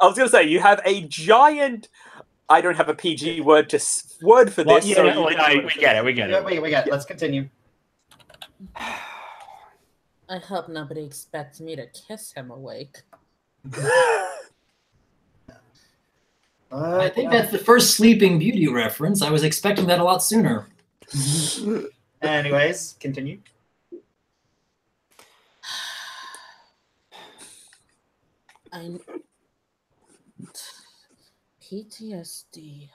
I was gonna say you have a giant. I don't have a PG word for Well, this. yeah, so we get it. We get it. we got it. Let's continue. I hope nobody expects me to kiss him awake. I think that's the first Sleeping Beauty reference. I was expecting that a lot sooner. Anyways, continue. PTSD,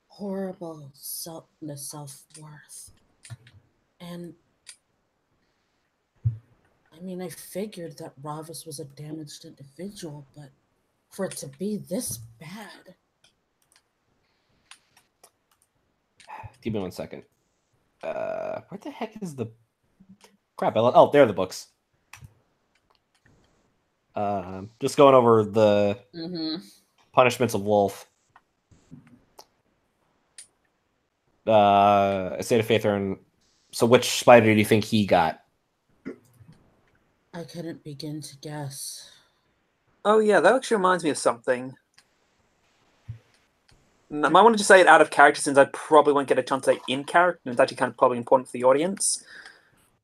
horrible self-worth, and I mean, I figured that Ravis was a damaged individual, but for it to be this bad. Give me 1 second. Where the heck is the crap? Oh, there are the books. Just going over the punishments of Wolf. State of Faith, and so which spider do you think he got? I couldn't begin to guess. Oh yeah, that actually reminds me of something. I might want to just say it out of character since I probably won't get a chance to say in character, and it's actually kind of probably important for the audience.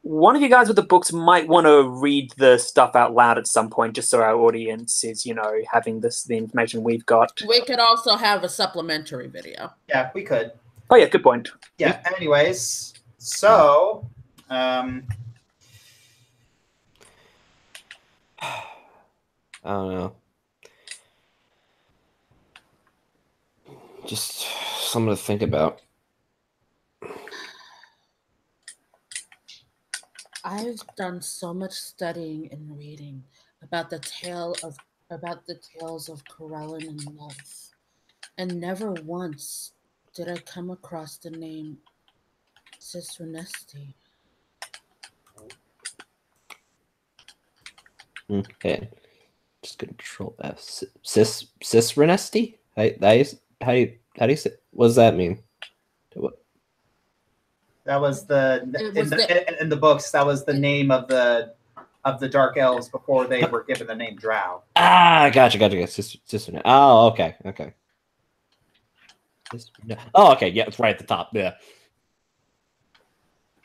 One of you guys with the books might want to read the stuff out loud at some point, just so our audience is, having the information we've got. We could also have a supplementary video. Yeah, we could. Oh yeah, good point. Yeah. Anyways, so I don't know. Just something to think about. I've done so much studying and reading about the tales of Corellin and Wolf, and never once did I come across the name Sisrenesti. Okay, just Control F. Sisrenesti? How do you say? What does that mean? that was in the books. That was the name of the of the Dark Elves before they were given the name Drow. Ah, gotcha. Sister. Oh, okay. Oh, okay. Yeah, it's right at the top. Yeah.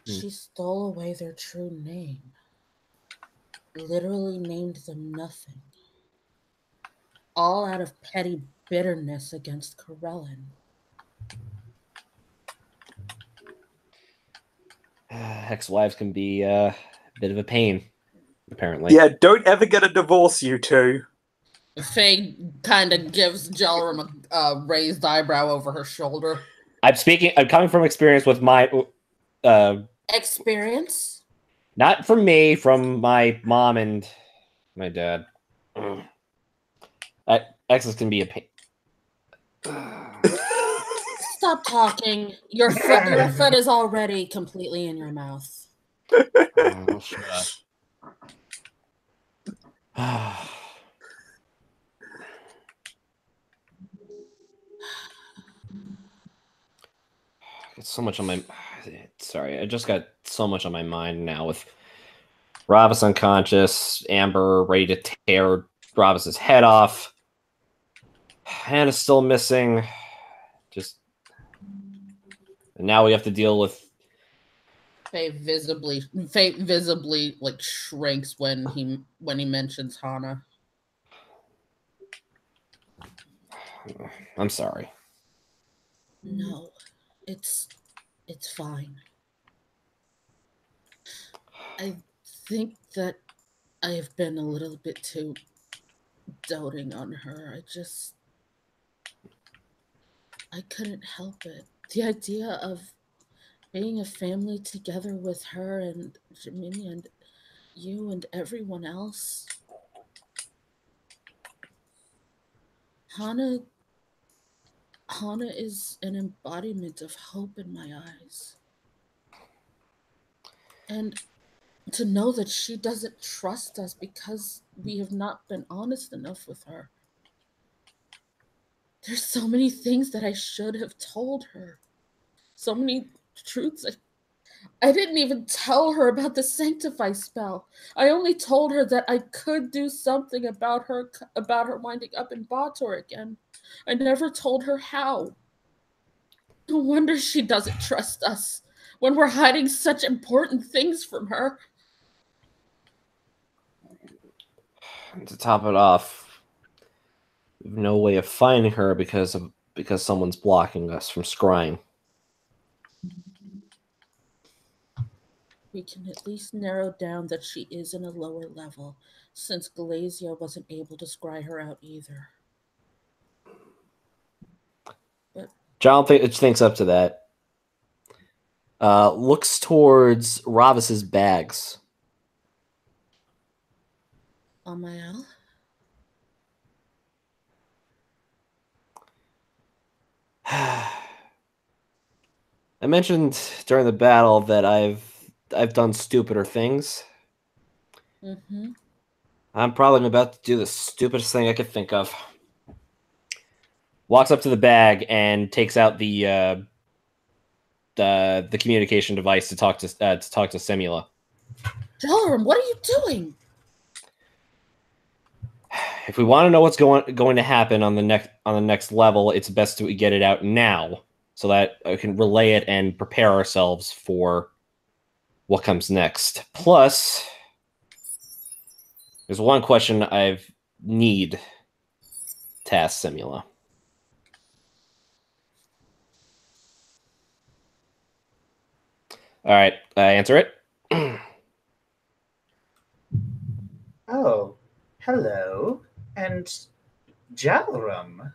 She stole away their true name. Literally named them nothing. All out of petty bitterness against Corellin. Ex-wives can be a bit of a pain, apparently. Yeah, don't ever get a divorce, you two. Faye kind of gives Jalaram a raised eyebrow over her shoulder. I'm coming from experience with my experience? Not from me, from my mom and my dad. Exes can be a pain. Stop talking. Your foot is already completely in your mouth. Oh, shut up. It's so much on my... Sorry, I just got so much on my mind now with Ravis unconscious, Amber ready to tear Ravis's head off. Hannah's still missing. And now we have to deal with... Faye visibly like shrinks when he mentions Hana. I'm sorry. No, it's fine. I think that I've been a little bit too doting on her. I couldn't help it. The idea of being a family together with her and Jiminy and you and everyone else. Hana is an embodiment of hope in my eyes. And to know that she doesn't trust us because we have not been honest enough with her. There's so many things that I should have told her. So many truths. I didn't even tell her about the Sanctify spell. I only told her that I could do something about her winding up in Bator again. I never told her how. No wonder she doesn't trust us when we're hiding such important things from her. To top it off, we have no way of finding her because someone's blocking us from scrying. We can at least narrow down that she is in a lower level, since Galazio wasn't able to scry her out either. But John thinks up to that. Looks towards Ravis's bags. Amael? I mentioned during the battle that I've done stupider things. Mm-hmm. I'm probably about to do the stupidest thing I could think of. Walks up to the bag and takes out the communication device to talk to Semula. Jalaram, what are you doing? If we want to know what's going to happen on the next level, it's best to get it out now so that I can relay it and prepare ourselves for what comes next. Plus, there's one question I need to ask Semula. All right, answer it. Oh, hello. And Jalaram,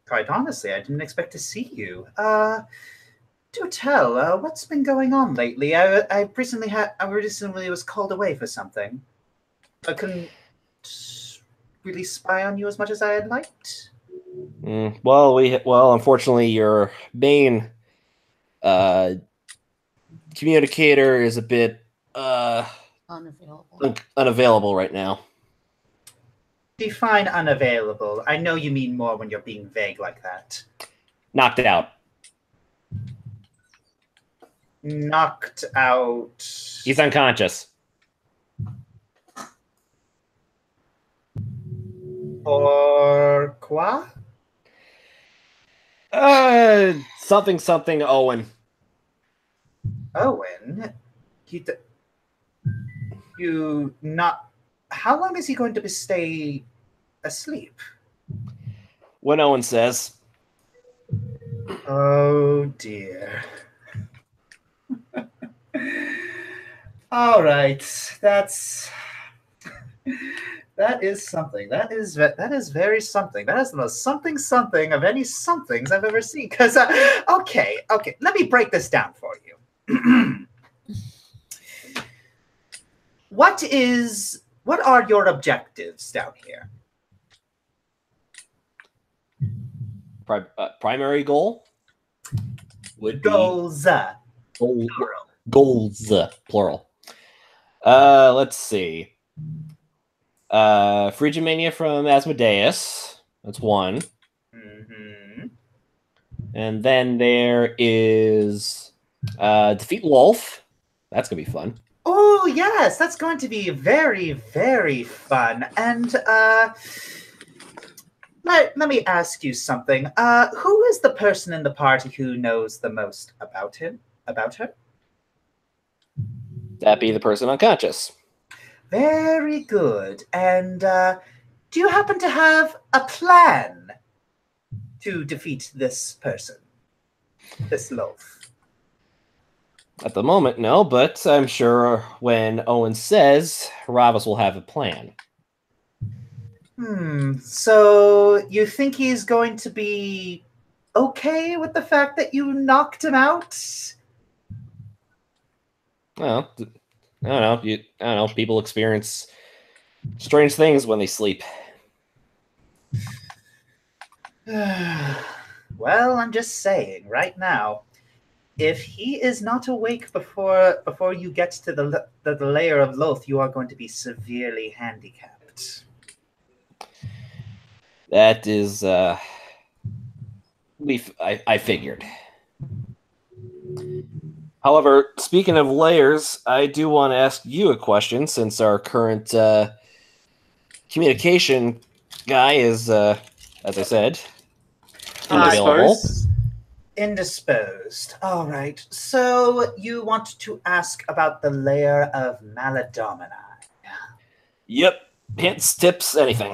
quite honestly, I didn't expect to see you. Do tell, what's been going on lately? I recently was called away for something. I couldn't really spy on you as much as I had liked. Well, unfortunately, your main communicator is a bit unavailable right now. Define unavailable. I know you mean more when you're being vague like that. Knocked out. Knocked out. He's unconscious. Pourquoi? Something Owen. Owen? You not... How long is he going to stay asleep? When Owen says. Oh, dear. All right. That is something. That is very something. That is the most something of any somethings I've ever seen. Because okay, let me break this down for you. What are your objectives down here? Primary goal would be goals. Goals, plural. Let's see. Phrygian Mania from Asmodeus. That's one. Mm-hmm. And then there is defeat Wolf. That's gonna be fun. Oh yes, that's going to be very, very fun. And let me ask you something. Who is the person in the party who knows the most about him? About her? That be the person unconscious. Very good. And do you happen to have a plan to defeat this person? This loaf? At the moment, no, but I'm sure when Owen says, Ravas will have a plan. So you think he's going to be okay with the fact that you knocked him out? Well, I don't know. People experience strange things when they sleep. Well, I'm just saying, right now, if he is not awake before you get to the layer of Loth, you are going to be severely handicapped. That is, I figured. However, speaking of layers, I do want to ask you a question, since our current communication guy is, as I said, unavailable. Indisposed. All right. So you want to ask about the layer of Maladomini? Yep. Hints, tips, anything.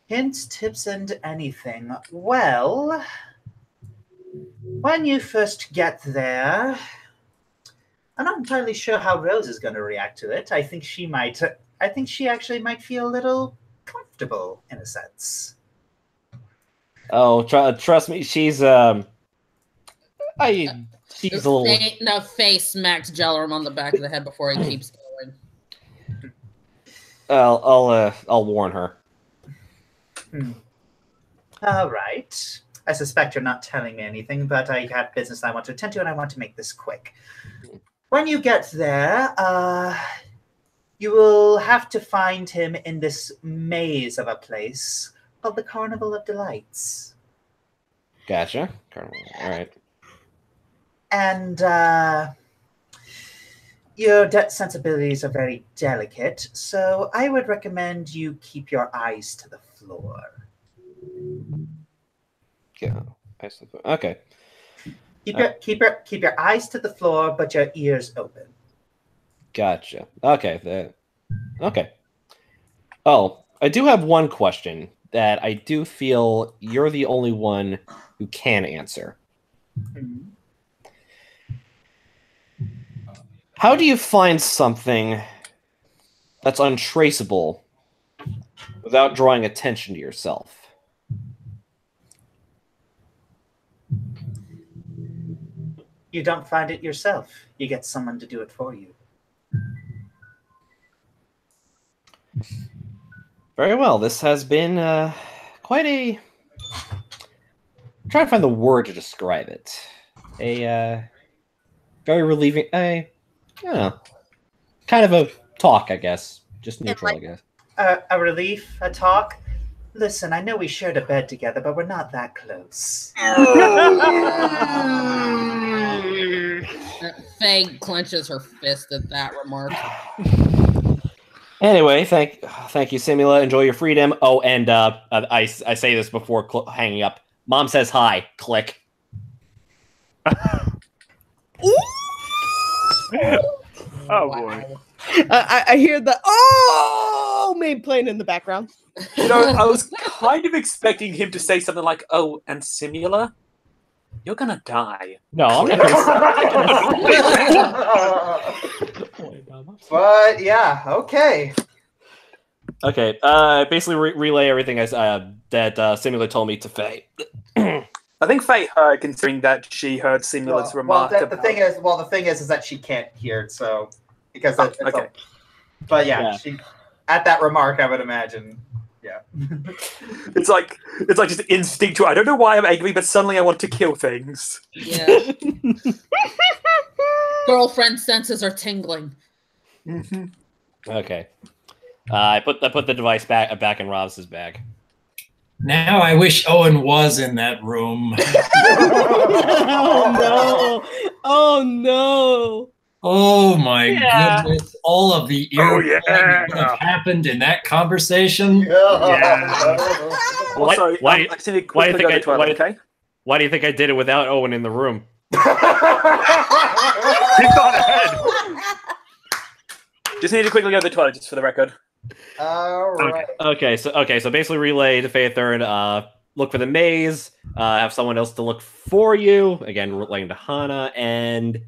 Hints, tips, and anything. Well, when you first get there, I'm not entirely sure how Rose is going to react to it. I think she actually might feel a little comfortable in a sense. Oh, trust me, she's a little. No, face smacks Jellerum on the back of the head before he keeps going. I'll warn her. All right. I suspect you're not telling me anything, but I have business I want to attend to, and I want to make this quick. When you get there, you will have to find him in this maze of a place called the Carnival of Delights. Gotcha. Carnival. All right. And your sensibilities are very delicate, so I would recommend you keep your eyes to the floor. Yeah. Okay. Keep your eyes to the floor, but your ears open. Gotcha. Okay. Okay. Oh, I do have one question that I do feel you're the only one who can answer. Mm-hmm. How do you find something that's untraceable without drawing attention to yourself? You don't find it yourself. You get someone to do it for you. Very well. This has been quite a... I'm trying to find the word to describe it. A very relieving... I don't know. Kind of a talk, I guess. Just neutral, I guess. A relief, a talk. Listen, I know we shared a bed together, but we're not that close. Faye clenches her fist at that remark. Anyway, thank you, Simula. Enjoy your freedom. Oh, and I say this before hanging up. Mom says hi. Click. Oh boy. I hear the main playing in the background. You know, I was kind of expecting him to say something like, "Oh, and Simula, you're gonna die." No, I'm not gonna say. But yeah, okay. Okay. Basically relay everything that Simula told me to Faye. I think Faye heard, considering that she heard Simula's remark. The thing is that she can't hear it, so because okay. But yeah, she at that remark, I would imagine. Yeah. It's like just instinctual. I don't know why I'm angry, but suddenly I want to kill things. Yeah. Girlfriend senses are tingling. Okay. I put the device back in Rob's bag. Now I wish Owen was in that room. Oh no! Oh no! Oh my goodness! All of the ear that have happened in that conversation. Why do you think I did it without Owen in the room? He's gone ahead. Just need to quickly go to the toilet, just for the record. All right. Okay, so basically relay to Faye Third, look for the maze, have someone else to look for you. Again, relaying to Hana, and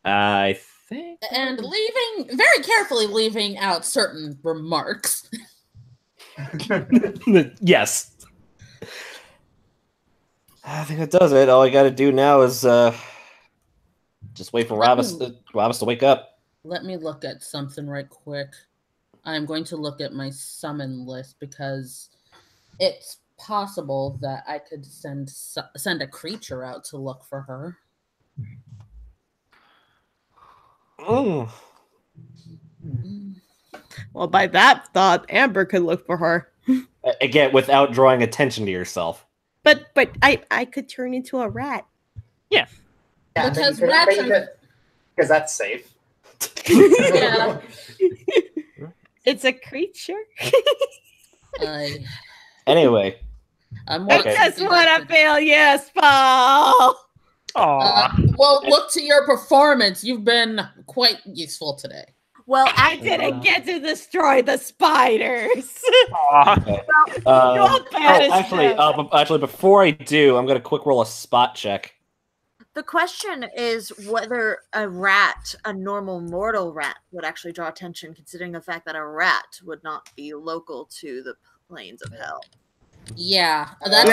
I think very carefully leaving out certain remarks. Yes. I think that does it. All I gotta do now is just wait for Robus to wake up. Let me look at something right quick. I'm going to look at my summon list because it's possible that I could send a creature out to look for her. Oh. Well, by that thought, Amber could look for her. Again, without drawing attention to yourself. But I could turn into a rat. Yeah. Because because that's safe. Yeah. It's a creature. Anyway. I just want to fail. Yes, Paul. Well, look to your performance. You've been quite useful today. Well, I didn't get to destroy the spiders. Actually, before I do, I'm gonna quick roll a spot check. The question is whether a normal mortal rat, would actually draw attention, considering the fact that a rat would not be local to the planes of hell. Yeah, that's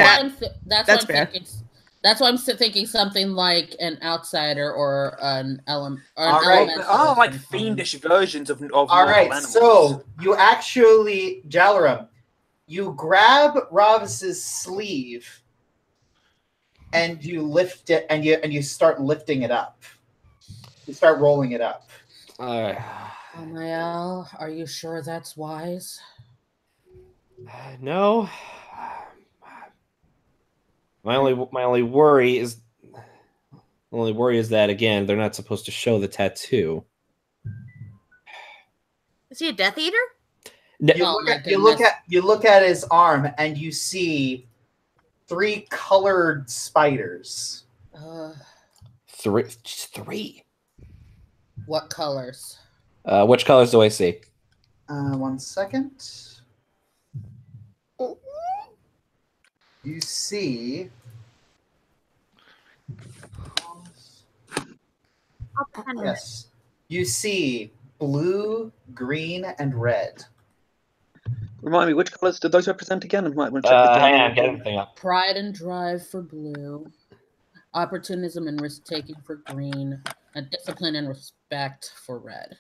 why I'm thinking something like an outsider or an element. Like fiendish versions of all right, animals. so you actually, Jalaram, you grab Ravus's sleeve and you lift it, and you start lifting it up. You start rolling it up. Amael, are you sure that's wise? No. My only worry is that again they're not supposed to show the tattoo. Is he a Death Eater? No. You look at his arm and you see 3 colored spiders. Three. What colors? Which colors do I see? 1 second. You see. Yes. You see blue, green, and red. Remind me, which colors do those represent again? Hang on, get everything up. Pride and drive for blue, opportunism and risk-taking for green, and discipline and respect for red.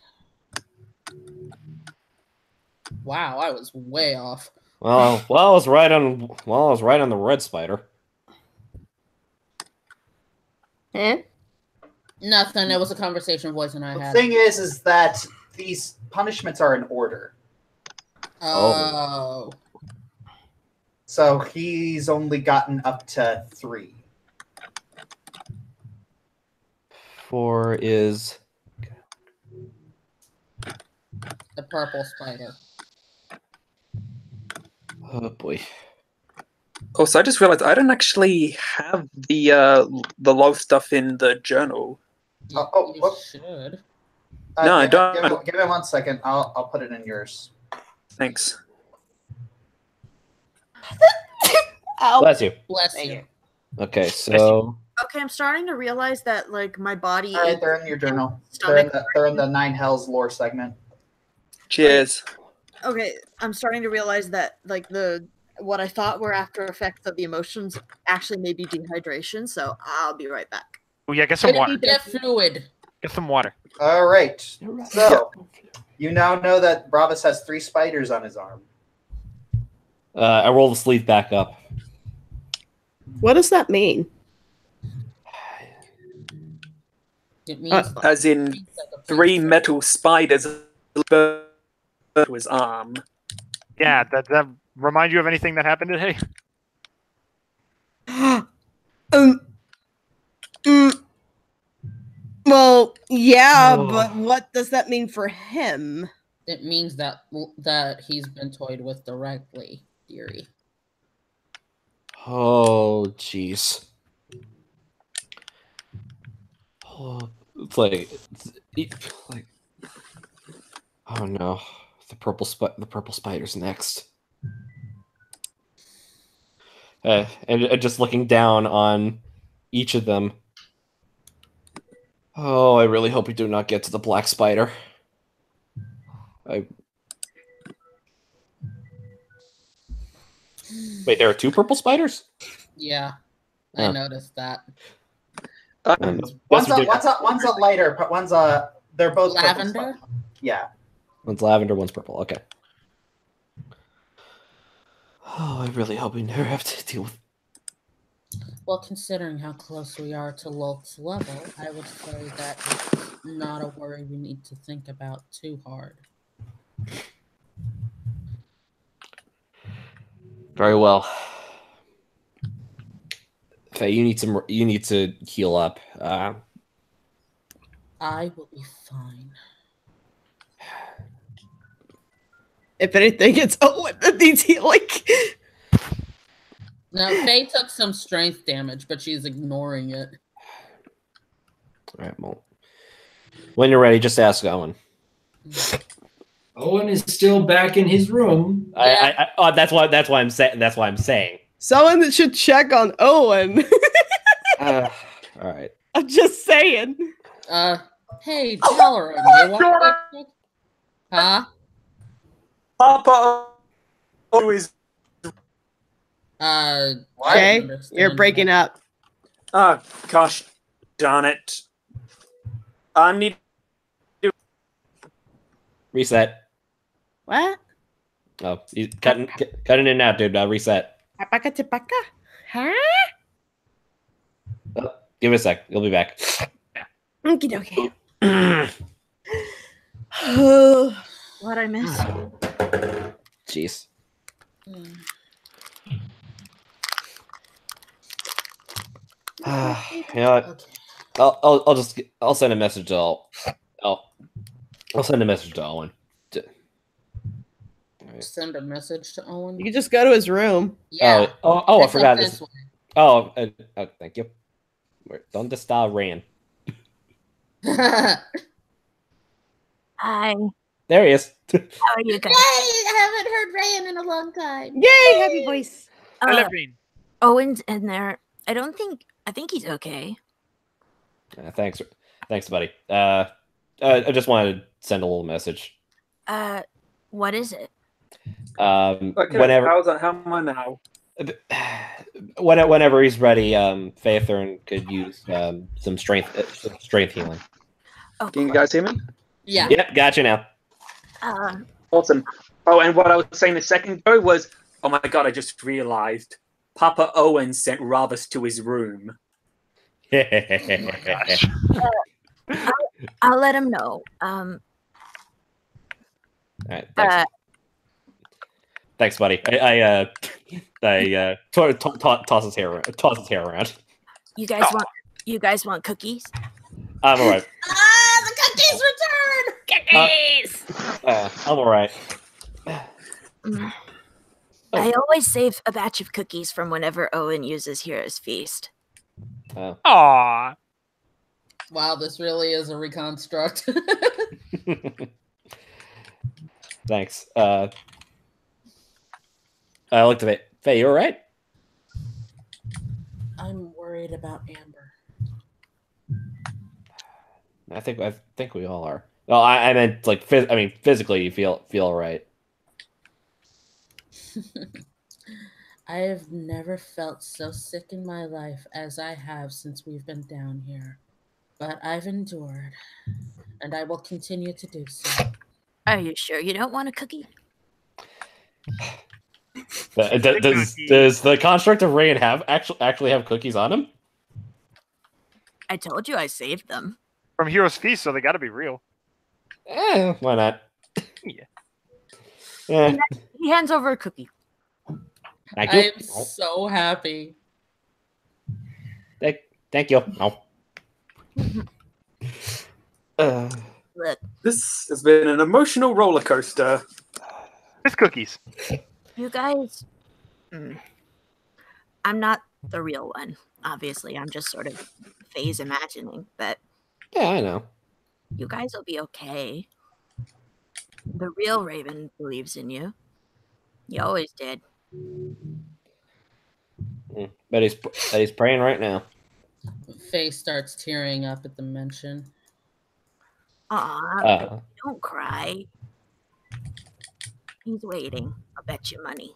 Wow, I was way off. Well, I was right on the red spider. Nothing. It was a conversation voice and I had. The thing is that these punishments are in order. Oh. So he's only gotten up to 3. 4 is The purple spider. Oh boy. Also, I just realized I don't actually have the log stuff in the journal. You should. No, I don't. Give me 1 second. I'll put it in yours. Thanks. Bless you. Bless you. Okay, so Okay, I'm starting to realize that like my body. All right, they're in your journal. Stomach. They're in the Nine Hells lore segment. Cheers. Okay, I'm starting to realize that like what I thought were after effects of the emotions actually may be dehydration. So I'll be right back. Oh yeah, get some water. Get fluid. Get some water. All right. So you now know that Bravas has 3 spiders on his arm. I roll the sleeve back up. What does that mean? It means As in 3 metal spiders to his arm. Yeah, that remind you of anything that happened today? Well, yeah, but what does that mean for him? It means that he's been toyed with directly, dearie. Oh, jeez. Oh, it's like, oh no, the purple spider's next. And just looking down on each of them. Oh, I really hope we do not get to the black spider. Wait, there are 2 purple spiders? Yeah, I noticed that. One's a lighter, but one's a. They're both lavender. Yeah. One's lavender, one's purple. Okay. Oh, I really hope we never have to deal with. Well, considering how close we are to Lulk's level, I would say that it's not a worry we need to think about too hard. Very well. Faye, you need to heal up. I will be fine. If anything, it's Owen that needs healing. Now, Faye took some strength damage, but she's ignoring it. All right, well, when you're ready, just ask Owen. Owen is still back in his room. That's why I'm saying. Someone should check on Owen. All right. I'm just saying. Hey, tell her. You want to... Huh? Papa always. Okay, you're breaking up. Oh, gosh darn it. I need to reset. What? Oh, you cutting in and out, dude. Reset. Huh? Oh, give it a sec. You'll be back. Okie dokie. What I miss? Jeez. You know what? I'll send a message to I'll send a message to Owen. Send a message to Owen. You can just go to his room. Yeah. I forgot this. Oh, thank you. Don't está Rand? Hi. There he is. How are you guys? Yay! I haven't heard Rayan in a long time. Yay! Happy voice. Owen's in there. I think he's okay. Thanks, buddy. I just wanted to send a little message. What is it? Whenever. How am I now? Whenever he's ready, Faethern could use some strength healing. Oh, Can you guys hear me? Yeah. Yep, gotcha now. Awesome. Oh, and what I was saying a second ago was, oh my god, I just realized Papa Owen sent Ravas to his room. I'll let him know. All right, thanks, buddy. I toss his hair around. You guys want cookies? I'm all right. The cookies return! Cookies! I'm all right. I always save a batch of cookies from whenever Owen uses Hero's Feast. Aww. Wow, this really is a reconstruct. Thanks. I looked at it. Faye, you all right? I'm worried about Amber. I think we all are. No, I meant like physically you feel all right. I have never felt so sick in my life as I have since we've been down here. But I've endured, and I will continue to do so. Are you sure you don't want a cookie? Does the construct of Rain have actually have cookies on him? I told you I saved them. From Hero's Feast, so they got to be real. Why not? Yeah. He hands over a cookie. Thank you. I'm so happy. Thank you. No. Look, This has been an emotional roller coaster. It's cookies. you guys. I'm not the real one. Obviously, I'm just sort of phase imagining, but Yeah, I know. you guys will be okay. The real Raven believes in you. He always did. But he's praying right now. Faye starts tearing up at the mention. Aw, don't cry. He's waiting. I'll bet you money.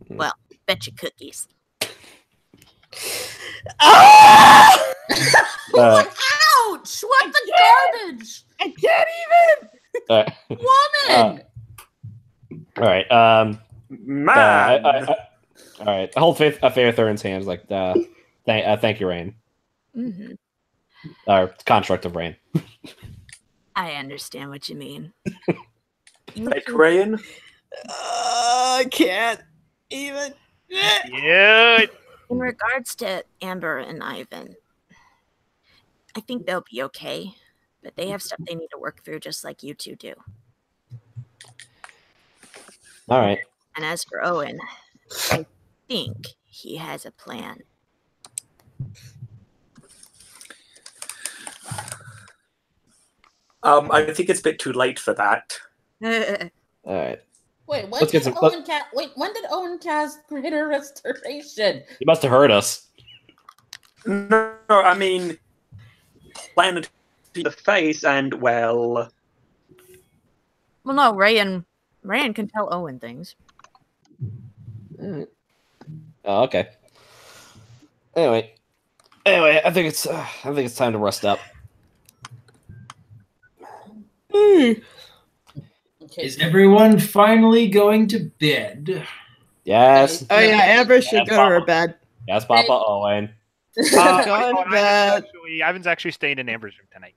Well, bet you cookies. Ouch! What the garbage? I can't even. Woman! All right. Man! All right. I hold Faye Thurin's hands like, thank you, Rain. Mm-hmm. Or construct of Rain. I understand what you mean. Like Rain? I can't even. Yeah. In regards to Amber and Ivan, I think they'll be okay, but they have stuff they need to work through just like you two do. All right. And as for Owen, I think he has a plan. I think it's a bit too late for that. All right. Wait, when Let's get did Owen cast Greater Restoration? He must have heard us. No, I mean, landed to the face and, well... Well, no, Ryan can tell Owen things. Oh, okay. Anyway, I think it's time to rest up. Okay. Is everyone finally going to bed? Yes. Oh yeah, Amber should go to her bed. Yes, Papa Owen. Go to bed. Ivan's actually staying in Amber's room tonight.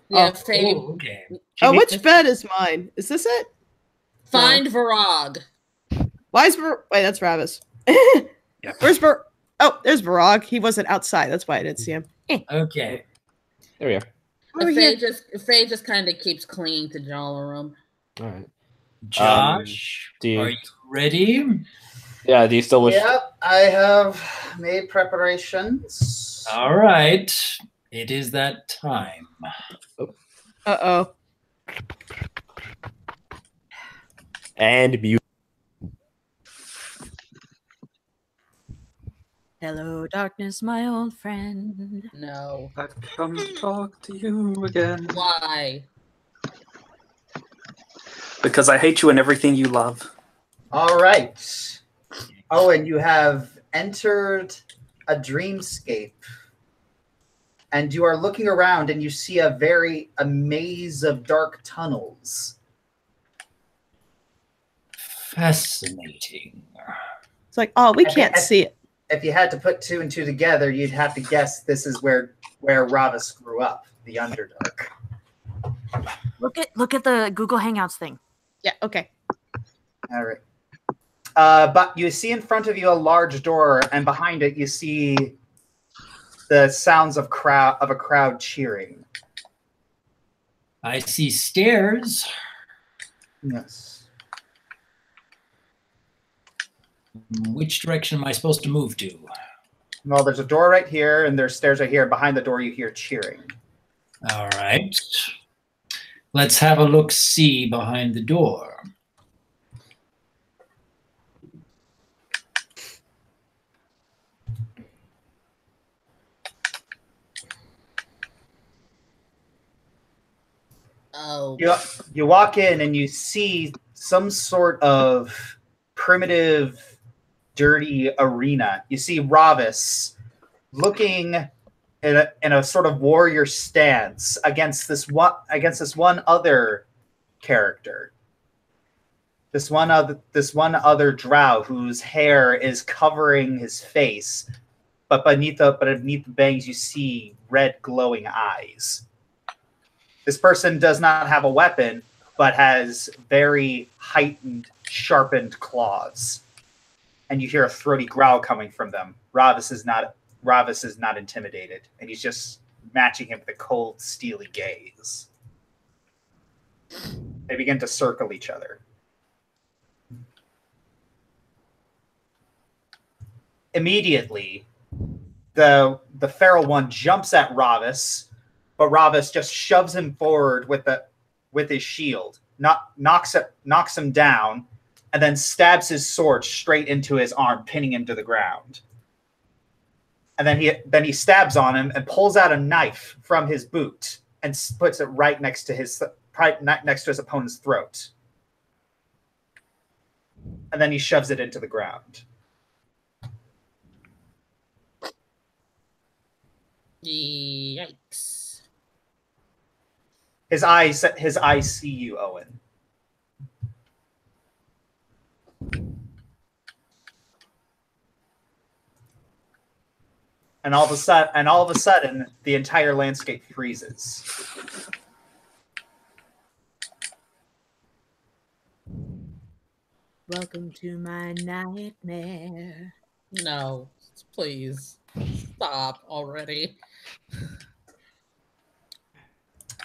Yeah, Oh, Faye. Okay. Oh, which bed is mine? Is this it? Find Varag. Why is Wait, that's Ravis. Where's Oh, there's Varag. He wasn't outside. That's why I didn't see him. Okay. There we are. Oh, Faye just kind of keeps clinging to Jalarum. All right. Josh, do you- are you ready? Yeah. Do you still wish? Yep, I have made preparations. All right. It is that time. Uh-oh. And mute. Hello, darkness, my old friend. No. I've come to talk to you again. Why? Because I hate you and everything you love. All right. Owen, you have entered a dreamscape. And you are looking around and you see a maze of dark tunnels. Fascinating. It's like, oh, we can't see it. If you had to put two and two together, you'd have to guess this is where Ravis grew up, the Underdark. Look at the Google Hangouts thing. Yeah, okay. All right. But you see in front of you a large door, and behind it you see the sounds of a crowd cheering. I see stairs. Yes. Which direction am I supposed to move to? Well, there's a door right here, and there's stairs right here. Behind the door, you hear cheering. All right. Let's have a look-see behind the door. Oh. You walk in and you see some sort of primitive, dirty arena. You see Ravis looking in a sort of warrior stance against this one other character. This one other drow whose hair is covering his face, but beneath the bangs you see red glowing eyes. This person does not have a weapon, but has very heightened, sharpened claws. And you hear a throaty growl coming from them. Ravis is not intimidated, and he's just matching him with a cold, steely gaze. They begin to circle each other. Immediately, the feral one jumps at Ravis, but Ravis just shoves him forward with his shield, knocks him down, and then stabs his sword straight into his arm, pinning him to the ground. And then he stabs on him and pulls out a knife from his boot and puts it right next to his opponent's throat. And then he shoves it into the ground. Yikes. His eyes see you, Owen. And all of a sudden, the entire landscape freezes. Welcome to my nightmare. No, please stop already.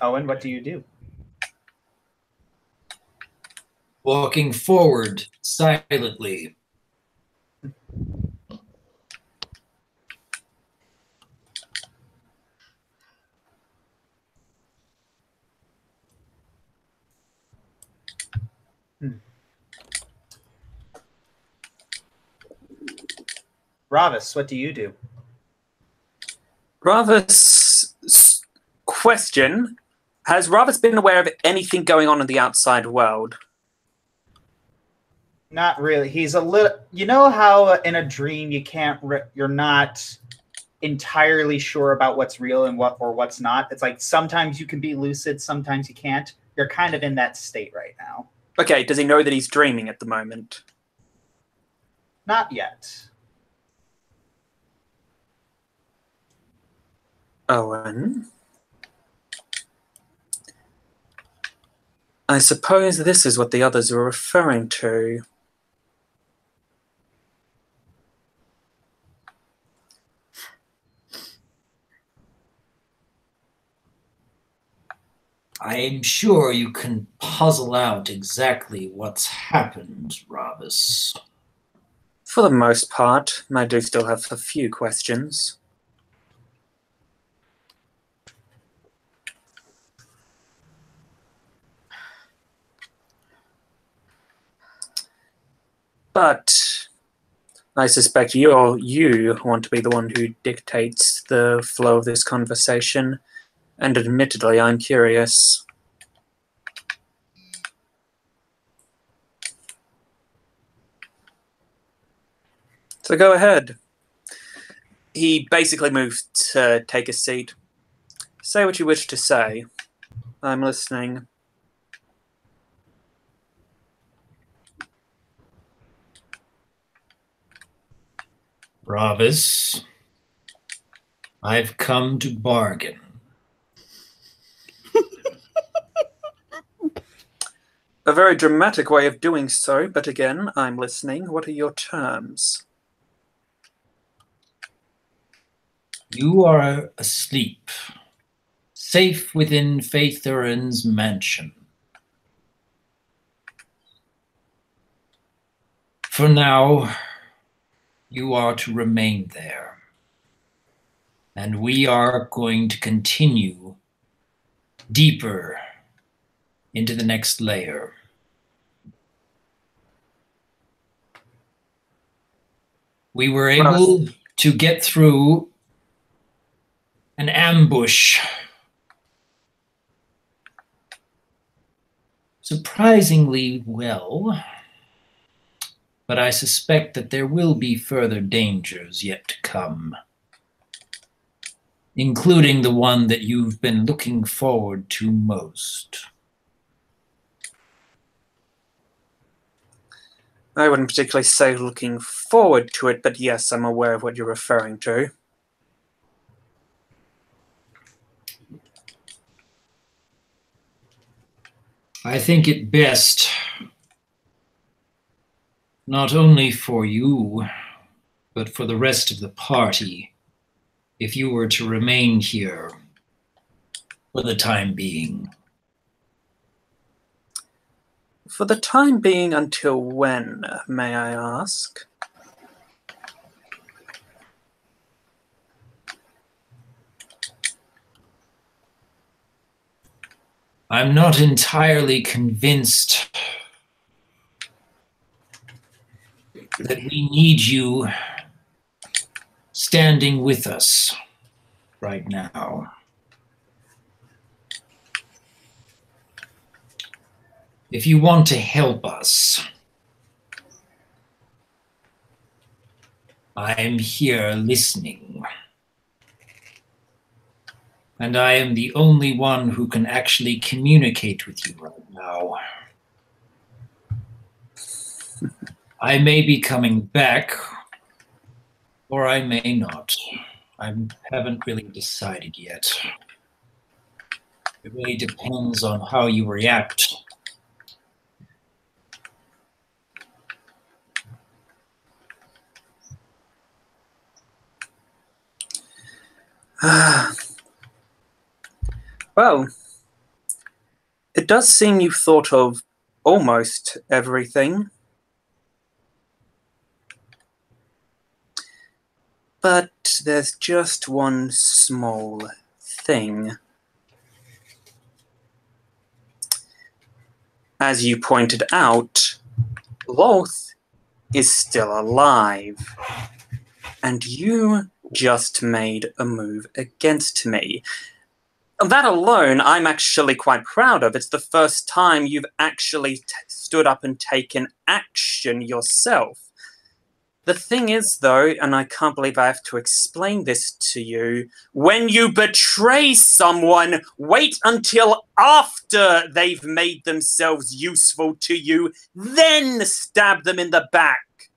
Owen, what do you do? Walking forward silently. Ravis, what do you do? Ravis, question. Has Ravis been aware of anything going on in the outside world? Not really. He's a little. You know how in a dream you're not entirely sure about what's real and what's not. It's like sometimes you can be lucid, sometimes you can't. You're kind of in that state right now. Okay, does he know that he's dreaming at the moment? Not yet. Owen? I suppose this is what the others were referring to. I'm sure you can puzzle out exactly what's happened, Ravis. For the most part, I do still have a few questions. But I suspect you want to be the one who dictates the flow of this conversation, and admittedly, I'm curious. So go ahead. He basically moved to take a seat. Say what you wish to say. I'm listening. Ravis, I've come to bargain. A very dramatic way of doing so, but again, I'm listening. What are your terms? You are asleep, safe within Faithurin's mansion. For now, you are to remain there. And we are going to continue deeper into the next layer. We were able to get through an ambush surprisingly well, but I suspect that there will be further dangers yet to come, including the one that you've been looking forward to most. I wouldn't particularly say looking forward to it, but yes, I'm aware of what you're referring to. I think it best, not only for you, but for the rest of the party, if you were to remain here for the time being. For the time being, until when, may I ask? I'm not entirely convinced that we need you standing with us right now. If you want to help us, I am here listening. And I am the only one who can actually communicate with you right now. I may be coming back, or I may not. I haven't really decided yet. It really depends on how you react. Well, it does seem you've thought of almost everything. But there's just one small thing. As you pointed out, Loth is still alive. And you just made a move against me. That alone, I'm actually quite proud of. It's the first time you've actually stood up and taken action yourself. The thing is, though, and I can't believe I have to explain this to you, when you betray someone, wait until after they've made themselves useful to you, then stab them in the back.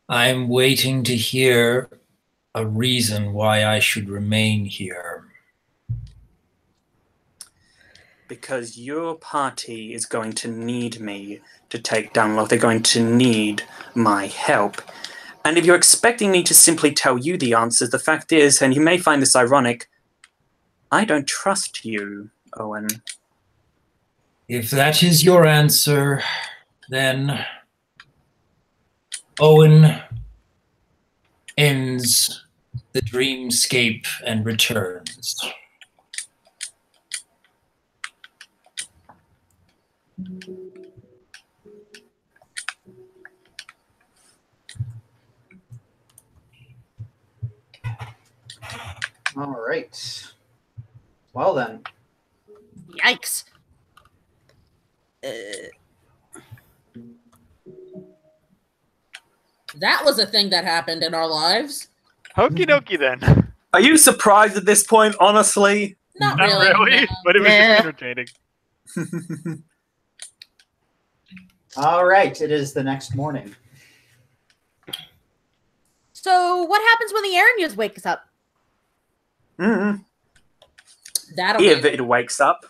I'm waiting to hear a reason why I should remain here. Because your party is going to need me to take down Loth. They're going to need my help. And if you're expecting me to simply tell you the answers, the fact is, and you may find this ironic, I don't trust you, Owen. If that is your answer, then Owen ends the dreamscape and returns. All right. Well then. Yikes. That was a thing that happened in our lives. Okie dokie then. Are you surprised at this point, honestly? Not Not really. really, no. but it was Nah. just entertaining. All right. It is the next morning. So what happens when the Aranus wakes up? Mm-hmm. That'll If be, it wakes up.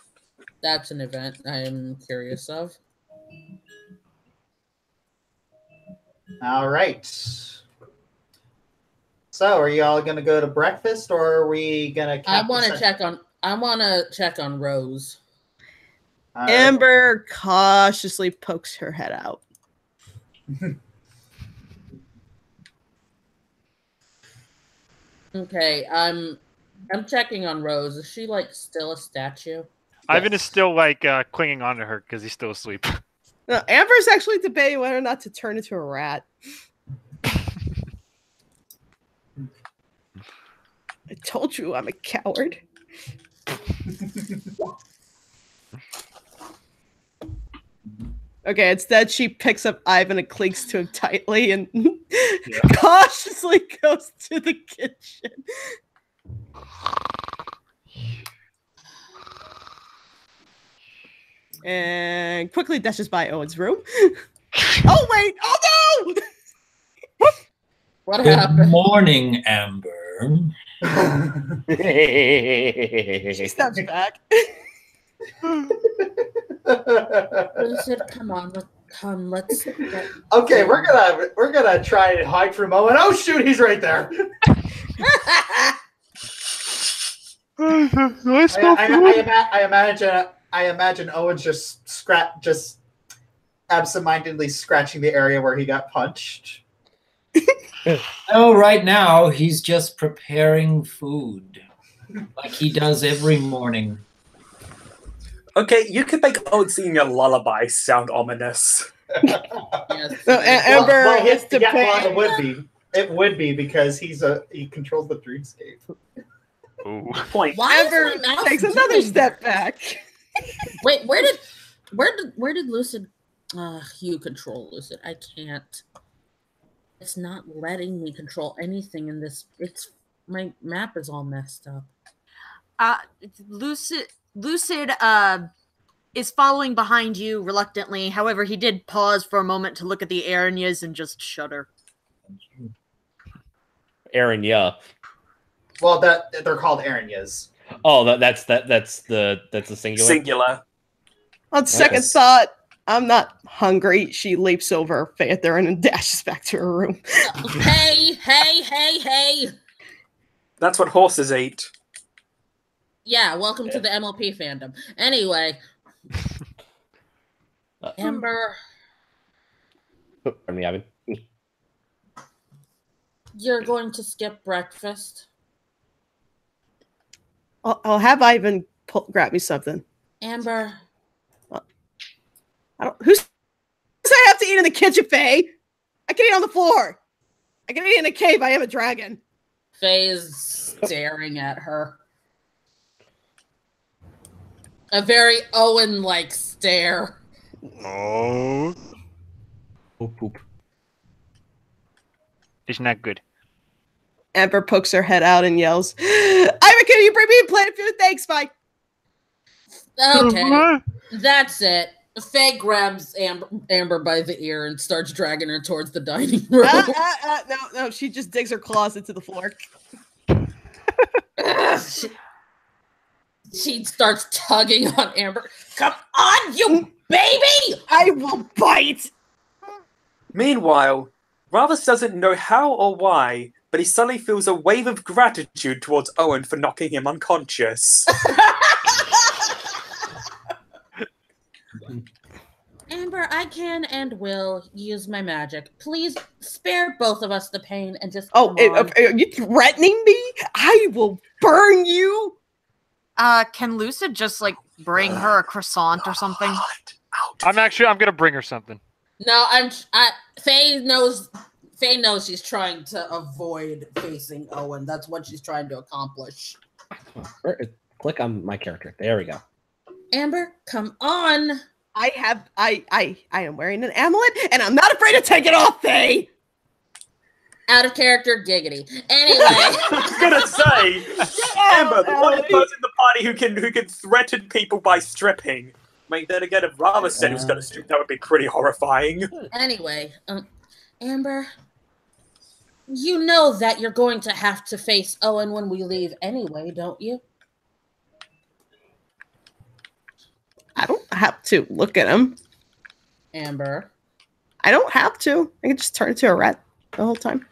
that's an event I'm curious of. All right. So, are you all gonna go to breakfast, or are we gonna? I want to check on Rose. Right. Amber cautiously pokes her head out. Okay, I'm checking on Rose. Is she like still a statue? Ivan is still like clinging on to her because he's still asleep. No, Amber's actually debating whether or not to turn into a rat. I told you I'm a coward. Okay, instead she picks up Ivan and clings to him tightly and cautiously goes to the kitchen. And quickly dashes by Owen's room. Oh wait! Oh no! What Good happened? morning, Amber. She steps back. Lucid, come on, let's get... Okay, we're gonna try and hide from Owen. Oh shoot, he's right there. I imagine Owen's just absentmindedly scratching the area where he got punched. No, right now he's just preparing food, like he does every morning. Okay, you could make Owen singing a lullaby sound ominous. Yes. So Amber Well, to pay. it would be because he controls the dreamscape. Ooh. Point. Why Amber is my mouse takes another doing step that? back. Wait, where did Lucid? You control Lucid. I can't. It's not letting me control anything in this. My map is all messed up. Lucid is following behind you reluctantly. However, he did pause for a moment to look at the Aranyas and just shudder. Aranya. Well, they're called Aranyas. Oh, that's the singular. Singular. On second thought, I'm not hungry. She leaps over Panther and dashes back to her room. Hey! That's what horses eat. Yeah, welcome to the MLP fandom. Anyway, Amber, Pardon me, Ivan. you're going to skip breakfast. I'll have Ivan grab me something. Amber, Who says I have to eat in the kitchen, Faye? I can eat on the floor. I can eat in a cave. I am a dragon. Faye is staring at her. A very Owen-like stare. Oh. Poop. It's not good. Amber pokes her head out and yells, Ivan, can you bring me a plate of food? Thanks, bye. Okay, that's it. Faye grabs Amber by the ear and starts dragging her towards the dining room. No, she just digs her claws into the floor. She starts tugging on Amber. Come on, you baby! I will bite! Meanwhile, Ravus doesn't know how or why, but he suddenly feels a wave of gratitude towards Owen for knocking him unconscious. Amber, I can and will use my magic. Please spare both of us the pain and just. Oh, are you threatening me? I will burn you! Can Lucid just like bring her a croissant or something? I'm gonna bring her something. No, Faye knows she's trying to avoid facing Owen. That's what she's trying to accomplish. Click on my character. There we go. Amber, come on. I am wearing an amulet, and I'm not afraid to take it off, Faye! Out of character, giggity. Anyway. I was gonna say, Amber, the one person in the party who can threaten people by stripping. I mean, then again, if Ravus said he was gonna strip, that would be pretty horrifying. Anyway, Amber, you know that you're going to have to face Owen when we leave anyway, don't you? I don't have to look at him. Amber. I don't have to. I can just turn into a rat the whole time.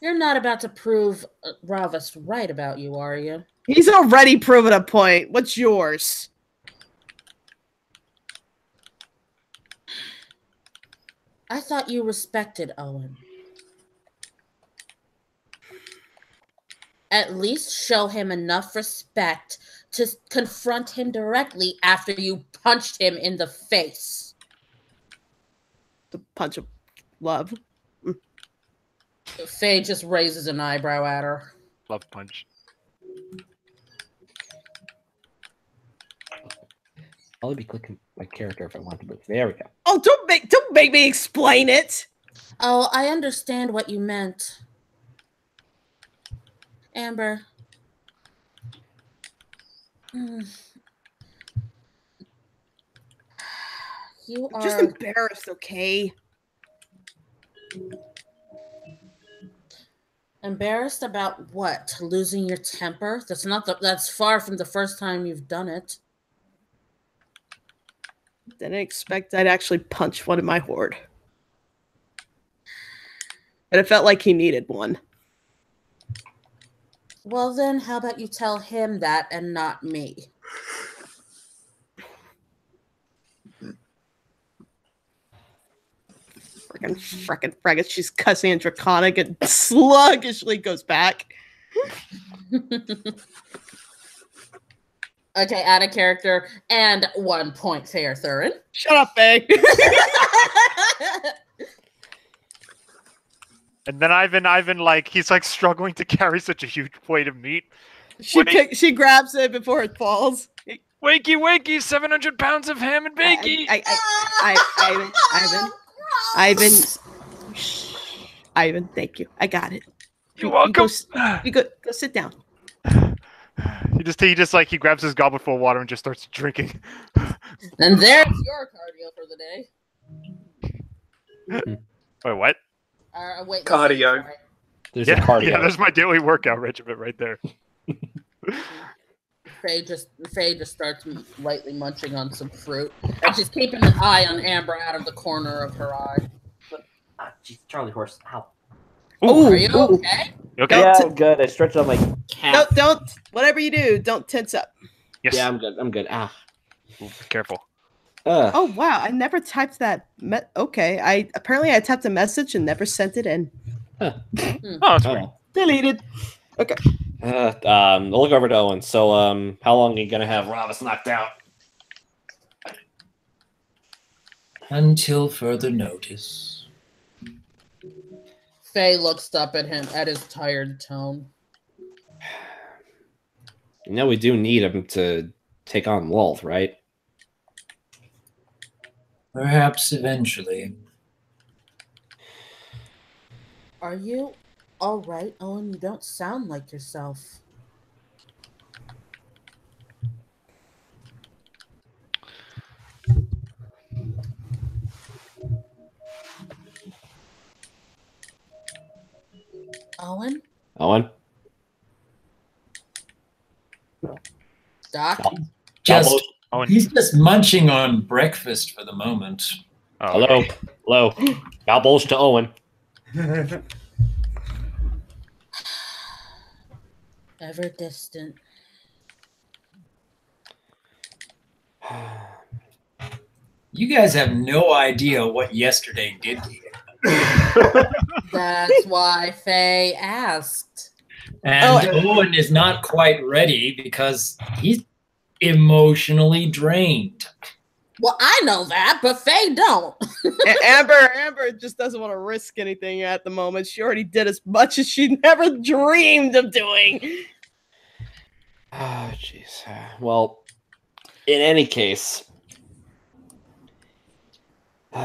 You're not about to prove Ravus right about you, are you? He's already proven a point. What's yours? I thought you respected Owen. At least show him enough respect to confront him directly after you punched him in the face. The punch of love. Faye just raises an eyebrow at her. Love punch. I'll be clicking my character if I want to move. There we go. Oh, don't make me explain it. Oh, I understand what you meant. Amber. You are just embarrassed, okay? Embarrassed about what? Losing your temper? That's far from the first time you've done it. Didn't expect I'd actually punch one in my horde. And it felt like he needed one. Well then, how about you tell him that and not me? Frickin' fraggot. She's cussing and draconic and sluggishly goes back. Okay, add a character and 1 point, Fair Thurin. Shut up, Faye. And then Ivan, like, he's like struggling to carry such a huge weight of meat. She grabs it before it falls. Wakey, 700 pounds of ham and bacon. Ivan, thank you. I got it. You're welcome. You go sit down. He just like, he grabs his goblet full of water and just starts drinking. And there's your cardio for the day. Wait, what? Wait, Cardio. There's a cardio. Yeah, there's my daily workout regimen right there. Faye just starts lightly munching on some fruit, and she's keeping an eye on Amber out of the corner of her eye. Jeez, Charlie horse. Ow. Are you okay? You okay? Yeah, I'm good. I stretched out my calf. Don't. Whatever you do, don't tense up. Yes. Yeah, I'm good. Ah. Ooh, be careful. Oh wow! I never typed that. Okay, I typed a message and never sent it in. Huh. Oh, that's weird. Deleted. Okay. I'll look over to Owen. So, how long are you gonna have Ravus knocked out? Until further notice. Faye looks up at him at his tired tone. You know, we do need him to take on Wolf, right? Perhaps eventually. Are you all right, Owen? You don't sound like yourself. Owen? Owen? Doc? He's just munching on breakfast for the moment. Oh, Hello. Gobbles to Owen. Ever distant. You guys have no idea what yesterday did to you. That's why Faye asked. And Owen is not quite ready because he's emotionally drained. Well, I know that, but Faye don't. Amber just doesn't want to risk anything at the moment. She already did as much as she never dreamed of doing. Oh, jeez. Well, in any case,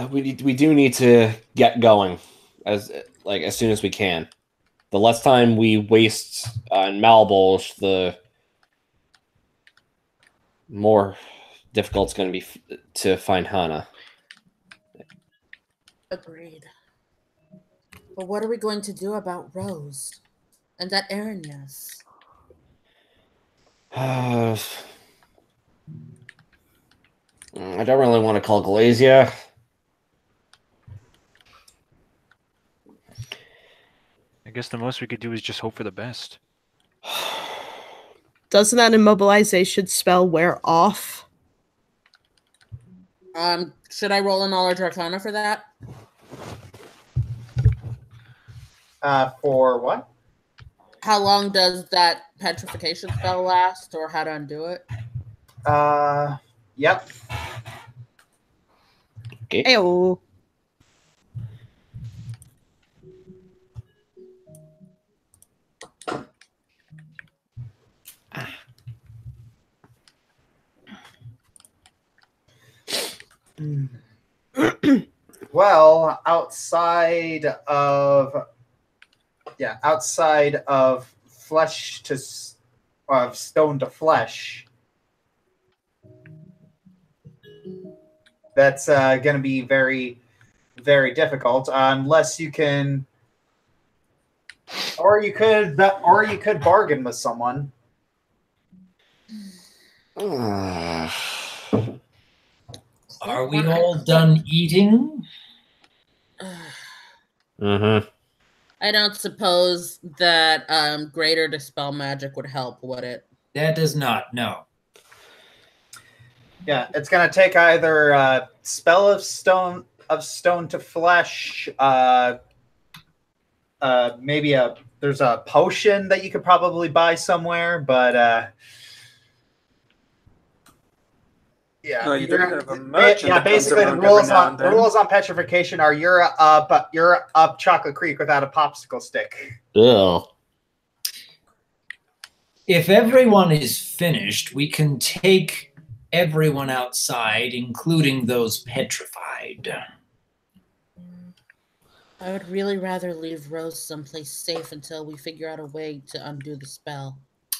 we do need to get going as soon as we can. The less time we waste on Malbolge, the more difficult it's going to be to find Hana. Agreed. But what are we going to do about Rose and that Aranyas? I don't really want to call Glazia. guess the most we could do is just hope for the best. Doesn't that immobilization spell wear off? Should I roll a knowledge arcana for that? For what? How long does that petrification spell last, or how to undo it? Yep. Okay. Ayo. Well, outside of flesh to of stone to flesh, that's going to be very, very difficult unless you can, or you could bargain with someone. Are we all done eating? Mm-hmm. I don't suppose that greater dispel magic would help, would it? That does not, no. Yeah, it's going to take either spell of stone to flesh, maybe there's a potion that you could probably buy somewhere, but yeah, No, you don't have a merchant. yeah. that comes Basically, the around rules every now on and the then. rules on petrification are you're up Chocolate Creek without a popsicle stick. Ugh. If everyone is finished, we can take everyone outside, including those petrified. I would really rather leave Rose someplace safe until we figure out a way to undo the spell.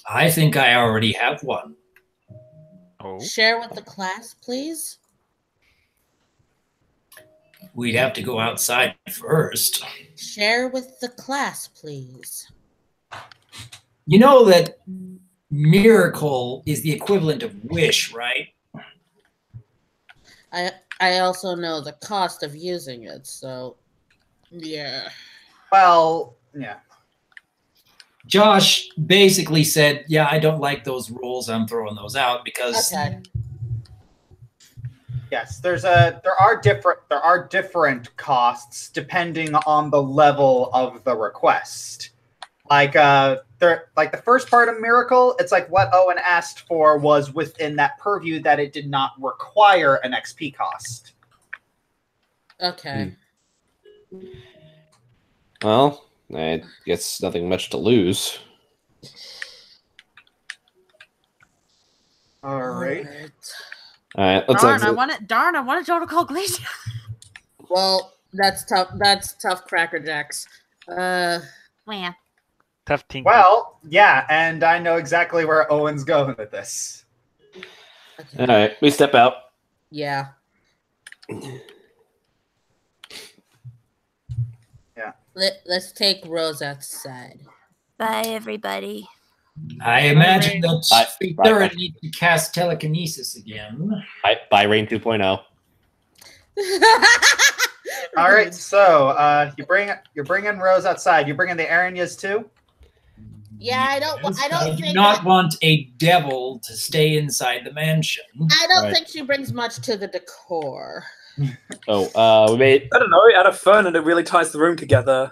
I think I already have one. Oh. Share with the class, please. We'd have to go outside first. Share with the class, please. You know that miracle is the equivalent of wish, right? I also know the cost of using it, so yeah. Well, yeah. Josh basically said, yeah, I don't like those rules. I'm throwing those out because Okay. Yes, there are different costs depending on the level of the request. Like the first part of Miracle, it's like what Owen asked for was within that purview that it did not require an XP cost. Okay. Well, I guess nothing much to lose. All right. All right, let's Darn, exit. I wanted y'all to call Glacier. Well, that's tough. That's tough, Cracker Jacks. Man. Tough team. Well, yeah, and I know exactly where Owen's going with this. Okay. All right, we step out. Yeah. Yeah. Let's take Rose outside. Bye, everybody. I imagine that Bye. Thurin needs to cast telekinesis again. By Rain 2.0. All right, so you're bringing Rose outside. You're bringing the Aranyas too. Yeah, I don't I do think not want a devil to stay inside the mansion. I don't Right. think she brings much to the decor. Oh, we made. I don't know. It had a fern and it really ties the room together.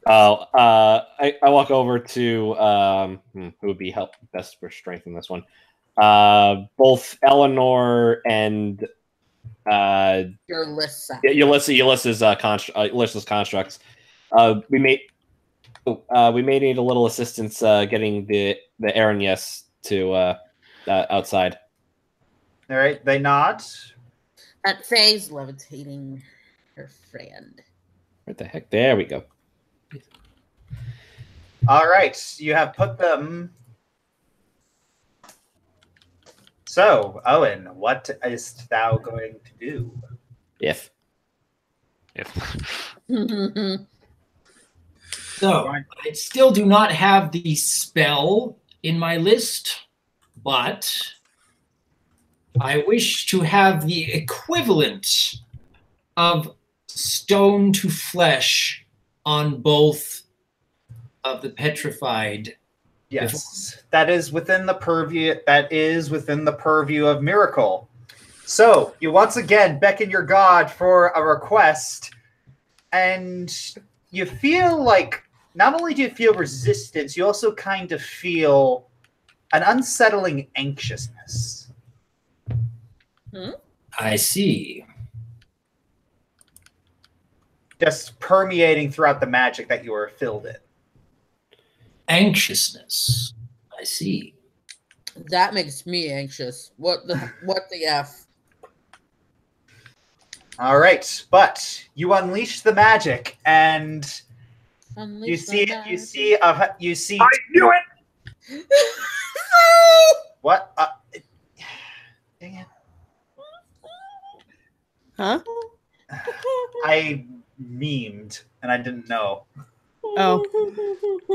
I walk over to who would be best for strength in this one. Both Eleanor and Ulysses. Ulysses constructs. We may need a little assistance getting the Aranyas to outside. All right, they nod. At Faye's levitating her friend. What the heck? There we go. All right, you have put them. So, Owen, what is thou going to do? If. So, I still do not have the spell in my list, but I wish to have the equivalent of stone to flesh on both of the petrified. Yes, that is within the purview. That is within the purview of Miracle. So you once again beckon your god for a request, and you feel like not only do you feel resistance, you also kind of feel an unsettling anxiousness. I see. Just permeating throughout the magic that you are filled in. Anxiousness. I see. That makes me anxious. What the F? All right, but you unleash the magic, and you see. I knew it. What? Dang it. Huh? I memed and I didn't know. Oh.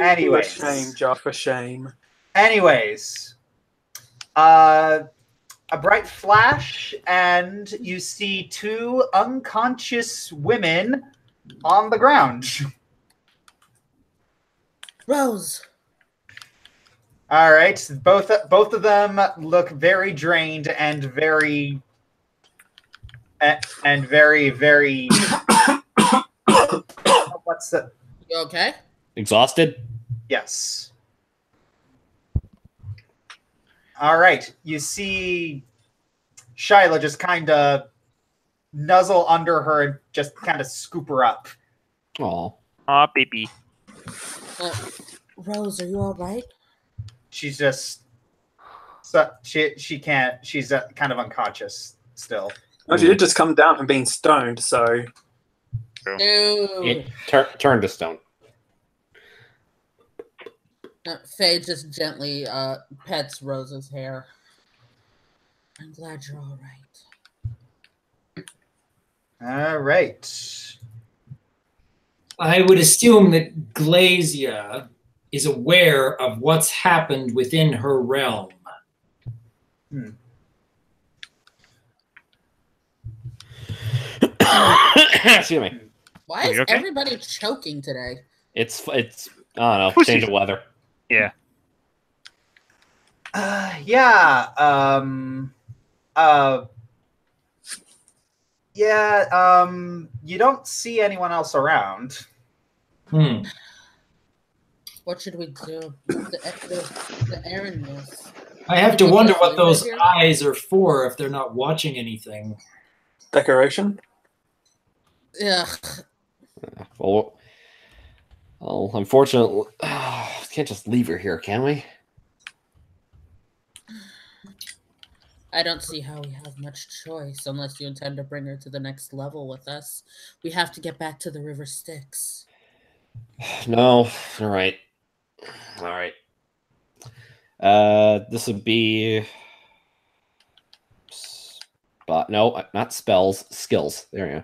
Anyways. For shame, Josh, for shame. Anyways. A bright flash, and you see two unconscious women on the ground. Rose. All right. Both of them look very drained and very what's the You okay? Exhausted? Yes. All right. You see Shyla just kind of nuzzle under her and just kind of scoop her up. Aw. Aw, baby. Rose, are you all right? She's just she can't. She's kind of unconscious still. Oh, she did just come down from being stoned, so Dude. It turned to stone. Faye just gently pets Rose's hair. I'm glad you're all right. All right. I would assume that Glazia is aware of what's happened within her realm. Excuse me. Why is okay? everybody choking today? It's I don't know, change of weather. Yeah. You don't see anyone else around. What should we do? The errandness. I have to wonder what those eyes are for if they're not watching anything. decoration. Yeah. Well, unfortunately, can't just leave her here, can we? I don't see how we have much choice unless you intend to bring her to the next level with us. We have to get back to the River Styx. No, all right. This would be no, not spells, skills. There you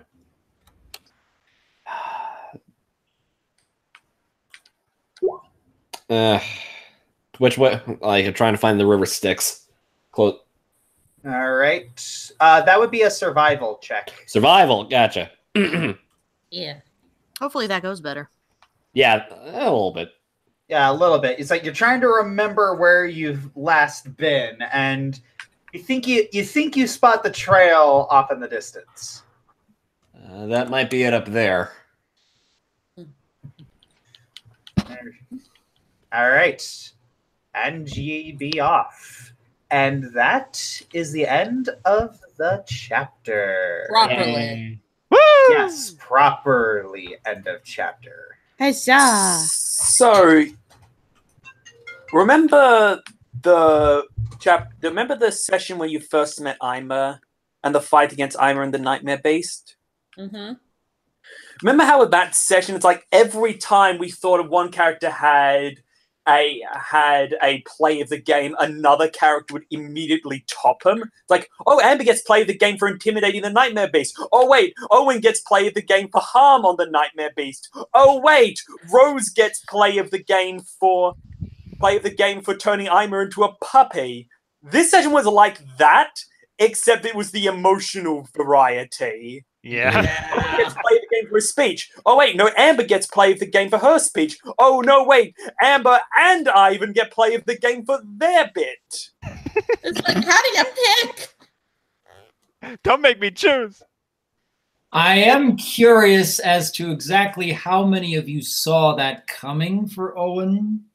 go. Which way? Like, I'm trying to find the River Styx. Close. All right. That would be a survival check. Survival, gotcha. Yeah. Hopefully that goes better. Yeah, a little bit. Yeah, a little bit. It's like you're trying to remember where you've last been, and you think you spot the trail off in the distance. That might be it up there. All right. And ye be off. And that is the end of the chapter. Properly. Woo! Yes, properly end of chapter. Huzzah! So, remember the session where you first met Ima and the fight against Ima and the Nightmare Beast? Mm-hmm. Remember how at that session, it's like every time we thought of one character had a play of the game, another character would immediately top him. It's like, oh, Amber gets play of the game for intimidating the Nightmare Beast. Oh wait, Owen gets play of the game for harm on the Nightmare Beast. Oh wait, Rose gets play of the game for turning Ima into a puppy. This session was like that, except it was the emotional variety. Yeah. Amber gets play of the game for his speech. Oh wait, no, Amber gets play of the game for her speech. Oh no, wait, Amber and Ivan get play of the game for their bit. It's like, how do you pick? Don't make me choose. I am curious as to exactly how many of you saw that coming for Owen.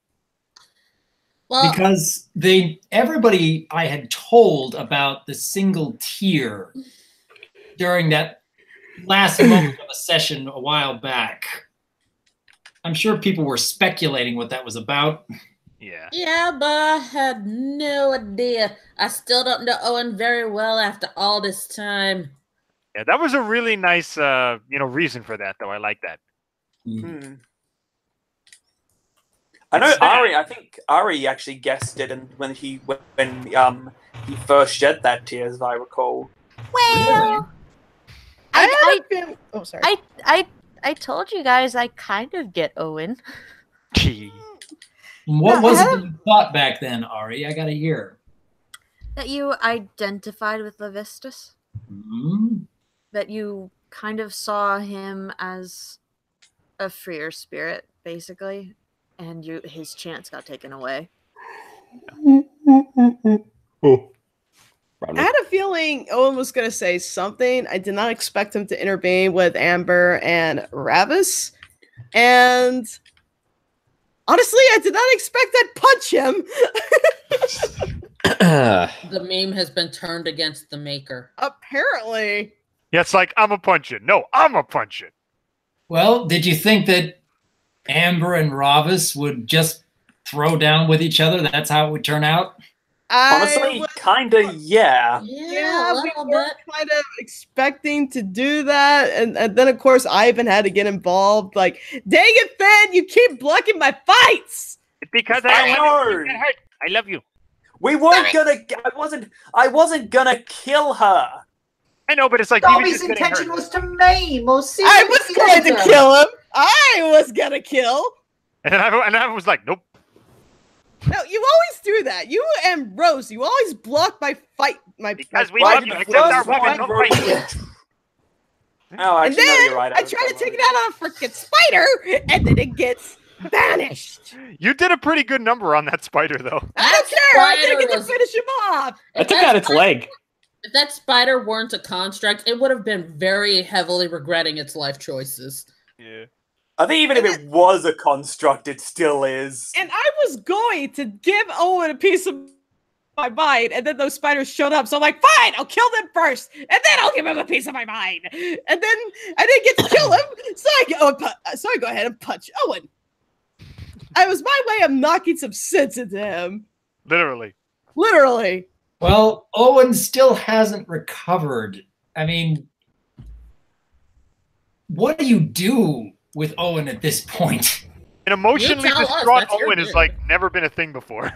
Well, Because everybody I had told about the single tier during that last moment of a session a while back. I'm sure people were speculating what that was about. yeah, but I had no idea. I still don't know Owen very well after all this time. Yeah, that was a really nice, reason for that, though. I like that. I know It's sad. Ari. I think Ari actually guessed it, and when he first shed that tear, as I recall. Well, Oh, sorry. I told you guys I kind of get Owen. What was it that you thought back then, Ari? I gotta hear. That you identified with Levistus. Mm-hmm. That you kind of saw him as a freer spirit, basically, and his chance got taken away. I had a feeling Owen was going to say something. I did not expect him to intervene with Amber and Ravis. And honestly, I did not expect I'd punch him. The meme has been turned against the maker. Apparently. Yeah, it's like, I'm a punch it. No, I'm a punch it. Well, did you think that Amber and Ravis would just throw down with each other? That's how it would turn out? Honestly, kinda, yeah. Yeah, we were kind of expecting to do that. And then, of course, Ivan had to get involved. Like, dang it, Finn, you keep blocking my fights! It's because I know. get hurt. I love you. We weren't gonna. I wasn't gonna kill her. I know, but it's like even Dobby's just getting intention hurt. was to maim or see. I was going to kill him! I was gonna kill! And then I was like, nope. No, you always do that. You and Rose, you always block my fight. Because we fight. love you. Accept our weapon. Don't fight you. Oh, And actually, no, then you're right. I try to take it out on a freaking spider, and then it gets banished. You did a pretty good number on that spider, though. I don't care. I spider didn't get to was- finish him off. I took out its leg. If that spider weren't a construct, it would have been very heavily regretting its life choices. Yeah. I think even if it was a construct, it still is. And I was going to give Owen a piece of my mind, and then those spiders showed up. So I'm like, fine, I'll kill them first, and then I'll give him a piece of my mind. And then I didn't get to kill him, so I go ahead and punch Owen. It was my way of knocking some sense into him. Literally. Literally. Well, Owen still hasn't recovered. I mean, what do you do with Owen at this point? An emotionally You tell us, distraught that's your Owen has bit. like never been a thing before.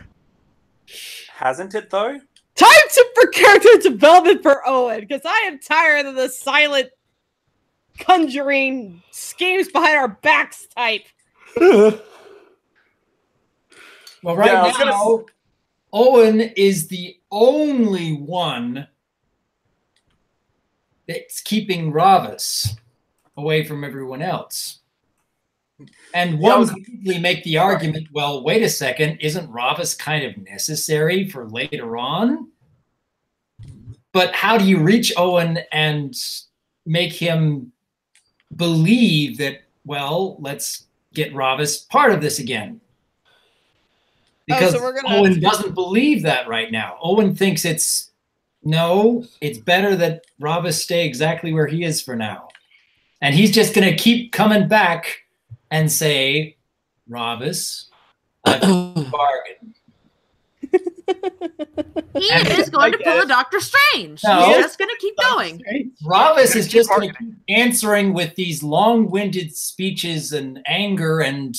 Hasn't it though? For character development for Owen, because I am tired of the silent conjuring schemes behind our backs type. Well, right Yeah, I was gonna now, Owen is the only one that's keeping Ravis away from everyone else. And one could easily make the argument, well, wait a second, isn't Ravis kind of necessary for later on? But how do you reach Owen and make him believe that, well, let's get Ravis part of this again? Because so we're gonna Owen doesn't believe that right now. Owen thinks it's better that Ravis stay exactly where he is for now. And he's just going to keep coming back and say, Ravis, I've got a bargain. He is going to pull a Doctor Strange. No. He's just going to keep going. Ravis is just going to keep answering with these long-winded speeches and anger, and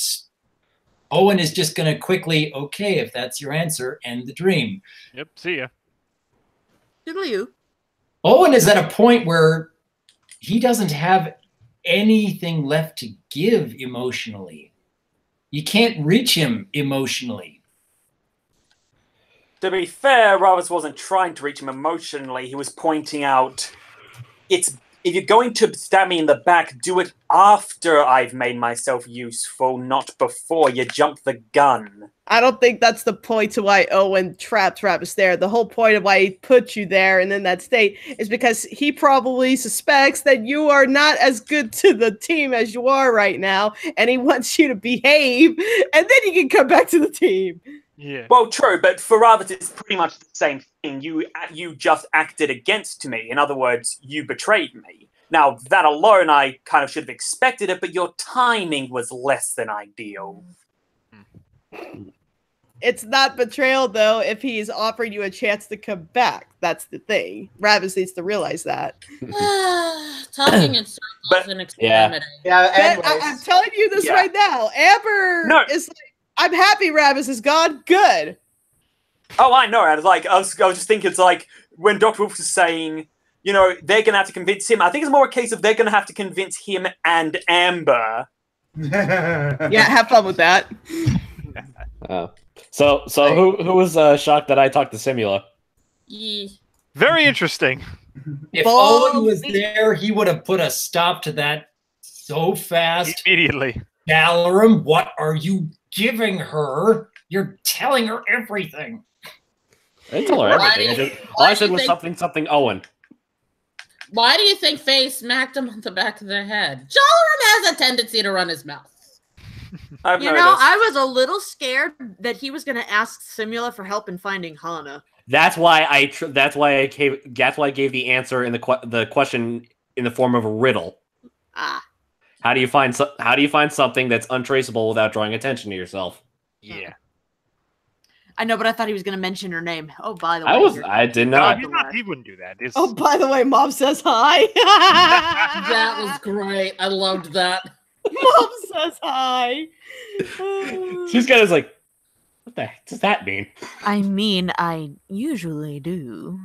Owen is just going to quickly, okay, if that's your answer, end the dream. Yep, see ya. Diddle you. Owen is at a point where he doesn't have anything left to give emotionally. You can't reach him emotionally. To be fair, Ravas wasn't trying to reach him emotionally. He was pointing out, if you're going to stab me in the back, do it after I've made myself useful, not before. You jump the gun. I don't think that's the point to why Owen trapped Travis there. The whole point of why he put you there and in that state is because he probably suspects that you are not as good to the team as you are right now, and he wants you to behave, and then you can come back to the team. Yeah. Well, true, but for Ravas, it's pretty much the same thing. You just acted against me. In other words, you betrayed me. Now, that alone, I kind of should have expected it, but your timing was less than ideal. It's not betrayal, though, if he's offering you a chance to come back. That's the thing. Ravis needs to realize that. Talking in circles and experimenting. Yeah, I'm telling you this right now. Amber is like, I'm happy Ravis is gone. Good. Oh, I know. I was just thinking, it's like when Dr. Wolf was saying, you know, they're going to have to convince him. I think it's more a case of they're going to have to convince him and Amber. Yeah, have fun with that. So who was shocked that I talked to Simula? Very interesting. If Owen was there, he would have put a stop to that so fast. Immediately. Dalarum, what are you giving her? You're telling her everything. I didn't tell her everything. All I said was something Owen. Why do you think Faye smacked him on the back of the head? Jalaran has a tendency to run his mouth. I've You know, I was a little scared that he was going to ask Simula for help in finding Hana. That's why I gave the answer in the question in the form of a riddle. How do you find something that's untraceable without drawing attention to yourself? Yeah. I know, but I thought he was going to mention her name. Oh, by the way. I did not. He wouldn't do that. Oh, by the way, Mom says hi. That was great. I loved that. Mom says hi. She's kind of like, what the heck does that mean? I mean, I usually do.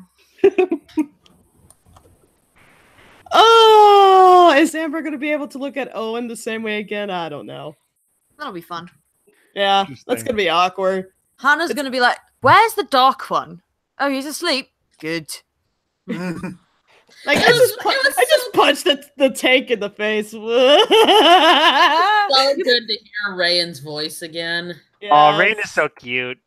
Oh, is Amber going to be able to look at Owen the same way again? I don't know. That'll be fun. Yeah, that's going to be awkward. Hannah's going to be like, where's the dark one? Oh, he's asleep. Good. Like, I just punched the tank in the face. So good to hear Rayan's voice again. Yes. Oh, Rain is so cute.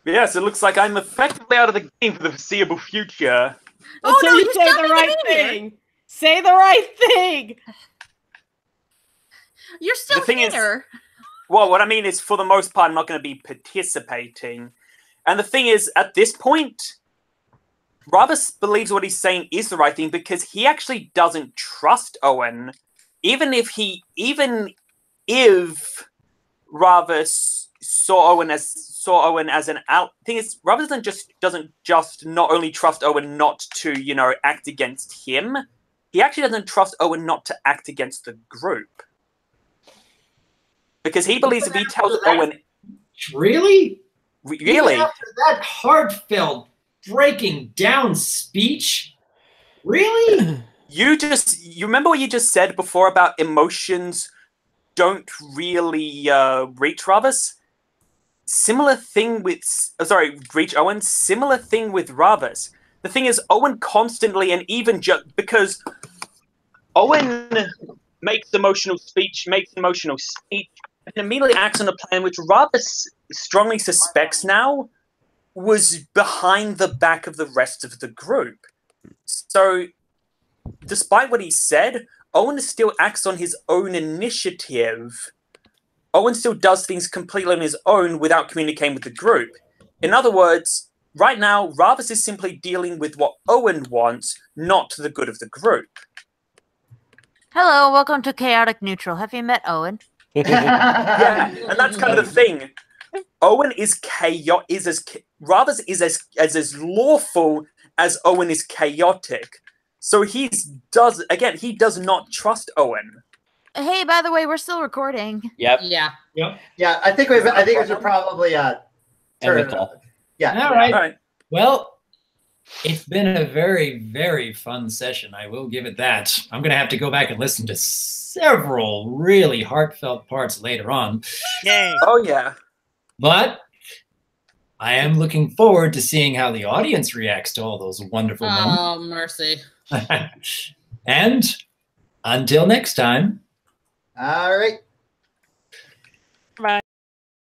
Yes, it looks like I'm effectively out of the game for the foreseeable future. Until you say the right thing. Say the right thing. You're still The thing is- here. Well, what I mean is, for the most part, I'm not going to be participating. And the thing is, at this point, Ravas believes what he's saying is the right thing because he actually doesn't trust Owen. Even if Ravas saw Owen as an out. Thing is, Ravas doesn't just not only trust Owen not to, you know, act against him. He actually doesn't trust Owen not to act against the group. Because he believes if he tells Owen... Really? Really? Even after that heartfelt, breaking down speech? Really? You remember what you just said before about emotions don't really reach Ravas? Similar thing with... reach Owen. Similar thing with Ravas. The thing is, Owen constantly, and even just... Because Owen makes emotional speech, and immediately acts on a plan which Ravas strongly suspects now was behind the back of the rest of the group. So, despite what he said, Owen still acts on his own initiative. Owen still does things completely on his own without communicating with the group. In other words, right now, Ravas is simply dealing with what Owen wants, not the good of the group. Hello, welcome to Chaotic Neutral. Have you met Owen? Yeah, and that's kind of the thing. Owen is Ravas is as lawful as Owen is chaotic. So he does not trust Owen. Hey, by the way, we're still recording. Yep. Yeah. Yeah, I think we should probably End the call. Yeah. All right. All right. Well, it's been a very, very fun session. I will give it that. I'm going to have to go back and listen to several really heartfelt parts later on. Yay. Oh, yeah. But I am looking forward to seeing how the audience reacts to all those wonderful Oh, mercy. moments. And until next time. All right.